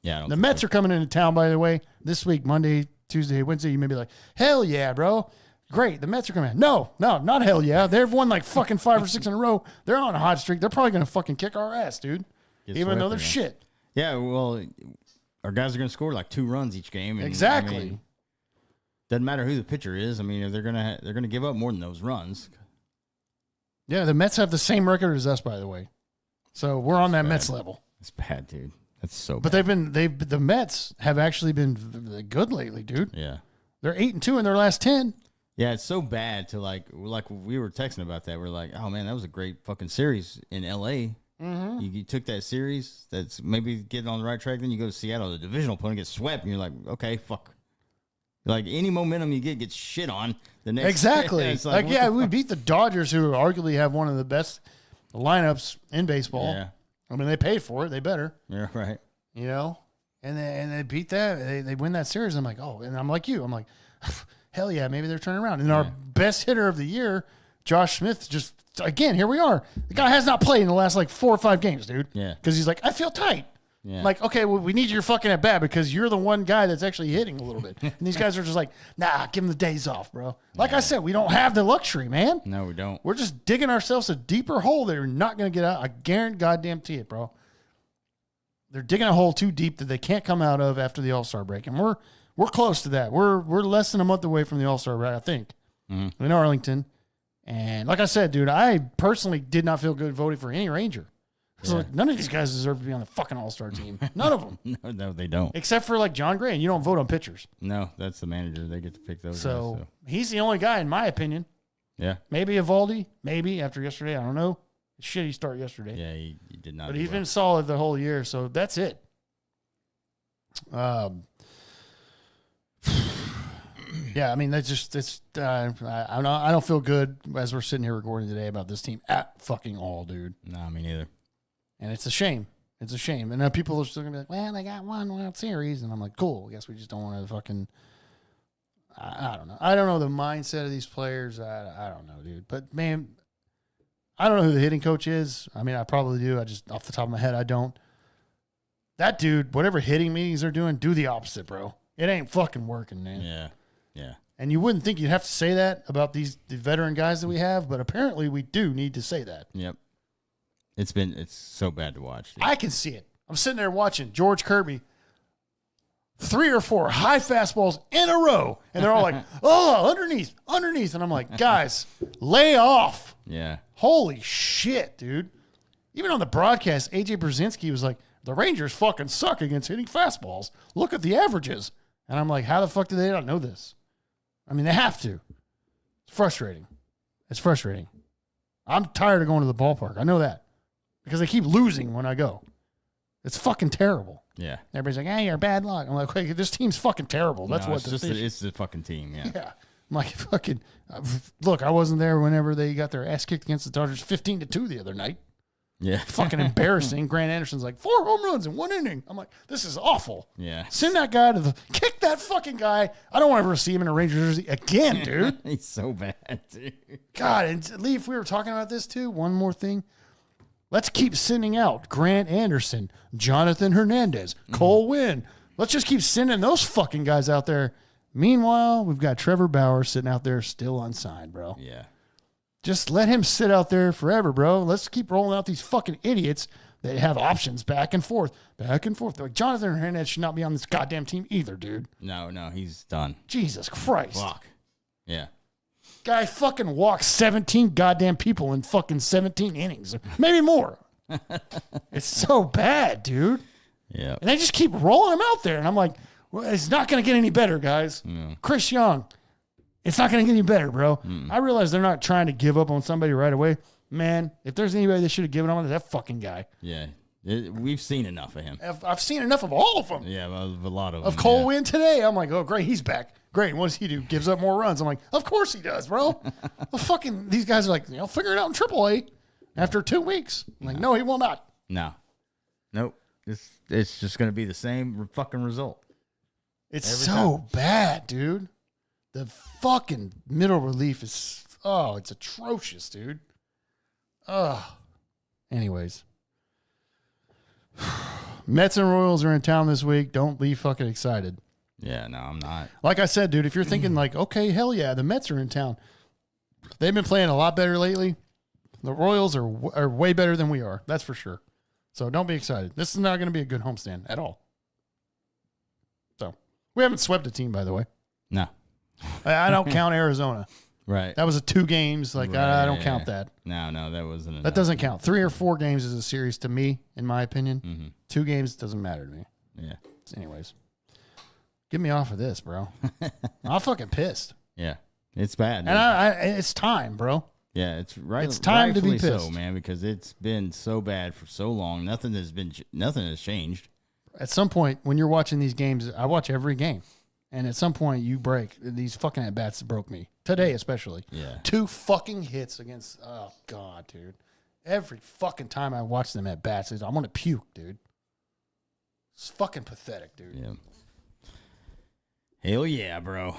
Yeah, The Mets are coming into town, by the way, this week, Monday, Tuesday, Wednesday. You may be like, hell yeah, bro. Great. The Mets are coming in. No, not hell yeah. They've won like fucking 5 or 6 in a row. They're on a hot streak. They're probably going to fucking kick our ass, dude. Even though they're shit. Yeah, well, our guys are going to score like 2 runs each game. And, Exactly. I mean, doesn't matter who the pitcher is. I mean, they're gonna give up more than those runs. Yeah, the Mets have the same record as us, by the way. So we're on that Mets level. It's bad, dude. That's so But bad. the Mets have actually been good lately, dude. Yeah. They're 8-2 in their last 10. Yeah, it's so bad to like we were texting about that. We're like, oh man, that was a great fucking series in L.A. Mm-hmm. You took that series that's maybe getting on the right track. Then you go to Seattle, the divisional opponent gets swept, and you're like, okay, fuck. Like any momentum you get gets shit on the next. Exactly. It's like yeah, we beat the Dodgers, who arguably have one of the best lineups in baseball. Yeah. I mean, they paid for it. They better. Yeah, right. You know, and they beat that. They win that series. I'm like, oh, and I'm like you. I'm like, hell yeah, maybe they're turning around. And our best hitter of the year, Josh Smith, just again, here we are. The guy has not played in the last like 4 or 5 games, dude. Yeah. Because he's like, I feel tight. Yeah. Like, okay, well, we need your fucking at bat because you're the one guy that's actually hitting a little bit. And these guys are just like, nah, give him the days off, bro. Like I said, we don't have the luxury, man. No, we don't. We're just digging ourselves a deeper hole that we're not going to get out. I guarantee it, bro. They're digging a hole too deep that they can't come out of after the All-Star break. And we're close to that. We're less than a month away from the All-Star break, I think, in Arlington. And like I said, dude, I personally did not feel good voting for any Ranger. So like, none of these guys deserve to be on the fucking All-Star team. None of them. No, they don't. Except for like John Gray, and you don't vote on pitchers. No, that's the manager. They get to pick those So, guys. So he's the only guy, in my opinion. yeah, Maybe Evaldi, maybe after yesterday. I don't know. Shitty start yesterday. yeah, he did not. But do he's well. been solid the whole year, so that's it. Yeah, I mean, I don't feel good as we're sitting here recording today about this team at fucking all, dude. No, me neither. And it's a shame. It's a shame. And then people are still going to be like, well, they got one World Series. And I'm like, cool. I guess we just don't want to fucking, I don't know. I don't know the mindset of these players. I don't know, dude. But, man, I don't know who the hitting coach is. I mean, I probably do. I just, off the top of my head, I don't. That dude, whatever hitting meetings they're doing, do the opposite, bro. It ain't fucking working, man. Yeah, yeah. And you wouldn't think you'd have to say that about the veteran guys that we have, but apparently we do need to say that. Yep. It's so bad to watch. Dude. I can see it. I'm sitting there watching George Kirby, 3 or 4 high fastballs in a row, and they're all like, oh, underneath. And I'm like, guys, lay off. Yeah. Holy shit, dude. Even on the broadcast, AJ Brzezinski was like, the Rangers fucking suck against hitting fastballs. Look at the averages. And I'm like, how the fuck do they not know this? I mean, they have to. It's frustrating. I'm tired of going to the ballpark. I know that. Because they keep losing when I go. It's fucking terrible. Yeah. Everybody's like, hey, you're bad luck. I'm like, okay, this team's fucking terrible. That's No, what it's the fucking team. Yeah. Yeah. I'm like, fucking, look, I wasn't there whenever they got their ass kicked against the Dodgers 15-2 the other night. Yeah. Fucking embarrassing. Grant Anderson's like 4 home runs in 1 inning. I'm like, this is awful. Yeah. Send that guy kick that fucking guy. I don't want to ever see him in a Rangers jersey again, dude. He's so bad, dude. God, and Leaf, we were talking about this too. One more thing. Let's keep sending out Grant Anderson, Jonathan Hernandez, Cole Winn. Let's just keep sending those fucking guys out there. Meanwhile, we've got Trevor Bauer sitting out there still unsigned, bro. Yeah. Just let him sit out there forever, bro. Let's keep rolling out these fucking idiots that have options back and forth. Like Jonathan Hernandez should not be on this goddamn team either, dude. No, he's done. Jesus Christ. Fuck. Yeah. Guy fucking walked 17 goddamn people in fucking 17 innings. Maybe more. It's so bad, dude. Yeah. And they just keep rolling him out there. And I'm like, well, it's not going to get any better, guys. Yeah. Chris Young, it's not going to get any better, bro. I realize they're not trying to give up on somebody right away. Man, if there's anybody they should have given up on, that fucking guy. Yeah. We've seen enough of him. I've seen enough of all of them. Yeah, of a lot of them. Of Cole Winn today, I'm like, oh, great, he's back. Great, what does he do? Gives up more runs. I'm like, of course he does, bro. Well, fucking, these guys are like, figure it out in AAA after 2 weeks. I'm like, no, he will not. No. Nope. It's just going to be the same fucking result. It's Every so time. bad, dude. The fucking middle relief is, it's atrocious, dude. Anyways. Mets and Royals are in town this week. Don't be fucking excited. Yeah, no, I'm not. Like I said, dude, if you're thinking like, okay, hell yeah, the Mets are in town. They've been playing a lot better lately. The Royals are way better than we are. That's for sure. So don't be excited. This is not going to be a good homestand at all. So we haven't swept a team, by the way. No. I don't count Arizona. Right. That was 2 games. Like, Right. I don't count that. No, that wasn't enough. That doesn't count. 3 or 4 games is a series to me, in my opinion. Mm-hmm. 2 games doesn't matter to me. Yeah. Anyways, get me off of this, bro. I'm fucking pissed. Yeah. It's bad. And it's time, bro. Yeah, it's right. It's time to be rightfully pissed. so, man, because it's been so bad for so long. Nothing has changed. At some point, when you're watching these games, I watch every game. And at some point, you break. These fucking at-bats broke me. Today, especially. Yeah. 2 fucking hits against... Oh, God, dude. Every fucking time I watch them at-bats, I'm going to puke, dude. It's fucking pathetic, dude. Yeah. Hell yeah, bro.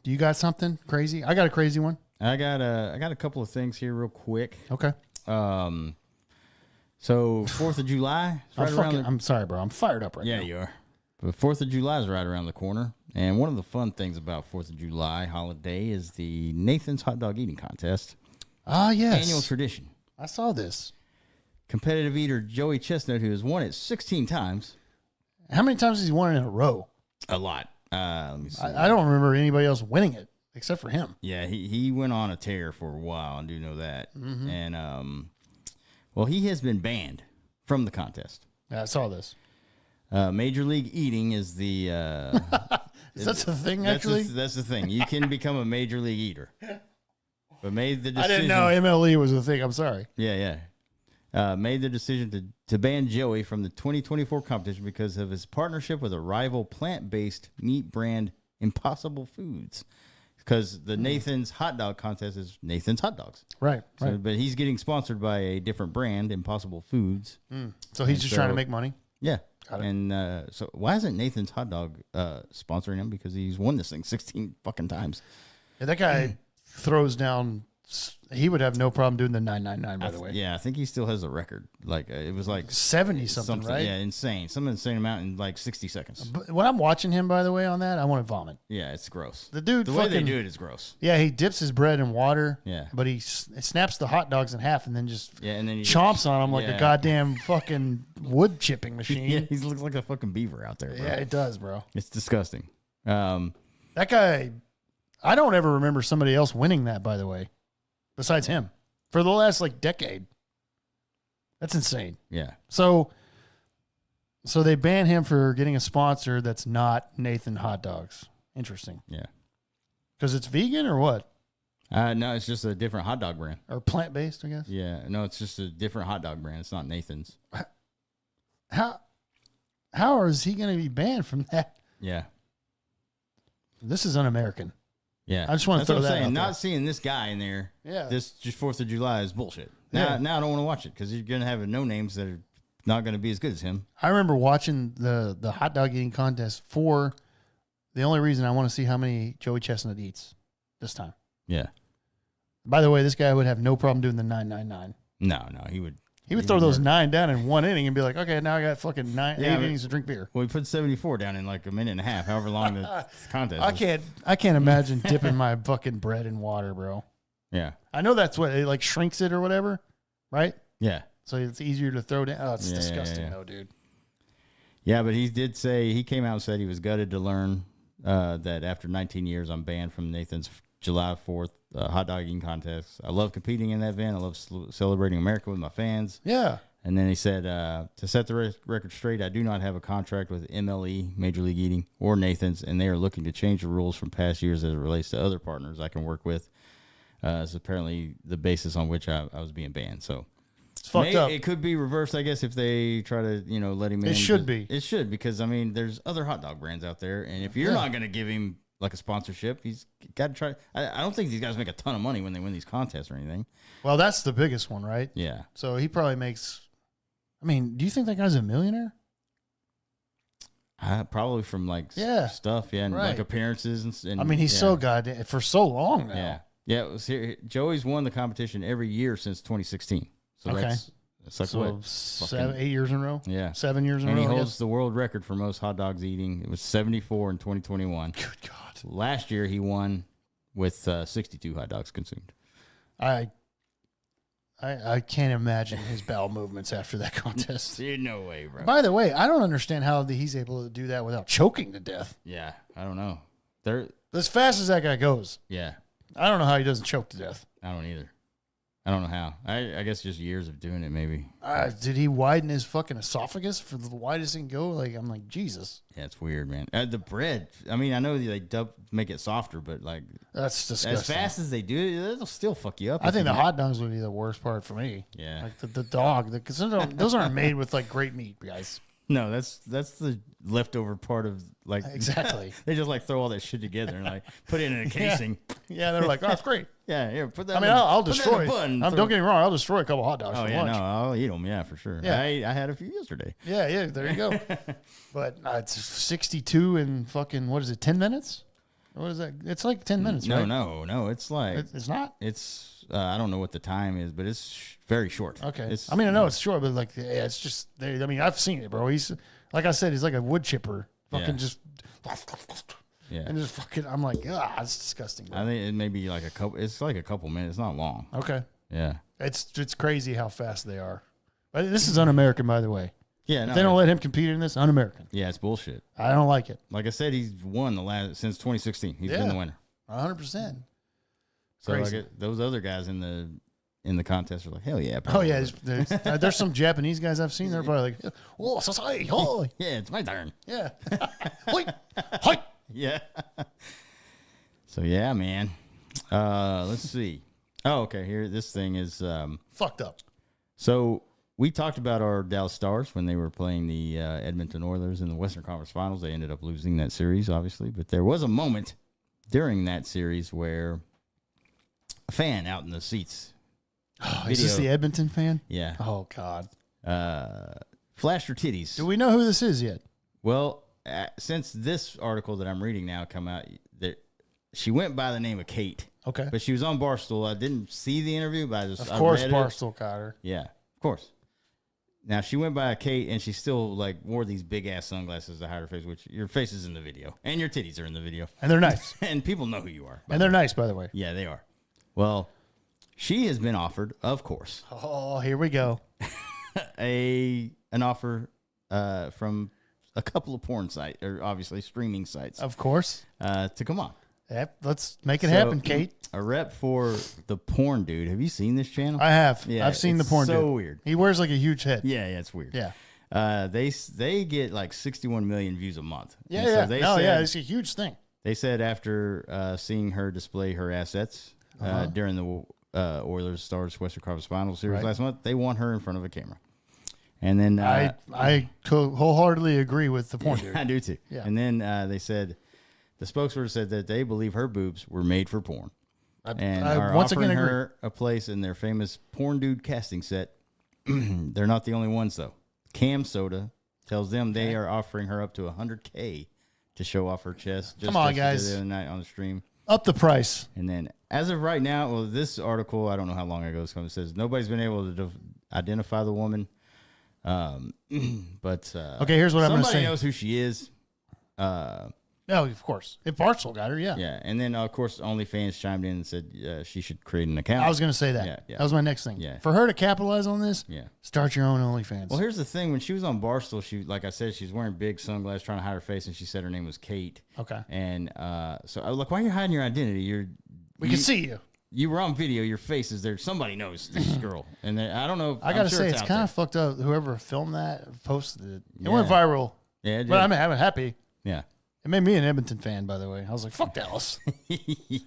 Do you got something crazy? I got a crazy one. I got a couple of things here real quick. Okay. So 4th of July. I'm sorry, bro. I'm fired up right now. Yeah, you are. But 4th of July is right around the corner. And one of the fun things about 4th of July holiday is the Nathan's Hot Dog Eating Contest. Ah, yes. Annual tradition. I saw this. Competitive eater Joey Chestnut, who has won it 16 times. How many times has he won it in a row? A lot. Let me see. I don't remember anybody else winning it except for him. Yeah, he went on a tear for a while. I do know that. Mm-hmm. And, well, he has been banned from the contest. Yeah, I saw this. Major League Eating is the... Is that the thing, actually? That's the thing. You can become a Major League Eater. But made the decision... I didn't know MLE was a thing. I'm sorry. Yeah. Made the decision to ban Joey from the 2024 competition because of his partnership with a rival plant-based meat brand, Impossible Foods. Because the Nathan's Hot Dog Contest is Nathan's Hot Dogs. Right. But he's getting sponsored by a different brand, Impossible Foods. So he's just trying to make money? Yeah. Got it. And so why isn't Nathan's Hot Dog sponsoring him? Because he's won this thing 16 fucking times. Yeah, that guy throws down. He would have no problem doing the 999, by the way. Yeah, I think he still has a record. Like it was like 70 something, right? Yeah, insane. Some insane amount in like 60 seconds. But when I'm watching him, by the way, on that, I want to vomit. Yeah, it's gross. The dude, the way they do it is gross. Yeah, he dips his bread in water. Yeah. But he snaps the hot dogs in half and then just and then he chomps on them like a yeah. goddamn fucking wood chipping machine. Yeah, he looks like a fucking beaver out there, bro. Yeah, it does, bro. It's disgusting. That guy, I don't ever remember somebody else winning that, by the way, besides him for the last like decade. That's insane. Yeah. So they ban him for getting a sponsor that's not Nathan Hot Dogs. Interesting. Yeah. Because it's vegan or what? No, it's just a different hot dog brand. Or plant-based, I guess. Yeah. No, it's just a different hot dog brand. It's not Nathan's. How is he going to be banned from that? Yeah. This is un-American. Yeah, I just want to throw what I'm that saying. out Not there. seeing this guy in there. Yeah. This just 4th of July is bullshit. Now I don't want to watch it because you're gonna have no names that are not gonna be as good as him. I remember watching the hot dog eating contest for the only reason I want to see how many Joey Chestnut eats this time. Yeah. By the way, this guy would have no problem doing the 999. No, he would. He would throw those 9 down in one inning and be like, okay, now I got fucking 8 innings to drink beer. Well, he put 74 down in like a minute and a half, however long the contest was. I can't imagine dipping my fucking bread in water, bro. Yeah. I know that's what it like shrinks it or whatever, right? Yeah. So it's easier to throw down. Oh, it's disgusting, yeah. though, dude. Yeah, but he did say, he came out and said he was gutted to learn that after 19 years, I'm banned from Nathan's July 4th hot dog eating contest. I love competing in that event. I love celebrating America with my fans. Yeah. And then he said, to set the record straight, I do not have a contract with MLE, Major League Eating, or Nathan's, and they are looking to change the rules from past years as it relates to other partners I can work with. It's apparently the basis on which I was being banned. So It's fucked up. it could be reversed, I guess, if they try to, let him in. It should be. It should, because, I mean, there's other hot dog brands out there, and if you're not going to give him like a sponsorship, he's got to try. I don't think these guys make a ton of money when they win these contests or anything. Well, that's the biggest one, right? Yeah. So he probably makes. I mean, do you think that guy's a millionaire? Probably from like stuff, and right. like appearances and I mean, he's so goddamn for so long now. Yeah. It was here. Joey's won the competition every year since 2016. So Okay. that's like So what, 7, 8 years in a row. Yeah, 7 years in a row. and he I holds guess. the world record for most hot dogs eating. It was 74 in 2021. Good God. Last year he won with 62 hot dogs consumed. I can't imagine his bowel movements after that contest. Dude, no way, bro. By the way, I don't understand how he's able to do that without choking to death. Yeah, I don't know. They're As fast as that guy goes, yeah, I don't know how he doesn't choke to death. I don't either. I don't know how. I guess just years of doing it, maybe. Did he widen his fucking esophagus for the widest he can go? Like, I'm like, Jesus. Yeah, it's weird, man. The bread. I mean, I know they make it softer, but like That's disgusting. as fast as they do it, it'll still fuck you up. I think the hot dogs would be the worst part for me. Yeah. Like the dog. Because those aren't made with like great meat, guys. No, that's the leftover part of like Exactly. They just like throw all that shit together and like put it in a casing. Yeah, they're like, oh, it's great. Yeah, here, put that. I mean, I'll destroy. Don't get me wrong, I'll destroy a couple hot dogs Oh for yeah, lunch. no, I'll eat them. Yeah, for sure. Yeah. I had a few yesterday. Yeah, there you go. But it's 62 in fucking, what is it, 10 minutes? What is that? It's like 10 minutes, right? No. It's like It's not? It's I don't know what the time is, but it's very short. Okay. I mean, I know it's short, but like, yeah, it's just, I mean, I've seen it, bro. He's, like I said, he's like a wood chipper. Fucking Yeah. just, Yeah. and just fucking, I'm like, it's disgusting, bro. I think it may be like a couple. It's like a couple minutes. It's not long. Okay. Yeah. It's crazy how fast they are. But this is un-American, by the way. Yeah. No, If they don't let him compete in this, un-American. yeah, it's bullshit. I don't like it. Like I said, he's won the last since 2016. He's been the winner. 100%. So Crazy. like those other guys in the contest are like, hell yeah. Oh, yeah. There's some Japanese guys I've seen. They're probably like, oh, sasai, oh. Yeah, it's my turn. Yeah. Hoi, hoi. Yeah. So yeah, man. Let's see. Oh, okay. Here, this thing is. Fucked up. So we talked about our Dallas Stars when they were playing the Edmonton Oilers in the Western Conference Finals. They ended up losing that series, obviously. But there was a moment during that series where a fan out in the seats. Oh, is this the Edmonton fan? Yeah. Oh, God. Flashed her titties. Do we know who this is yet? Well, since this article that I'm reading now come out, she went by the name of Kate. Okay. But she was on Barstool. I didn't see the interview, but Of I course, read it. Barstool caught her. Yeah, of course. Now she went by Kate, and she still like wore these big ass sunglasses to hide her face, which your face is in the video, and your titties are in the video, And they're nice. and people know who you are. And they're nice, by the way. Yeah, they are. Well, she has been offered, of course, Oh, here we go. an offer from a couple of porn sites, or obviously streaming sites, Of course. to come on. Yep, let's make it happen, Kate. A rep for the porn dude. Have you seen this channel? I have. Yeah, I've seen the it's porn so dude. weird. He wears like a huge head. Yeah, it's weird. Yeah. They get like 61 million views a month. Yeah, And yeah. So they No, said, yeah, it's a huge thing. They said after seeing her display her assets during the Oilers Stars Western Conference Finals series Right. last month, they want her in front of a camera. And then I wholeheartedly agree with the porn dude. I do too. Yeah. And then they said The spokesperson said that they believe her boobs were made for porn. And are once offering again agree. her a place in their famous porn dude casting set. They're not the only ones, though. Cam Soda tells them they are offering her up to $100K to show off her chest. Just Come on, as she did guys. the other night on the stream. Up the price. And then, as of right now, well, this article, I don't know how long ago it's come. It says nobody's been able to identify the woman. But Okay, here's what I'm going to say. Somebody knows who she is. No, of course. If Barstool got her, yeah. Yeah, and then of course OnlyFans chimed in and said she should create an account. I was going to say that. Yeah. That was my next thing. Yeah. For her to capitalize on this, start your own OnlyFans. Well, here's the thing: when she was on Barstool, she, like I said, she's wearing big sunglasses, trying to hide her face, and she said her name was Kate. Okay. And so I was like, "Why are you hiding your identity? We can see you. You were on video. Your face is there. Somebody knows this girl." And I don't know. I got to say, it's kind of fucked up. Whoever filmed that, posted it. It went viral. Yeah, it did. But I'm happy. Yeah. It made me an Edmonton fan, by the way. I was like, fuck Dallas.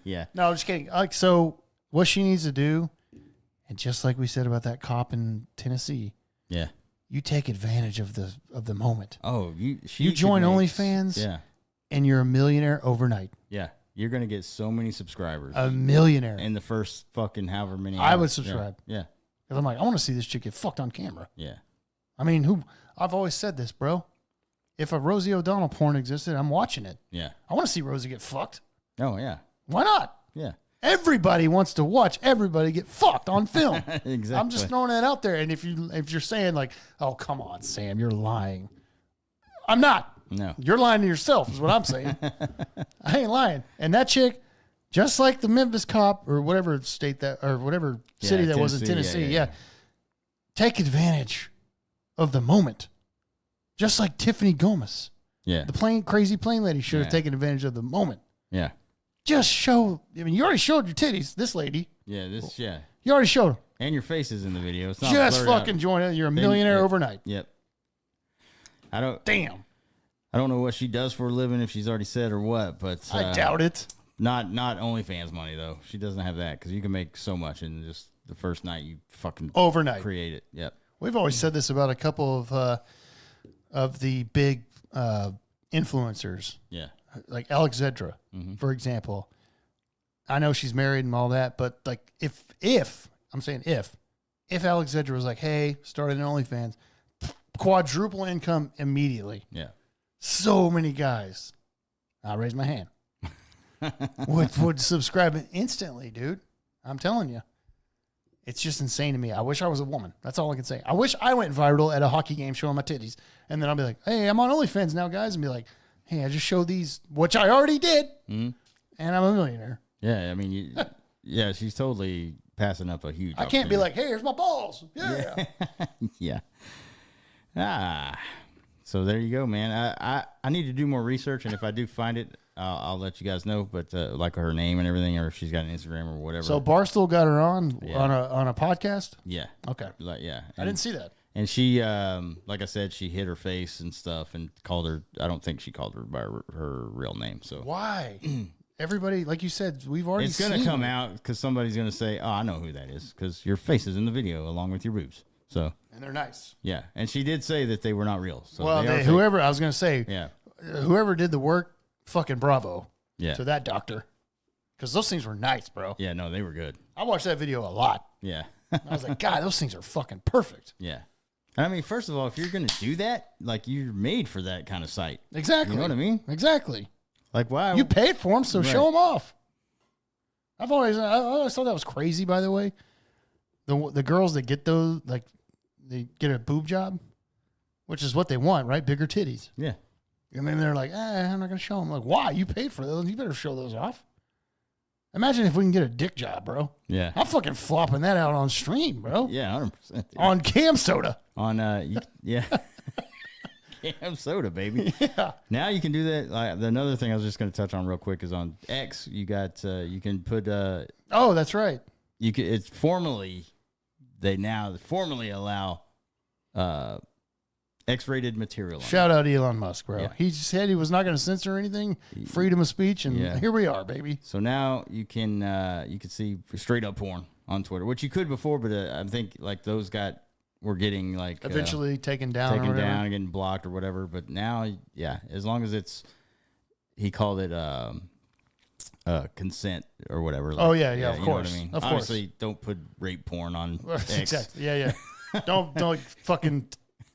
Yeah. No, I'm just kidding. Like, so what she needs to do, and just like we said about that cop in Tennessee, Yeah. you take advantage of the moment. Oh, you join OnlyFans, Yeah. and you're a millionaire overnight. Yeah. You're gonna get so many subscribers A millionaire. in the first fucking however many. I hours. would subscribe. Yeah. Because I'm like, I want to see this chick get fucked on camera. Yeah. I mean, I've always said this, bro. If a Rosie O'Donnell porn existed, I'm watching it. Yeah. I want to see Rosie get fucked. Oh yeah. Why not? Yeah. Everybody wants to watch everybody get fucked on film. Exactly. I'm just throwing that out there. And if you're saying like, oh, come on, Sam, you're lying. I'm not. No. You're lying to yourself is what I'm saying. I ain't lying. And that chick, just like the Memphis cop or whatever state that, or whatever city that was in Tennessee, yeah. Take advantage of the moment. Just like Tiffany Gomez. Yeah. The crazy plane lady should have taken advantage of the moment. Yeah. Just show. I mean, you already showed your titties. This lady. Yeah. Yeah. You already showed them. And your face is in the video. It's not Just blurred fucking out. join it. You're a millionaire overnight. Yep. Damn. I don't know what she does for a living, if she's already said or what, but I doubt it. Not OnlyFans money though. She doesn't have that because you can make so much in just the first night you fucking Overnight. create it. Yep. We've always said this about a couple of the big influencers, Yeah. like Alex Zedra, for example. I know she's married and all that, but like if I'm saying if Alex Zedra was like, hey, started an OnlyFans, quadruple income immediately. Yeah. So many guys, I'll raise my hand, would subscribe instantly, dude. I'm telling you. It's just insane to me. I wish I was a woman. That's all I can say. I wish I went viral at a hockey game showing my titties. And then I'll be like, hey, I'm on OnlyFans now, guys. And be like, hey, I just showed these, which I already did. And I'm a millionaire. Yeah. I mean, yeah, she's totally passing up a huge I can't be like, hey, here's my balls. Yeah. Yeah. So there you go, man. I need to do more research, and if I do find it, I'll let you guys know. But like her name and everything, or if she's got an Instagram or whatever. So Barstool got her on a podcast? Yeah. Okay. Like I didn't see that. And she, like I said, she hit her face and stuff, and called her. I don't think she called her by her real name. So why? Everybody, like you said, we've already. It's gonna come out because somebody's gonna say, "Oh, I know who that is," because your face is in the video along with your boobs. So. And they're nice. Yeah, and she did say that they were not real. So well, whoever I was going to say, whoever did the work, fucking bravo. Yeah. To that doctor, because those things were nice, bro. Yeah, no, they were good. I watched that video a lot. Yeah. I was like, God, those things are fucking perfect. Yeah. And I mean, first of all, if you're gonna do that, like you're made for that kind of site. Exactly. You know what I mean? Exactly. Like why you paid for them, so show them off. I always thought that was crazy. By the way, the girls that get those, like, they get a boob job, which is what they want, right? Bigger titties. Yeah. And then they're like, I'm not going to show them. Like, why? You paid for those. You better show those off. Imagine if we can get a dick job, bro. Yeah. I'm fucking flopping that out on stream, bro. Yeah, 100%. On Cam Soda. On, yeah. Cam Soda, baby. Yeah. Now you can do that. Like, another thing I was just going to touch on real quick is on X. You got, you can put, oh, that's right. You can, it's formally, they now formally allow, X-rated material. Shout out Elon Musk, bro. Yeah. He said he was not going to censor anything, freedom of speech, and here we are, baby. So now you can see straight up porn on Twitter, which you could before, but I think like those were getting like eventually taken down, and getting blocked or whatever. But now, yeah, as long as it's he called it consent or whatever. Oh, yeah, of you course. Know what I mean? Of Obviously, course. don't put rape porn on X. Exactly. Yeah. Don't like fucking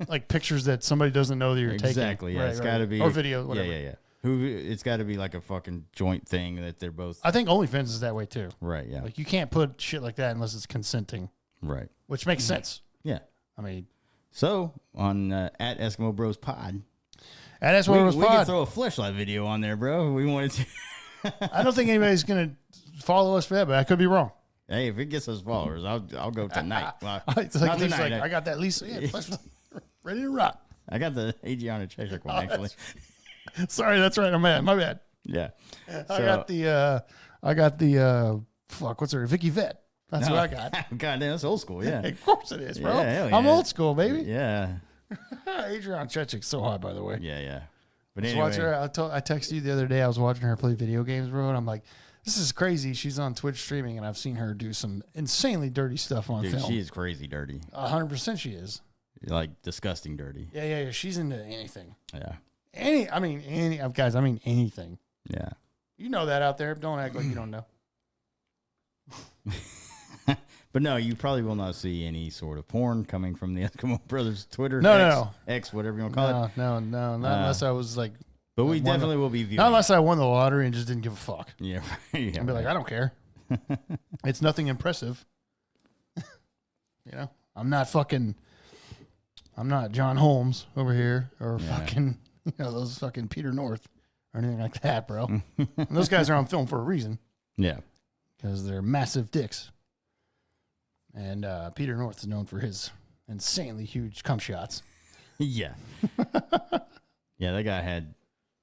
like pictures that somebody doesn't know that you're taking. Exactly. Yeah, it's got to be or video. Whatever. Yeah. It's got to be like a fucking joint thing that they're both. I think OnlyFans is that way too. Right. Yeah. Like you can't put shit like that unless it's consenting. Right. Which makes sense. Yeah. I mean, so on at Eskimo Bros Pod, that's what it was. We can throw a fleshlight video on there, bro. We wanted to. I don't think anybody's gonna follow us for that, but I could be wrong. Hey, if it gets us followers, I'll go tonight. Well, it's like, I got that Lisa. Yeah, ready to rock. I got the Adriana Cheshire one actually. Sorry, that's right. My bad. Yeah. I got the fuck. What's her? Vicky Vett. That's what I got. God damn, that's old school. Yeah. Of course it is, bro. Yeah, I'm old school, baby. Yeah. Adriana Chechik's so hot, by the way. Yeah. But anyway, I texted you the other day. I was watching her play video games, bro, and I'm like, this is crazy. She's on Twitch streaming, and I've seen her do some insanely dirty stuff on film. She is crazy dirty. 100% she is. Like disgusting dirty. Yeah. She's into anything. Yeah. Any guys, I mean anything. Yeah. You know that out there. Don't act like you don't know. But no, you probably will not see any sort of porn coming from the Eskimo Brothers Twitter. No. X, whatever you want to call it. No. Not unless I was like. But we definitely will be viewing. Not unless I won the lottery and just didn't give a fuck. Yeah. I'd be like, I don't care. It's nothing impressive. I'm not John Holmes over here or fucking, those fucking Peter North or anything like that, bro. Those guys are on film for a reason. Yeah. Because they're massive dicks. And Peter North is known for his insanely huge cum shots. Yeah. Yeah, that guy had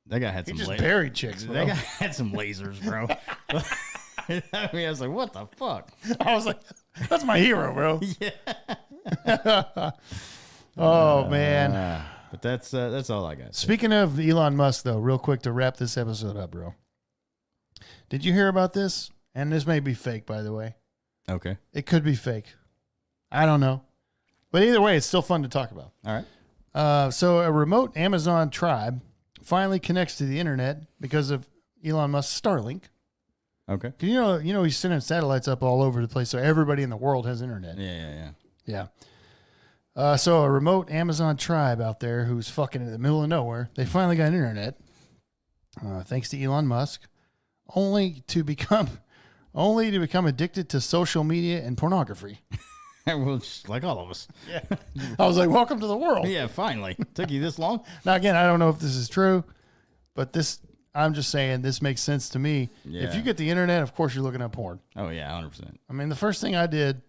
He some just buried chicks, bro. That guy had some lasers, bro. I was like, what the fuck? I was like, that's my hero, bro. Yeah. Oh, man. But that's all I got. Speaking of Elon Musk, though, real quick to wrap this episode up, bro. Did you hear about this? And this may be fake, by the way. Okay. It could be fake. I don't know. But either way, it's still fun to talk about. All right. So a remote Amazon tribe finally connects to the internet because of Elon Musk's Starlink. Okay. You know, he's sending satellites up all over the place, so everybody in the world has internet. Yeah. So a remote Amazon tribe out there who's fucking in the middle of nowhere, they finally got internet, thanks to Elon Musk, only to become addicted to social media and pornography. Well, just like all of us. Yeah. I was like, welcome to the world. Yeah, finally. Took you this long? Now, again, I don't know if this is true, but I'm just saying this makes sense to me. Yeah. If you get the internet, of course you're looking at porn. Oh, yeah, 100%. I mean, the first thing I did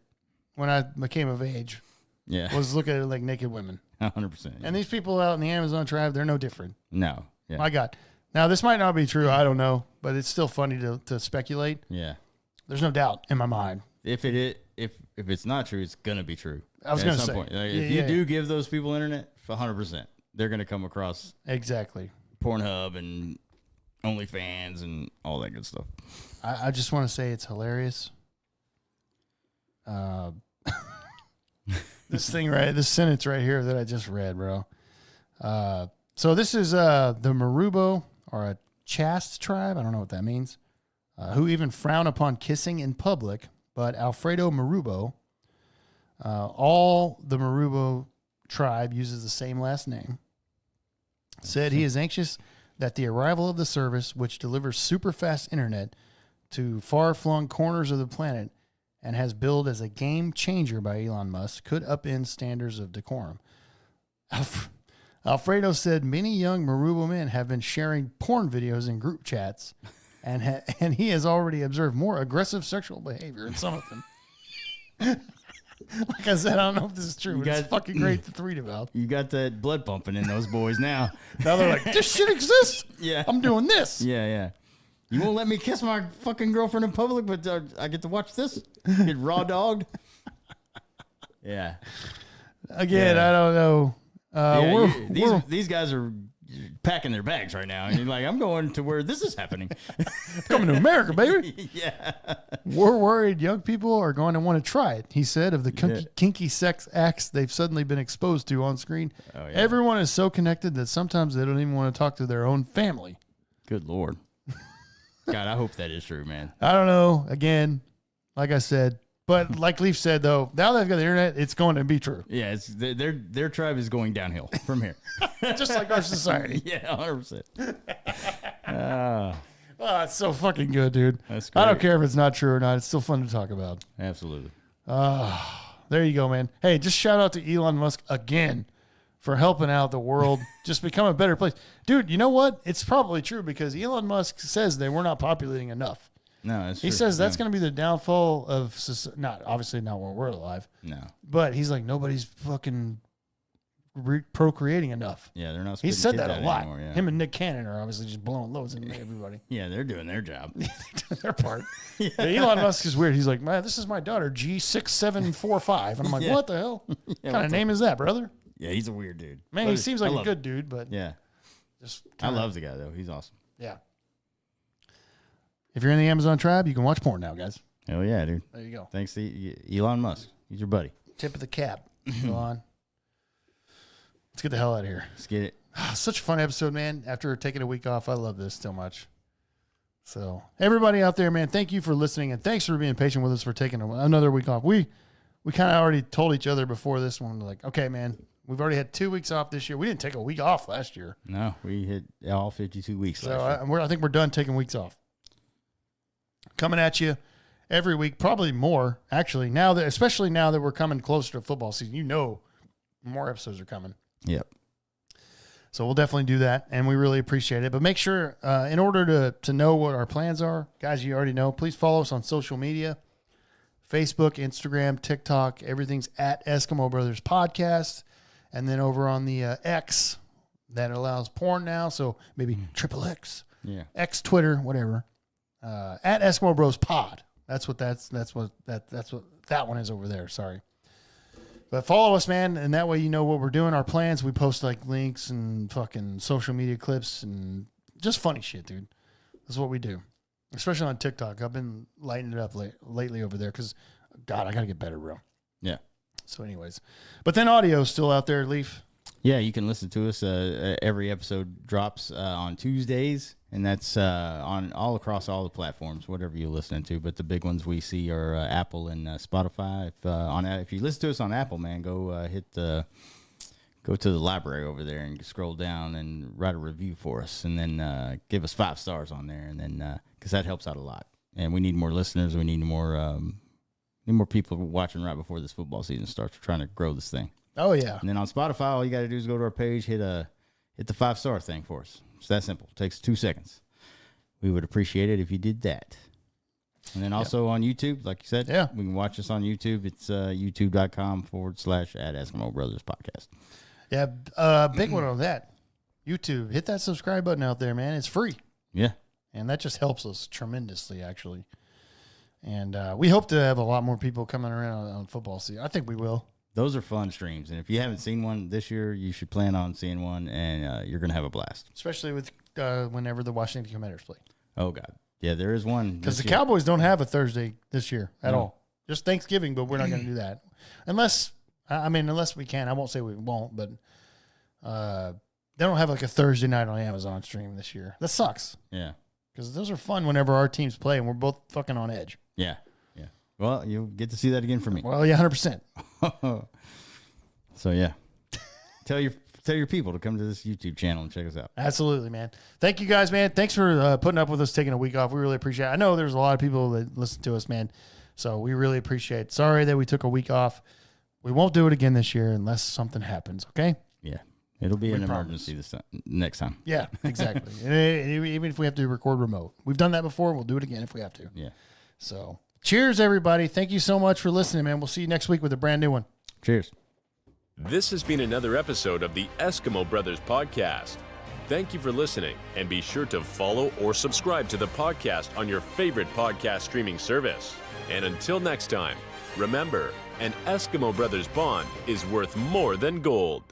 when I became of age was look at it like naked women. 100%. Yeah. And these people out in the Amazon tribe, they're no different. No. Yeah. My God. Now, this might not be true. I don't know, but it's still funny to speculate. Yeah. There's no doubt in my mind. If it's not true, it's gonna be true. I was gonna say, point. If you do give those people internet, 100%, they're gonna come across exactly Pornhub and OnlyFans and all that good stuff. I just want to say it's hilarious. This sentence right here that I just read, bro. So this is the Marubo or a chaste tribe. I don't know what that means. Who even frown upon kissing in public. But Alfredo Marubo, all the Marubo tribe uses the same last name, said he is anxious that the arrival of the service, which delivers super fast internet to far-flung corners of the planet and has billed as a game changer by Elon Musk, could upend standards of decorum. Alfredo said many young Marubo men have been sharing porn videos in group chats, and he has already observed more aggressive sexual behavior in some of them. Like I said, I don't know if this is true, but it's fucking great to read about. You got that blood pumping in those boys now. Now they're like, this shit exists? Yeah. I'm doing this. Yeah. You won't let me kiss my fucking girlfriend in public, but I get to watch this? Get raw dogged? Yeah. Again, I don't know. These guys are packing their bags right now. And you're like, I'm going to where this is happening. Coming to America, baby. Yeah. We're worried young people are going to want to try it, he said, of the kinky sex acts they've suddenly been exposed to on screen. Oh, yeah. Everyone is so connected that sometimes they don't even want to talk to their own family. Good Lord. God, I hope that is true, man. I don't know. Again, like I said, but like Leaf said, though, now they've got the internet, it's going to be true. Yeah, it's their tribe is going downhill from here. Just like our society. Yeah, 100%. Oh, it's so fucking good, dude. That's I don't great. care if it's not true or not. It's still fun to talk about. Absolutely. There you go, man. Hey, just shout out to Elon Musk again for helping out the world just become a better place. Dude, you know what? It's probably true because Elon Musk says that we're not populating enough. No, that's He true. says that's going to be the downfall of obviously not while we're alive, No. but he's like, nobody's fucking procreating enough. Yeah, they're not. He spitting said kids that a out lot. anymore, yeah. Him and Nick Cannon are obviously just blowing loads into everybody. Yeah, they're doing their job. Their part. But Elon Musk is weird. He's like, man, this is my daughter, G6745. And I'm like, Yeah. what the hell? What kind what of the- name is that, brother? Yeah, he's a weird dude. Man, But he seems like I a love good him. dude, but Yeah, just I love the guy though. He's awesome. Yeah. If you're in the Amazon tribe, you can watch porn now, guys. Hell yeah, dude. There you go. Thanks to Elon Musk. He's your buddy. Tip of the cap. Elon. Let's get the hell out of here. Let's get it. Such a fun episode, man. After taking a week off, I love this so much. So, everybody out there, man, thank you for listening, and thanks for being patient with us for taking another week off. We kind of already told each other before this one, like, okay, man, we've already had 2 weeks off this year. We didn't take a week off last year. No, we hit all 52 weeks. So, last year. I think we're done taking weeks off. Coming at you every week, probably more, actually, especially now that we're coming closer to football season. You know more episodes are coming. Yep. So we'll definitely do that, and we really appreciate it. But make sure, in order to know what our plans are, guys, you already know, please follow us on social media, Facebook, Instagram, TikTok. Everything's at Eskimo Brothers Podcast. And then over on the X, that allows porn now, so maybe triple X, Yeah. X, Twitter, whatever, at Eskimo Bros Pod. That's what that one is over there. Sorry. But follow us, man, and that way you know what we're doing, our plans. We post like links and fucking social media clips and just funny shit, dude. That's what we do, especially on TikTok. I've been lighting it up lately over there because, God, I got to get better, bro. Yeah. So anyways, but then audio is still out there, Leaf. Yeah, you can listen to us. Every episode drops on Tuesdays, and that's on all across all the platforms, whatever you're listening to. But the big ones we see are Apple and Spotify. If you listen to us on Apple, man, go to the library over there and scroll down and write a review for us, and then give us 5 stars on there, and then because that helps out a lot. And we need more listeners. We need more people watching right before this football season starts. We're trying to grow this thing. Oh yeah. And then on Spotify, all you got to do is go to our page, hit the 5-star thing for us. It's that simple. It takes 2 seconds. We would appreciate it if you did that. And then also on YouTube, like you said, Yeah. we can watch us on YouTube. It's youtube.com/at Eskimo Brothers Podcast. Yeah, big one on that. YouTube, hit that subscribe button out there, man. It's free. Yeah. And that just helps us tremendously, actually. And we hope to have a lot more people coming around on football season. I think we will. Those are fun streams. And if you haven't seen one this year, you should plan on seeing one, and you're going to have a blast. Especially with whenever the Washington Commanders play. Oh, God. Yeah, there is one. Because the this year. Cowboys don't have a Thursday this year at No. all. Just Thanksgiving, but we're not going to do that. Unless we can. I won't say we won't, but they don't have like a Thursday night on Amazon stream this year. That sucks. Yeah. Because those are fun whenever our teams play and we're both fucking on edge. Yeah. Yeah. Well, you'll get to see that again from me. Well, yeah, 100%. So yeah, tell your people to come to this YouTube channel and check us out. Absolutely, man. Thank you guys, man. Thanks for putting up with us taking a week off. We really appreciate it. I know there's a lot of people that listen to us, man. So we really appreciate it. Sorry that we took a week off. We won't do it again this year unless something happens, okay? Yeah, it'll be an promise. emergency this time, next time. Yeah, exactly. And even if we have to record remote. We've done that before. We'll do it again if we have to. Yeah. So cheers, everybody. Thank you so much for listening, man. We'll see you next week with a brand new one. Cheers. This has been another episode of the Eskimo Brothers Podcast. Thank you for listening, and be sure to follow or subscribe to the podcast on your favorite podcast streaming service. And until next time, remember, an Eskimo Brothers bond is worth more than gold.